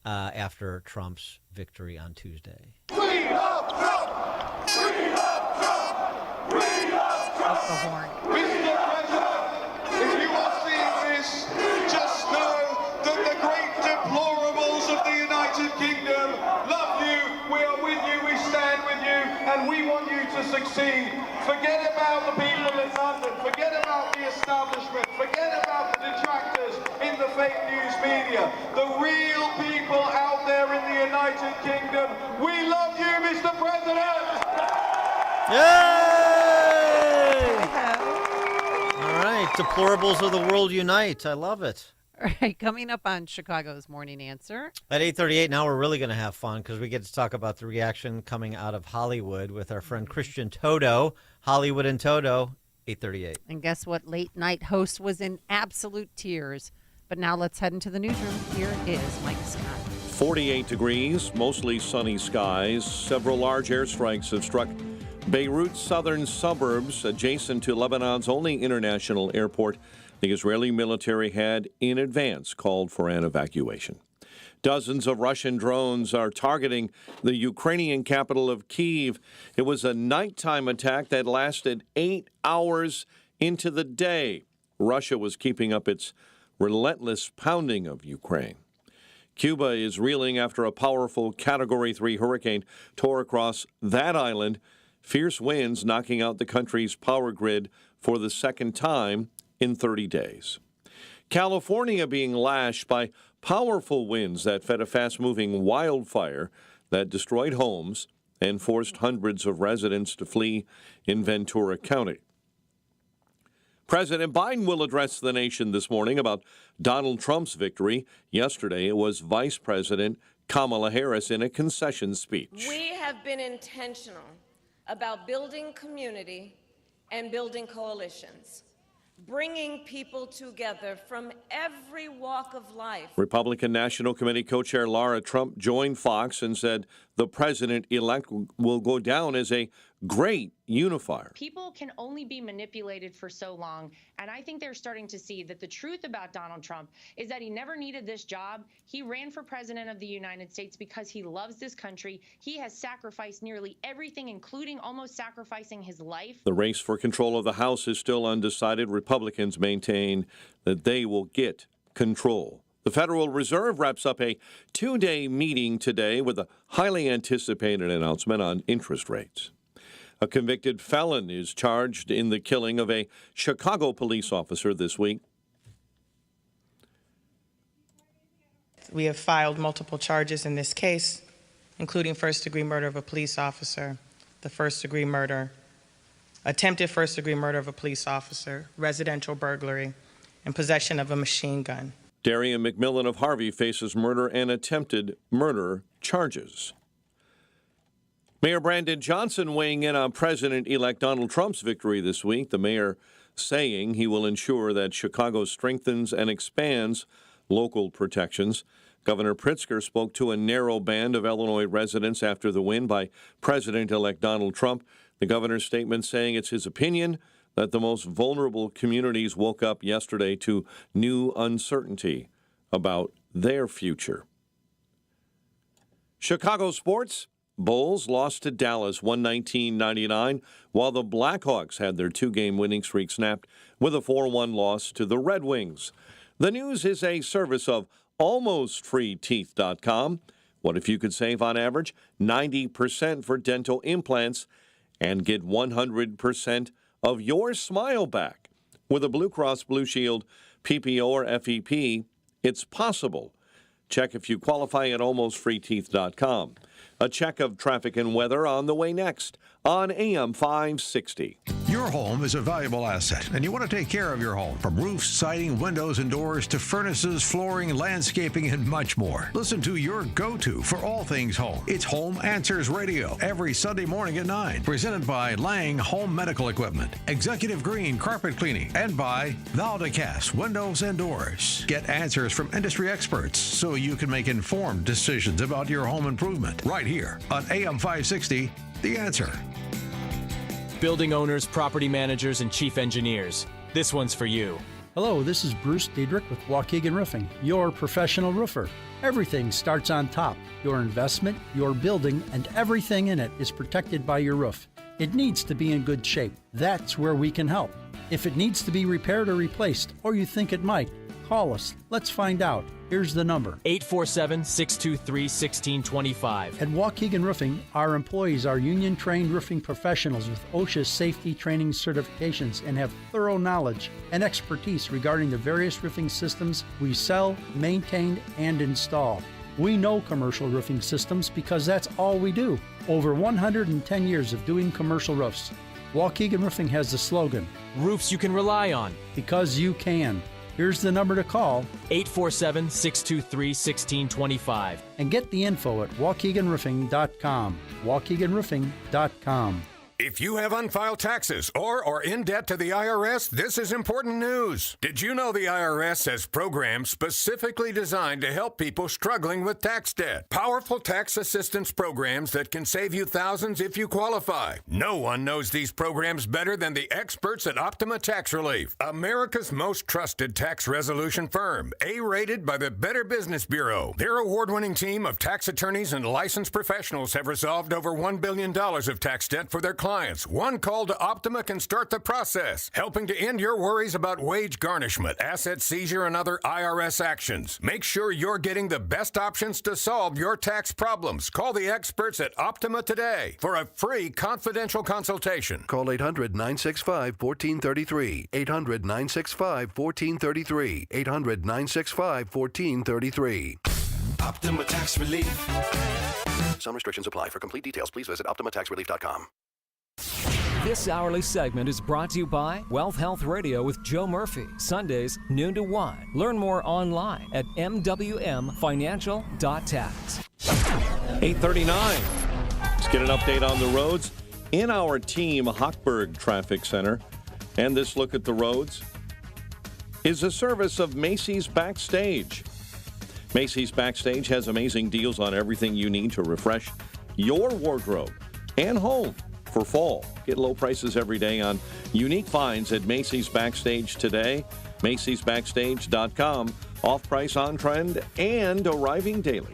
[SPEAKER 12] after Trump's victory on Tuesday.
[SPEAKER 26] Free up Trump! Free up Trump! Free up Trump!
[SPEAKER 10] Up the horn.
[SPEAKER 26] Mr. President, if you are seeing this, just know that the great deplorables of the United Kingdom love you, we are with you, we stand with you, and we want you to succeed. Forget about the people in London, forget about the establishment, forget about the detractors in the fake news media. The real people out there in the United Kingdom, we love you, Mr. President!
[SPEAKER 12] Yay! All right, deplorables of the world unite. I love it.
[SPEAKER 10] All right, coming up on Chicago's Morning Answer.
[SPEAKER 12] At 8:38, now we're really going to have fun because we get to talk about the reaction coming out of Hollywood with our friend Christian Toto. Hollywood and Toto, 8:38.
[SPEAKER 10] And guess what? Late night host was in absolute tears. But now let's head into the newsroom. Here is Mike Scott.
[SPEAKER 1] 48 degrees, mostly sunny skies. Several large airstrikes have struck Beirut's southern suburbs adjacent to Lebanon's only international airport. The Israeli military had in advance called for an evacuation. Dozens of Russian drones are targeting the Ukrainian capital of Kyiv. It was a nighttime attack that lasted 8 hours into the day. Russia was keeping up its relentless pounding of Ukraine. Cuba is reeling after a powerful Category 3 hurricane tore across that island, fierce winds knocking out the country's power grid for the second time in 30 days. California being lashed by powerful winds that fed a fast-moving wildfire that destroyed homes and forced hundreds of residents to flee in Ventura County. President Biden will address the nation this morning about Donald Trump's victory. Yesterday, it was Vice President Kamala Harris in a concession speech.
[SPEAKER 27] We have been intentional about building community and building coalitions, bringing people together from every walk of life.
[SPEAKER 1] Republican National Committee co-chair Laura Trump joined Fox and said the president-elect will go down as a great unifier.
[SPEAKER 2] People can only be manipulated for so long, and I think they're starting to see that the truth about Donald Trump is that he never needed this job. He ran for president of the United States because he loves this country. He has sacrificed nearly everything, including almost sacrificing his life.
[SPEAKER 1] The race for control of the House is still undecided. Republicans maintain that they will get control. The Federal Reserve wraps up a 2-day meeting today with a highly anticipated announcement on interest rates. A convicted felon is charged in the killing of a Chicago police officer this week.
[SPEAKER 9] We have filed multiple charges in this case, including first-degree murder of a police officer, the first-degree murder, attempted first-degree murder of a police officer, residential burglary, and possession of a machine gun.
[SPEAKER 1] Darian McMillan of Harvey faces murder and attempted murder charges. Mayor Brandon Johnson weighing in on President-elect Donald Trump's victory this week. The mayor saying he will ensure that Chicago strengthens and expands local protections. Governor Pritzker spoke to a narrow band of Illinois residents after the win by President-elect Donald Trump. The governor's statement saying it's his opinion that the most vulnerable communities woke up yesterday to new uncertainty about their future. Chicago sports. Bulls lost to Dallas 119-99, while the Blackhawks had their 2-game winning streak snapped with a 4-1 loss to the Red Wings. The news is a service of AlmostFreeTeeth.com. What if you could save on average 90% for dental implants and get 100% of your smile back? With a Blue Cross Blue Shield PPO or FEP, it's possible. Check if you qualify at AlmostFreeTeeth.com. A check of traffic and weather on the way next on AM 560.
[SPEAKER 3] Your home is a valuable asset, and you want to take care of your home. From roofs, siding, windows, and doors to furnaces, flooring, landscaping, and much more. Listen to your go-to for all things home. It's Home Answers Radio every Sunday morning at 9. Presented by Lang Home Medical Equipment, Executive Green Carpet Cleaning, and by Valdecast Windows and Doors. Get answers from industry experts so you can make informed decisions about your home improvement. Right here on AM 560, The Answer.
[SPEAKER 15] Building owners, property managers, and chief engineers. This one's for you.
[SPEAKER 16] Hello, this is Bruce Diedrich with Waukegan Roofing, your professional roofer. Everything starts on top. Your investment, your building, and everything in it is protected by your roof. It needs to be in good shape. That's where we can help. If it needs to be repaired or replaced, or you think it might, call us. Let's find out. Here's the number.
[SPEAKER 15] 847-623-1625.
[SPEAKER 16] At Waukegan Roofing, our employees are union-trained roofing professionals with OSHA safety training certifications and have thorough knowledge and expertise regarding the various roofing systems we sell, maintain, and install. We know commercial roofing systems because that's all we do. Over 110 years of doing commercial roofs. Waukegan Roofing has the slogan,
[SPEAKER 15] roofs you can rely on.
[SPEAKER 16] Because you can. Here's the number to call,
[SPEAKER 15] 847-623-1625.
[SPEAKER 16] And get the info at WaukeganRoofing.com. WaukeganRoofing.com.
[SPEAKER 18] If you have unfiled taxes or are in debt to the IRS, this is important news. Did you know the IRS has programs specifically designed to help people struggling with tax debt? Powerful tax assistance programs that can save you thousands if you qualify. No one knows these programs better than the experts at Optima Tax Relief, America's most trusted tax resolution firm, A-rated by the Better Business Bureau. Their award-winning team of tax attorneys and licensed professionals have resolved over $1 billion of tax debt for their clients. One call to Optima can start the process, helping to end your worries about wage garnishment, asset seizure, and other IRS actions. Make sure you're getting the best options to solve your tax problems. Call the experts at Optima today for a free confidential consultation.
[SPEAKER 22] Call 800-965-1433. 800-965-1433. 800-965-1433.
[SPEAKER 23] Optima Tax Relief.
[SPEAKER 22] Some restrictions apply. For complete details, please visit OptimaTaxRelief.com.
[SPEAKER 28] This hourly segment is brought to you by Wealth Health Radio with Joe Murphy, Sundays, noon to 1. Learn more online at mwmfinancial.tax.
[SPEAKER 1] 8:39. Let's get an update on the roads in our Team Hochberg Traffic Center. And this look at the roads is a service of Macy's Backstage. Macy's Backstage has amazing deals on everything you need to refresh your wardrobe and home. for fall. Get low prices every day on unique finds at Macy's Backstage today. Macy'sBackstage.com. Off-price, on-trend, and arriving daily.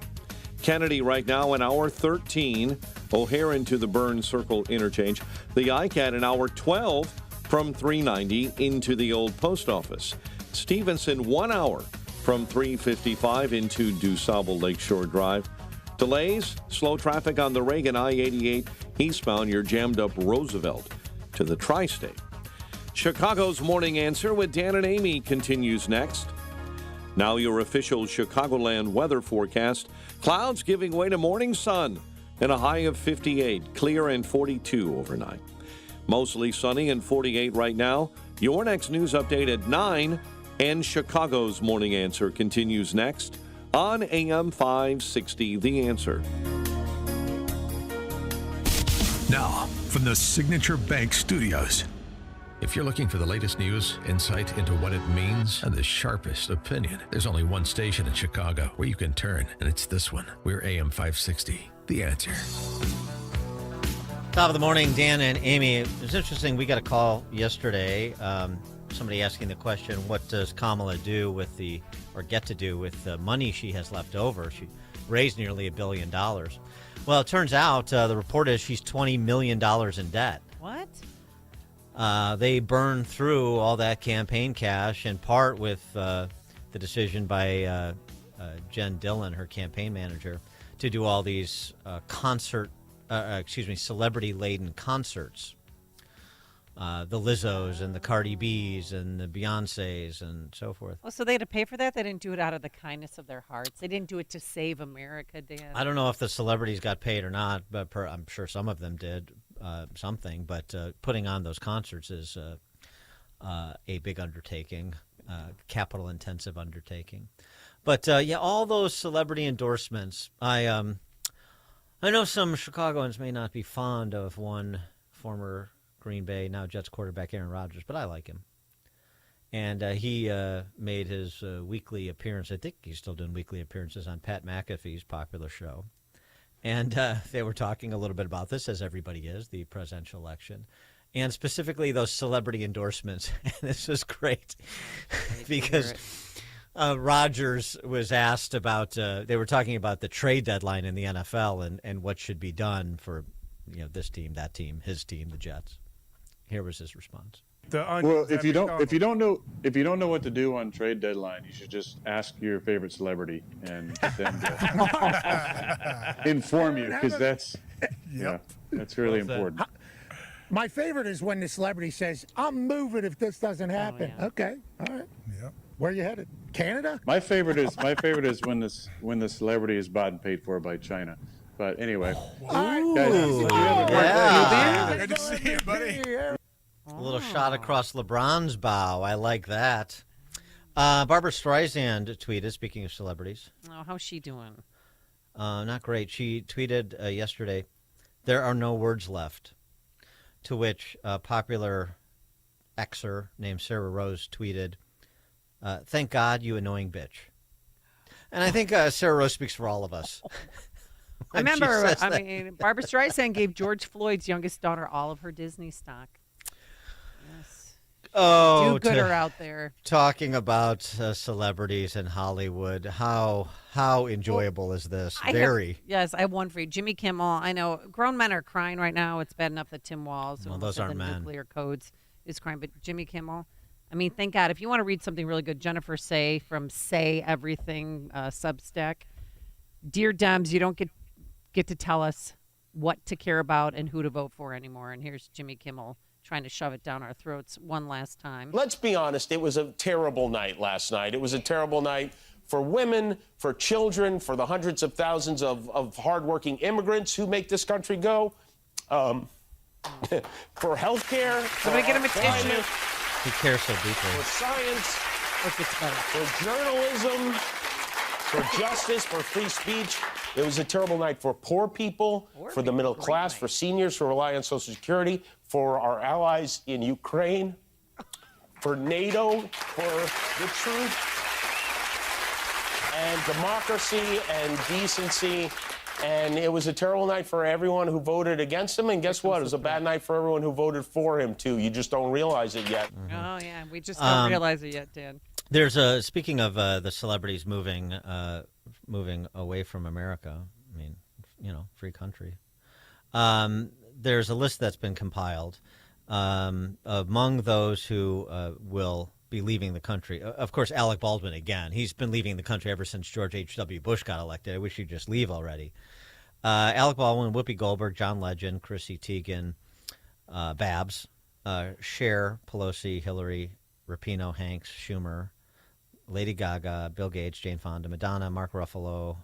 [SPEAKER 1] Kennedy right now in hour 13. O'Hare into the Burns Circle interchange. The ICAT in hour 12 from 390 into the old post office. Stevenson 1 hour from 355 into DuSable Lakeshore Drive. Delays, slow traffic on the Reagan I-88 eastbound. You're jammed up Roosevelt to the tri-state. Chicago's Morning Answer with Dan and Amy continues next. Now your official Chicagoland weather forecast. Clouds giving way to morning sun and a high of 58. Clear and 42 overnight. Mostly sunny and 48 right now. Your next news update at 9. And Chicago's Morning Answer continues next on AM 560, The Answer.
[SPEAKER 3] Now, from the Signature Bank Studios. If you're looking for the latest news, insight into what it means, and the sharpest opinion, there's only one station in Chicago where you can turn, and it's this one. We're AM 560, The Answer.
[SPEAKER 12] Top of the morning, Dan and Amy. It was interesting. We got a call yesterday. Somebody asking the question, what does Kamala do with get to do with the money she has left over? She raised nearly $1 billion. Well, it turns out the report is she's $20 million in debt.
[SPEAKER 10] What?
[SPEAKER 12] They burned through all that campaign cash, in part with the decision by Jen Dillon, her campaign manager, to do all these celebrity-laden concerts. The Lizzos and the Cardi B's and the Beyoncés and so forth.
[SPEAKER 10] Oh, so they had to pay for that? They didn't do it out of the kindness of their hearts. They didn't do it to save America, Dan.
[SPEAKER 12] I don't know if the celebrities got paid or not, but I'm sure some of them did something. But putting on those concerts is a big undertaking, capital-intensive undertaking. But, all those celebrity endorsements. I know some Chicagoans may not be fond of one former Green Bay, now Jets quarterback Aaron Rodgers, but I like him. And he made his weekly appearance. I think he's still doing weekly appearances on Pat McAfee's popular show. And they were talking a little bit about this, as everybody is, the presidential election, and specifically those celebrity endorsements. And this was great because Rodgers was asked about, they were talking about the trade deadline in the NFL and what should be done for this team, that team, his team, the Jets. Here was his response.
[SPEAKER 4] Well, if you don't know what to do on trade deadline, you should just ask your favorite celebrity and get them to inform you, because that's really important.
[SPEAKER 6] My favorite is when the celebrity says, "I'm moving if this doesn't happen." Oh, yeah. Okay, all right. Yep. Where are you headed? Canada?
[SPEAKER 4] My favorite is when the celebrity is bought and paid for by China. But anyway, Good to see you, buddy.
[SPEAKER 12] A little shot across LeBron's bow. I like that. Barbara Streisand tweeted, speaking of celebrities.
[SPEAKER 10] Oh, how's she doing?
[SPEAKER 12] Not great. She tweeted yesterday, "There are no words left." To which a popular Xer named Sarah Rose tweeted, "Thank God, you annoying bitch." And I think Sarah Rose speaks for all of us.
[SPEAKER 10] I remember, Barbara Streisand gave George Floyd's youngest daughter all of her Disney stock. Yes.
[SPEAKER 12] Oh,
[SPEAKER 10] do-gooder out there.
[SPEAKER 12] Talking about celebrities in Hollywood, how enjoyable is this? Very.
[SPEAKER 10] Yes, I have one for you. Jimmy Kimmel. I know grown men are crying right now. It's bad enough that Tim Walz,
[SPEAKER 12] those aren't men.
[SPEAKER 10] Nuclear Codes, is crying, but Jimmy Kimmel. I mean, thank God. If you want to read something really good, Jennifer Say from Say Everything Substack. Dear Dems, you don't get to tell us what to care about and who to vote for anymore. And here's Jimmy Kimmel trying to shove it down our throats one last time.
[SPEAKER 7] Let's be honest, it was a terrible night last night. It was a terrible night for women, for children, for the hundreds of thousands of hardworking immigrants who make this country go, for health care.
[SPEAKER 10] Somebody get him a tissue.
[SPEAKER 12] He cares so deeply.
[SPEAKER 7] For science, for journalism, for justice, for free speech. It was a terrible night for poor people, for the middle class, for seniors who rely on Social Security, for our allies in Ukraine, for NATO, for the truth and democracy and decency And it was a terrible night for everyone who voted against him. And guess what? It was a bad night for everyone who voted for him, too. You just don't realize it yet.
[SPEAKER 10] Oh, yeah. We just don't realize it yet, Dan.
[SPEAKER 12] There's speaking of the celebrities moving away from America. I mean, free country. There's a list that's been compiled among those who will be leaving the country. Of course, Alec Baldwin again. He's been leaving the country ever since George H.W. Bush got elected. I wish he'd just leave already. Alec Baldwin, Whoopi Goldberg, John Legend, Chrissy Teigen, Babs, Cher, Pelosi, Hillary, Rapinoe, Hanks, Schumer, Lady Gaga, Bill Gates, Jane Fonda, Madonna, Mark Ruffalo,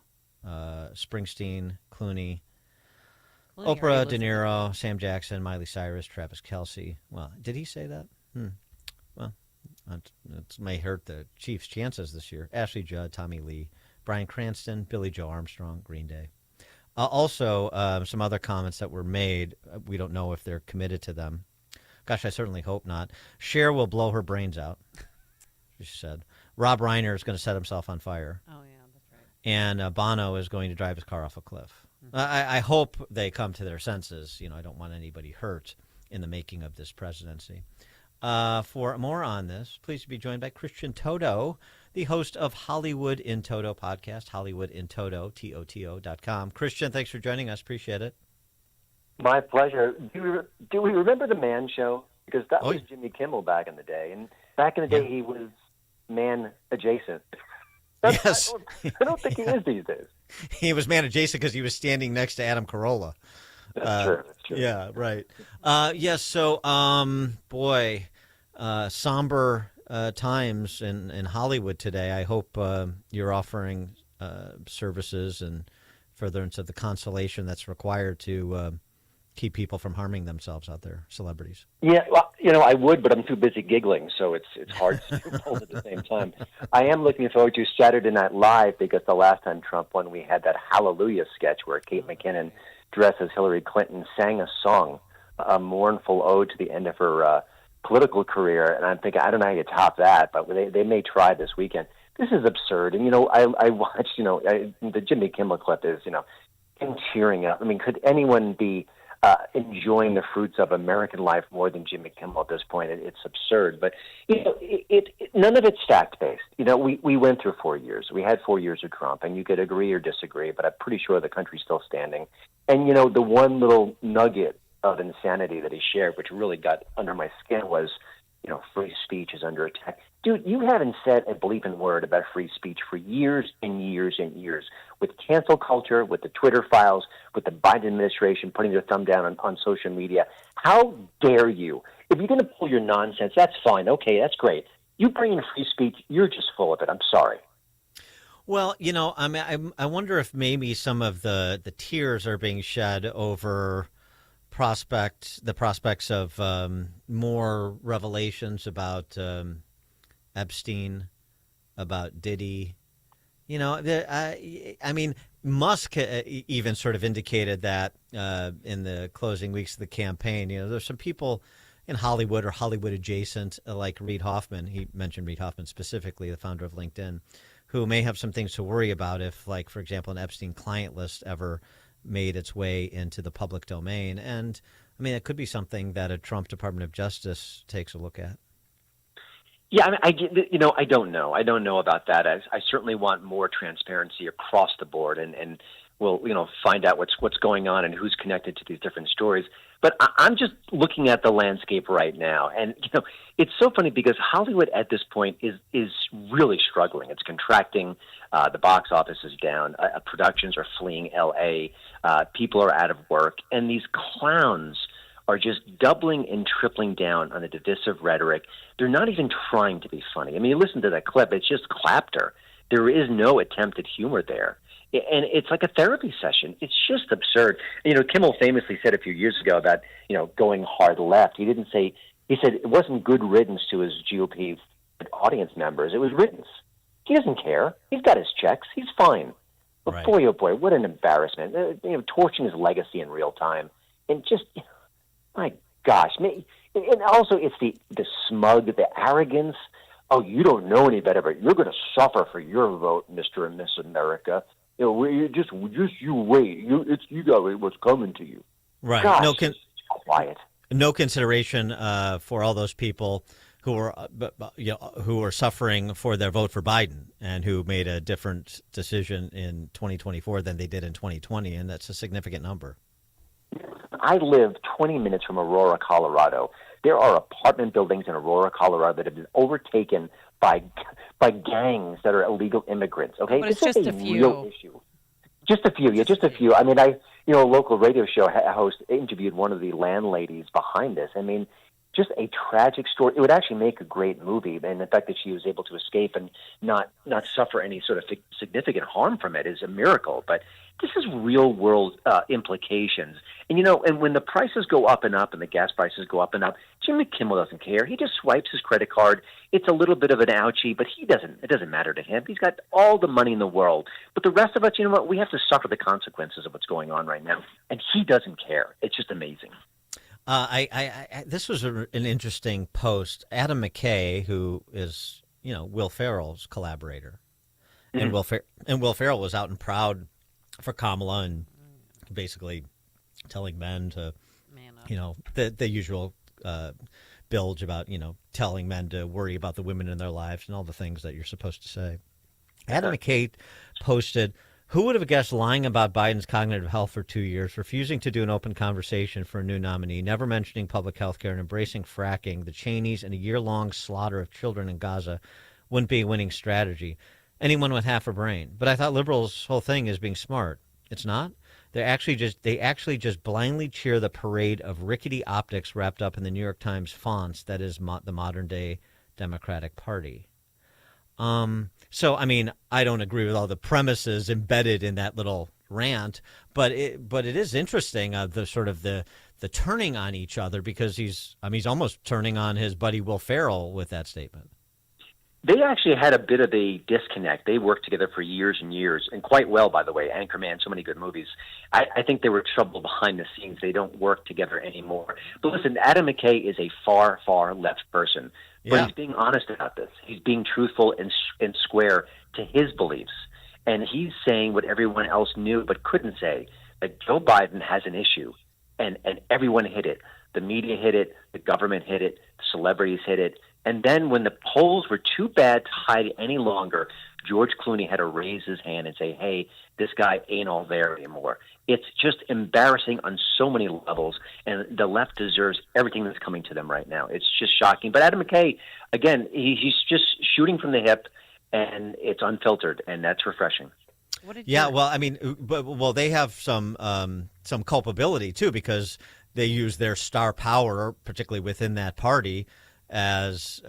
[SPEAKER 12] Springsteen, Clooney, Oprah, De Niro, Sam Jackson, Miley Cyrus, Travis Kelce. Well, did he say that? Well, it may hurt the Chiefs' chances this year. Ashley Judd, Tommy Lee, Bryan Cranston, Billy Joe Armstrong, Green Day. Also, some other comments that were made. We don't know if they're committed to them. Gosh, I certainly hope not. Cher will blow her brains out, she said. Rob Reiner is going to set himself on fire.
[SPEAKER 10] Oh, yeah, that's right.
[SPEAKER 12] And Bono is going to drive his car off a cliff. I hope they come to their senses. I don't want anybody hurt in the making of this presidency. For more on this, pleased to be joined by Christian Toto, the host of Hollywood in Toto podcast, Hollywood in Toto, TOTO.com. Christian, thanks for joining us. Appreciate it.
[SPEAKER 5] My pleasure. Do we remember the Man Show? Because that was Jimmy Kimmel back in the day. And back in the day, he was man adjacent.
[SPEAKER 12] Yes.
[SPEAKER 5] I don't think he is these days.
[SPEAKER 12] He was man adjacent because he was standing next to Adam Carolla.
[SPEAKER 5] That's true.
[SPEAKER 12] Yeah, right. Yes, so, somber times in Hollywood today. I hope you're offering services and furtherance of the consolation that's required to keep people from harming themselves out there, celebrities.
[SPEAKER 5] Yeah, well, I would, but I'm too busy giggling, so it's hard to do both at the same time. I am looking forward to Saturday Night Live because the last time Trump won, we had that Hallelujah sketch where Kate McKinnon, dressed as Hillary Clinton, sang a song, a mournful ode to the end of her political career. And I'm thinking, I don't know how you top that, but they may try this weekend. This is absurd. And, I watched, the Jimmy Kimmel clip is, him tearing up. I mean, could anyone be enjoying the fruits of American life more than Jimmy Kimmel at this point? It's absurd. But, none of it's fact-based. We went through 4 years. We had 4 years of Trump, and you could agree or disagree, but I'm pretty sure the country's still standing. And, the one little nugget of insanity that he shared, which really got under my skin, was, free speech is under attack. Dude, you haven't said a bleeping word about free speech for years and years and years. With cancel culture, with the Twitter files, with the Biden administration putting their thumb down on social media, how dare you? If you're going to pull your nonsense, that's fine. Okay, that's great. You bring in free speech, you're just full of it. I'm sorry.
[SPEAKER 12] Well, I wonder if maybe some of the tears are being shed over the prospects of more revelations about Epstein, about Diddy. Musk even sort of indicated that in the closing weeks of the campaign. There's some people in Hollywood or Hollywood adjacent, like Reid Hoffman. He mentioned Reid Hoffman specifically, the founder of LinkedIn, who may have some things to worry about if, like, for example, an Epstein client list ever made its way into the public domain. And, it could be something that a Trump Department of Justice takes a look at.
[SPEAKER 5] Yeah, I don't know. I don't know about that. I certainly want more transparency across the board, and we'll, find out what's going on and who's connected to these different stories. But I'm just looking at the landscape right now, and it's so funny because Hollywood at this point is really struggling. It's contracting. The box office is down. Productions are fleeing L.A. People are out of work, and these clowns are just doubling and tripling down on the divisive rhetoric. They're not even trying to be funny. You listen to that clip, it's just clapter. There is no attempt at humor there. And it's like a therapy session. It's just absurd. Kimmel famously said a few years ago about, going hard left. He said it wasn't good riddance to his GOP audience members. It was riddance. He doesn't care. He's got his checks. He's fine. But
[SPEAKER 12] right.
[SPEAKER 5] Boy, oh boy, what an embarrassment. Torching his legacy in real time. And just, my gosh. And also it's the smug, the arrogance. Oh, you don't know any better, but you're going to suffer for your vote, Mr. and Miss America. just you wait. You got what's coming to you.
[SPEAKER 12] Right.
[SPEAKER 5] Gosh,
[SPEAKER 12] No,
[SPEAKER 5] just quiet.
[SPEAKER 12] No consideration for all those people who are suffering for their vote for Biden and who made a different decision in 2024 than they did in 2020, and that's a significant number.
[SPEAKER 5] I live 20 minutes from Aurora, Colorado. There are apartment buildings in Aurora, Colorado that have been overtaken by gangs that are illegal immigrants. Okay,
[SPEAKER 10] But it's
[SPEAKER 5] this
[SPEAKER 10] just
[SPEAKER 5] is
[SPEAKER 10] a
[SPEAKER 5] real
[SPEAKER 10] few.
[SPEAKER 5] issue. Just a few, yeah, just a few. I mean, a local radio show host interviewed one of the landladies behind this. I mean, just a tragic story. It would actually make a great movie, and the fact that she was able to escape and not suffer any sort of significant harm from it is a miracle. But this is real world implications. And and when the prices go up and up and the gas prices go up and up, Jimmy Kimmel doesn't care. He just swipes his credit card. It's a little bit of an ouchie, but it doesn't matter to him. He's got all the money in the world. But the rest of us, you know what? We have to suffer the consequences of what's going on right now. And he doesn't care. It's just amazing.
[SPEAKER 12] This was an interesting post. Adam McKay, who is Will Ferrell's collaborator, and Will Ferrell was out and proud for Kamala and basically telling men to, the usual bilge about telling men to worry about the women in their lives and all the things that you're supposed to say. Adam McKay posted, "Who would have guessed lying about Biden's cognitive health for 2 years, refusing to do an open conversation for a new nominee, never mentioning public health care, and embracing fracking, the Cheneys, and a year-long slaughter of children in Gaza wouldn't be a winning strategy? Anyone with half a brain. But I thought liberals' whole thing is being smart. It's not. They actually just blindly cheer the parade of rickety optics wrapped up in the New York Times fonts that is the modern-day Democratic Party." So, I mean, I don't agree with all the premises embedded in that little rant, but it is interesting, the turning on each other, because he's almost turning on his buddy Will Ferrell with that statement.
[SPEAKER 5] They actually had a bit of a disconnect. They worked together for years and years, and quite well, by the way. Anchorman, so many good movies. I think they were trouble behind the scenes. They don't work together anymore. But listen, Adam McKay is a far, far left person. But he's being honest about this. He's being truthful and square to his beliefs. And he's saying what everyone else knew but couldn't say, that Joe Biden has an issue. And everyone hit it. The media hit it. The government hit it. The celebrities hit it. And then when the polls were too bad to hide any longer, George Clooney had to raise his hand and say, hey, this guy ain't all there anymore. It's just embarrassing on so many levels, and the left deserves everything that's coming to them right now. It's just shocking. But Adam McKay, again, he's just shooting from the hip, and it's unfiltered, and that's refreshing.
[SPEAKER 12] Well, they have some culpability, too, because they use their star power, particularly within that party, as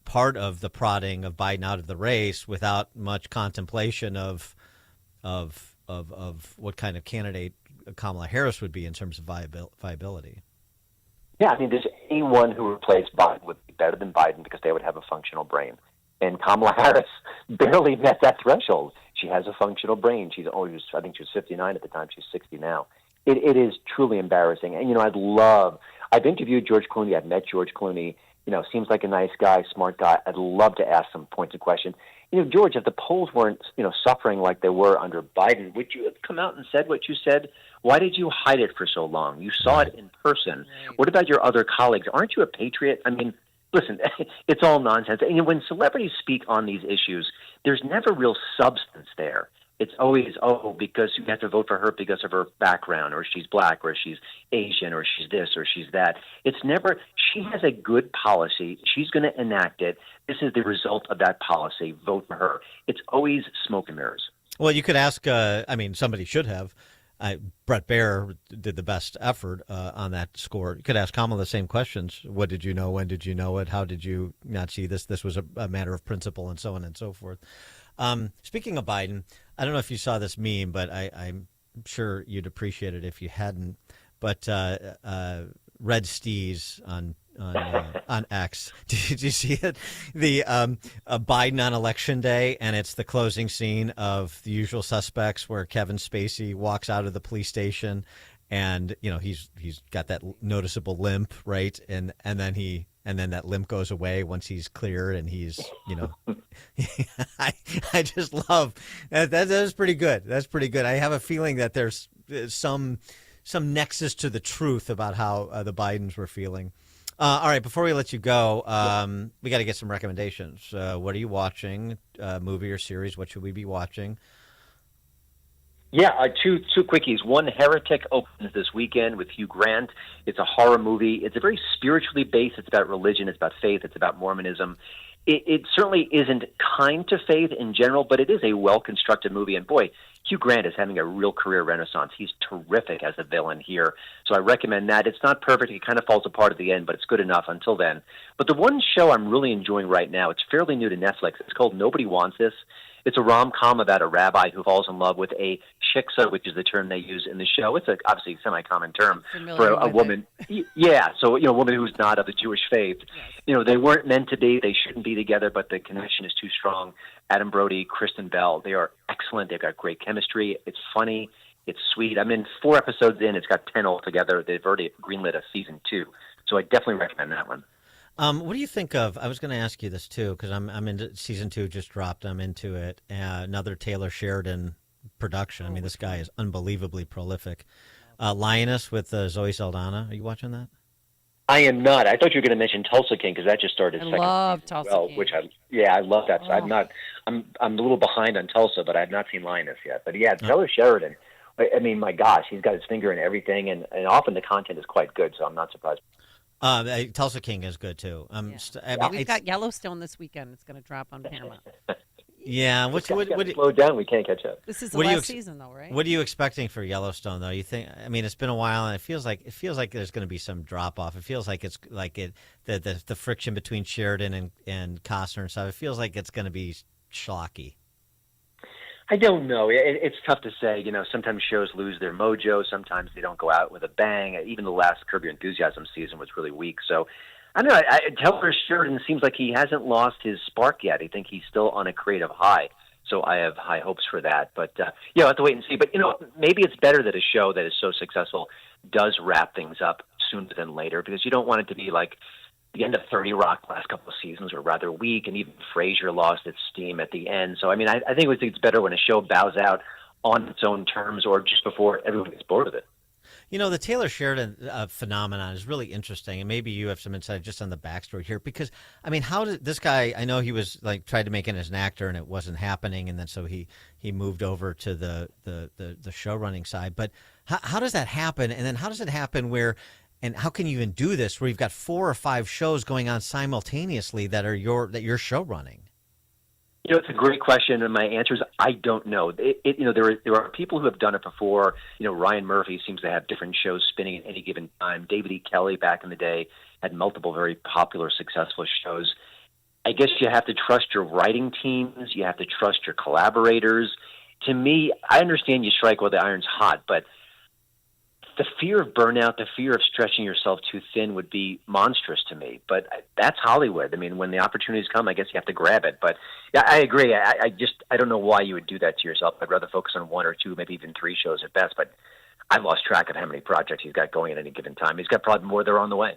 [SPEAKER 12] part of the prodding of Biden out of the race without much contemplation of what kind of candidate Kamala Harris would be in terms of viability.
[SPEAKER 5] Yeah, I mean, there's anyone who replaced Biden would be better than Biden because they would have a functional brain. And Kamala Harris barely met that threshold. She has a functional brain. I think she was 59 at the time. She's 60 now. It is truly embarrassing. And, I've interviewed George Clooney. I've met George Clooney. Seems like a nice guy, smart guy. I'd love to ask some points of question. George, if the polls weren't, suffering like they were under Biden, would you have come out and said what you said? Why did you hide it for so long? You saw it in person. What about your other colleagues? Aren't you a patriot? I mean, listen, it's all nonsense. And when celebrities speak on these issues, there's never real substance there. It's always, because you have to vote for her because of her background, or she's black, or she's Asian, or she's this, or she's that. It's never, she has a good policy. She's going to enact it. This is the result of that policy. Vote for her. It's always smoke and mirrors.
[SPEAKER 12] Well, you could ask, somebody should have. Brett Baer did the best effort on that score. You could ask Kamala the same questions. What did you know? When did you know it? How did you not see this? This was a matter of principle, and so on and so forth. Speaking of Biden, I don't know if you saw this meme, but I'm sure you'd appreciate it if you hadn't. But Red Steez on X, did you see it? The Biden on Election Day, and it's the closing scene of The Usual Suspects, where Kevin Spacey walks out of the police station, and he's got that noticeable limp, right? And then that limp goes away once he's cleared, and he's I just love that. That is pretty good. That's pretty good. I have a feeling that there's some nexus to the truth about how the Bidens were feeling. All right, before we let you go, we got to get some recommendations. What are you watching? Movie or series? What should we be watching?
[SPEAKER 5] Yeah, two quickies. One, Heretic opens this weekend with Hugh Grant. It's a horror movie. It's a very spiritually based. It's about religion. It's about faith. It's about Mormonism. It certainly isn't kind to faith in general, but it is a well-constructed movie. And boy, Hugh Grant is having a real career renaissance. He's terrific as a villain here. So I recommend that. It's not perfect. It kind of falls apart at the end, but it's good enough until then. But the one show I'm really enjoying right now, it's fairly new to Netflix. It's called Nobody Wants This. It's a rom-com about a rabbi who falls in love with a shiksa, which is the term they use in the show. It's obviously a semi-common term for a woman. Yeah, so a woman who's not of the Jewish faith. They weren't meant to be. They shouldn't be together, but the connection is too strong. Adam Brody, Kristen Bell, they are excellent. They've got great chemistry. It's funny. It's sweet. I'm in 4 episodes in. It's got 10 altogether. They've already greenlit a season 2, so I definitely recommend that one.
[SPEAKER 12] What do you think of? I was going to ask you this too, because I'm into season 2, just dropped. I'm into it. Another Taylor Sheridan production. I mean, this guy is unbelievably prolific. Lioness with Zoe Saldana. Are you watching that?
[SPEAKER 5] I am not. I thought you were going to mention Tulsa King because that just started.
[SPEAKER 10] I
[SPEAKER 5] second
[SPEAKER 10] love
[SPEAKER 5] season
[SPEAKER 10] Tulsa King.
[SPEAKER 5] Which I love that. So I'm a little behind on Tulsa, but I've not seen Lioness yet. But yeah, Taylor Sheridan. I mean, my gosh, he's got his finger in everything, and often the content is quite good. So I'm not surprised.
[SPEAKER 12] Tulsa King is good too.
[SPEAKER 10] We've got Yellowstone this weekend. It's going to drop on Paramount.
[SPEAKER 12] Yeah, what
[SPEAKER 5] slow down? We can't catch up.
[SPEAKER 10] This is the last season, though, right?
[SPEAKER 12] What are you expecting for Yellowstone, though? You think? I mean, it's been a while, and it feels like there's going to be some drop off. It feels like the friction between Sheridan and Costner and stuff. It feels like it's going to be schlocky.
[SPEAKER 5] I don't know. It's tough to say. Sometimes shows lose their mojo. Sometimes they don't go out with a bang. Even the last Curb Your Enthusiasm season was really weak. So I don't know. Taylor Sheridan seems like he hasn't lost his spark yet. I think he's still on a creative high. So I have high hopes for that. But I'll have to wait and see. But maybe it's better that a show that is so successful does wrap things up sooner than later, because you don't want it to be like the end of 30 Rock. Last couple of seasons were rather weak, and even Frasier lost its steam at the end. So I mean, I think it's better when a show bows out on its own terms, or just before everyone gets bored of it.
[SPEAKER 12] The Taylor Sheridan phenomenon is really interesting, and maybe you have some insight just on the backstory here. Because I mean, how did this guy? I know he was tried to make it as an actor, and it wasn't happening, and then so he moved over to the show running side. But how does that happen? And then how does it happen where? And how can you even do this where you've got 4 or 5 shows going on simultaneously that you're show running?
[SPEAKER 5] It's a great question, and my answer is I don't know. There are people who have done it before. Ryan Murphy seems to have different shows spinning at any given time. David E. Kelley back in the day had multiple very popular, successful shows. I guess you have to trust your writing teams. You have to trust your collaborators. To me, I understand you strike while the iron's hot, but the fear of burnout, the fear of stretching yourself too thin would be monstrous to me. But that's Hollywood. I mean, when the opportunities come, I guess you have to grab it. But yeah, I agree. I don't know why you would do that to yourself. I'd rather focus on 1 or 2, maybe even 3 shows at best. But I lost track of how many projects he's got going at any given time. He's got probably more that are on the way.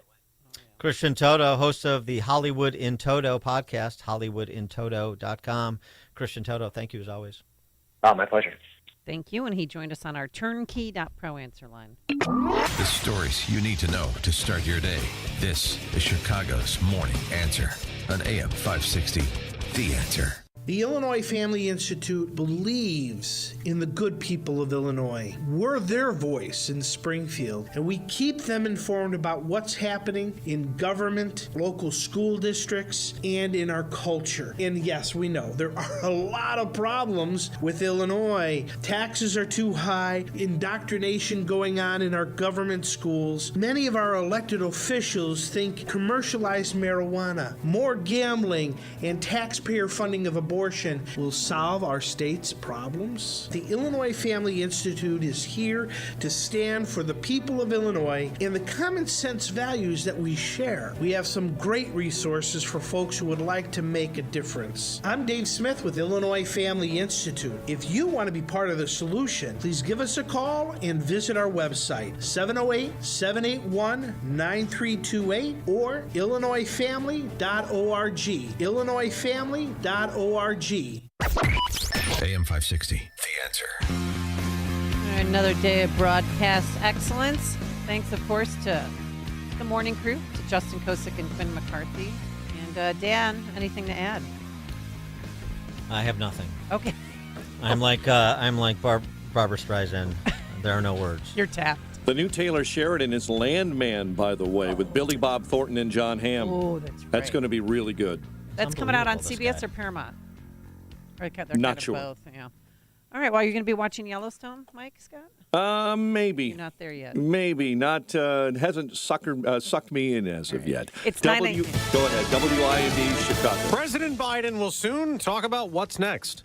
[SPEAKER 12] Christian Toto, host of the Hollywood in Toto podcast, HollywoodInToto.com. Christian Toto, thank you as always.
[SPEAKER 5] Oh, my pleasure.
[SPEAKER 10] Thank you, and he joined us on our turnkey.pro answer line.
[SPEAKER 3] The stories you need to know to start your day. This is Chicago's Morning Answer on AM 560. The Answer.
[SPEAKER 11] The Illinois Family Institute believes in the good people of Illinois. We're their voice in Springfield, and we keep them informed about what's happening in government, local school districts, and in our culture. And yes, we know there are a lot of problems with Illinois. Taxes are too high, indoctrination going on in our government schools. Many of our elected officials think commercialized marijuana, more gambling, and taxpayer funding of abortion abortion will solve our state's problems? The Illinois Family Institute is here to stand for the people of Illinois and the common sense values that we share. We have some great resources for folks who would like to make a difference. I'm Dave Smith with Illinois Family Institute. If you want to be part of the solution, please give us a call and visit our website, 708-781-9328 or illinoisfamily.org. illinoisfamily.org.
[SPEAKER 3] AM 560, The Answer.
[SPEAKER 10] Another day of broadcast excellence. Thanks, of course, to the morning crew, to Justin Kosick and Quinn McCarthy. And Dan, anything to add?
[SPEAKER 12] I have nothing.
[SPEAKER 10] Okay.
[SPEAKER 12] I'm like Barbara Streisand. There are no words.
[SPEAKER 10] You're tapped.
[SPEAKER 1] The new Taylor Sheridan is Landman, by the way, with Billy Bob Thornton and John Hamm.
[SPEAKER 10] Oh, that's right.
[SPEAKER 1] That's going to be really good.
[SPEAKER 10] That's coming out on CBS or Paramount? Or they're
[SPEAKER 1] Not
[SPEAKER 10] kind of
[SPEAKER 1] sure.
[SPEAKER 10] both, yeah. All right, well, you're going to be watching Yellowstone, Mike, Scott?
[SPEAKER 1] Maybe.
[SPEAKER 10] You're not there yet.
[SPEAKER 1] Maybe. Not, hasn't sucked me in as of yet.
[SPEAKER 10] It's
[SPEAKER 1] Go ahead, WIND Chicago.
[SPEAKER 13] President Biden will soon talk about what's next.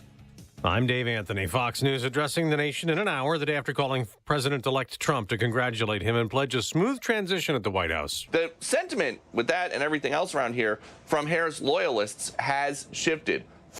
[SPEAKER 13] I'm Dave Anthony, Fox News, addressing the nation in an hour, the day after calling President-elect Trump to congratulate him and pledge a smooth transition at the White House.
[SPEAKER 14] The sentiment with that and everything else around here from Harris loyalists has shifted.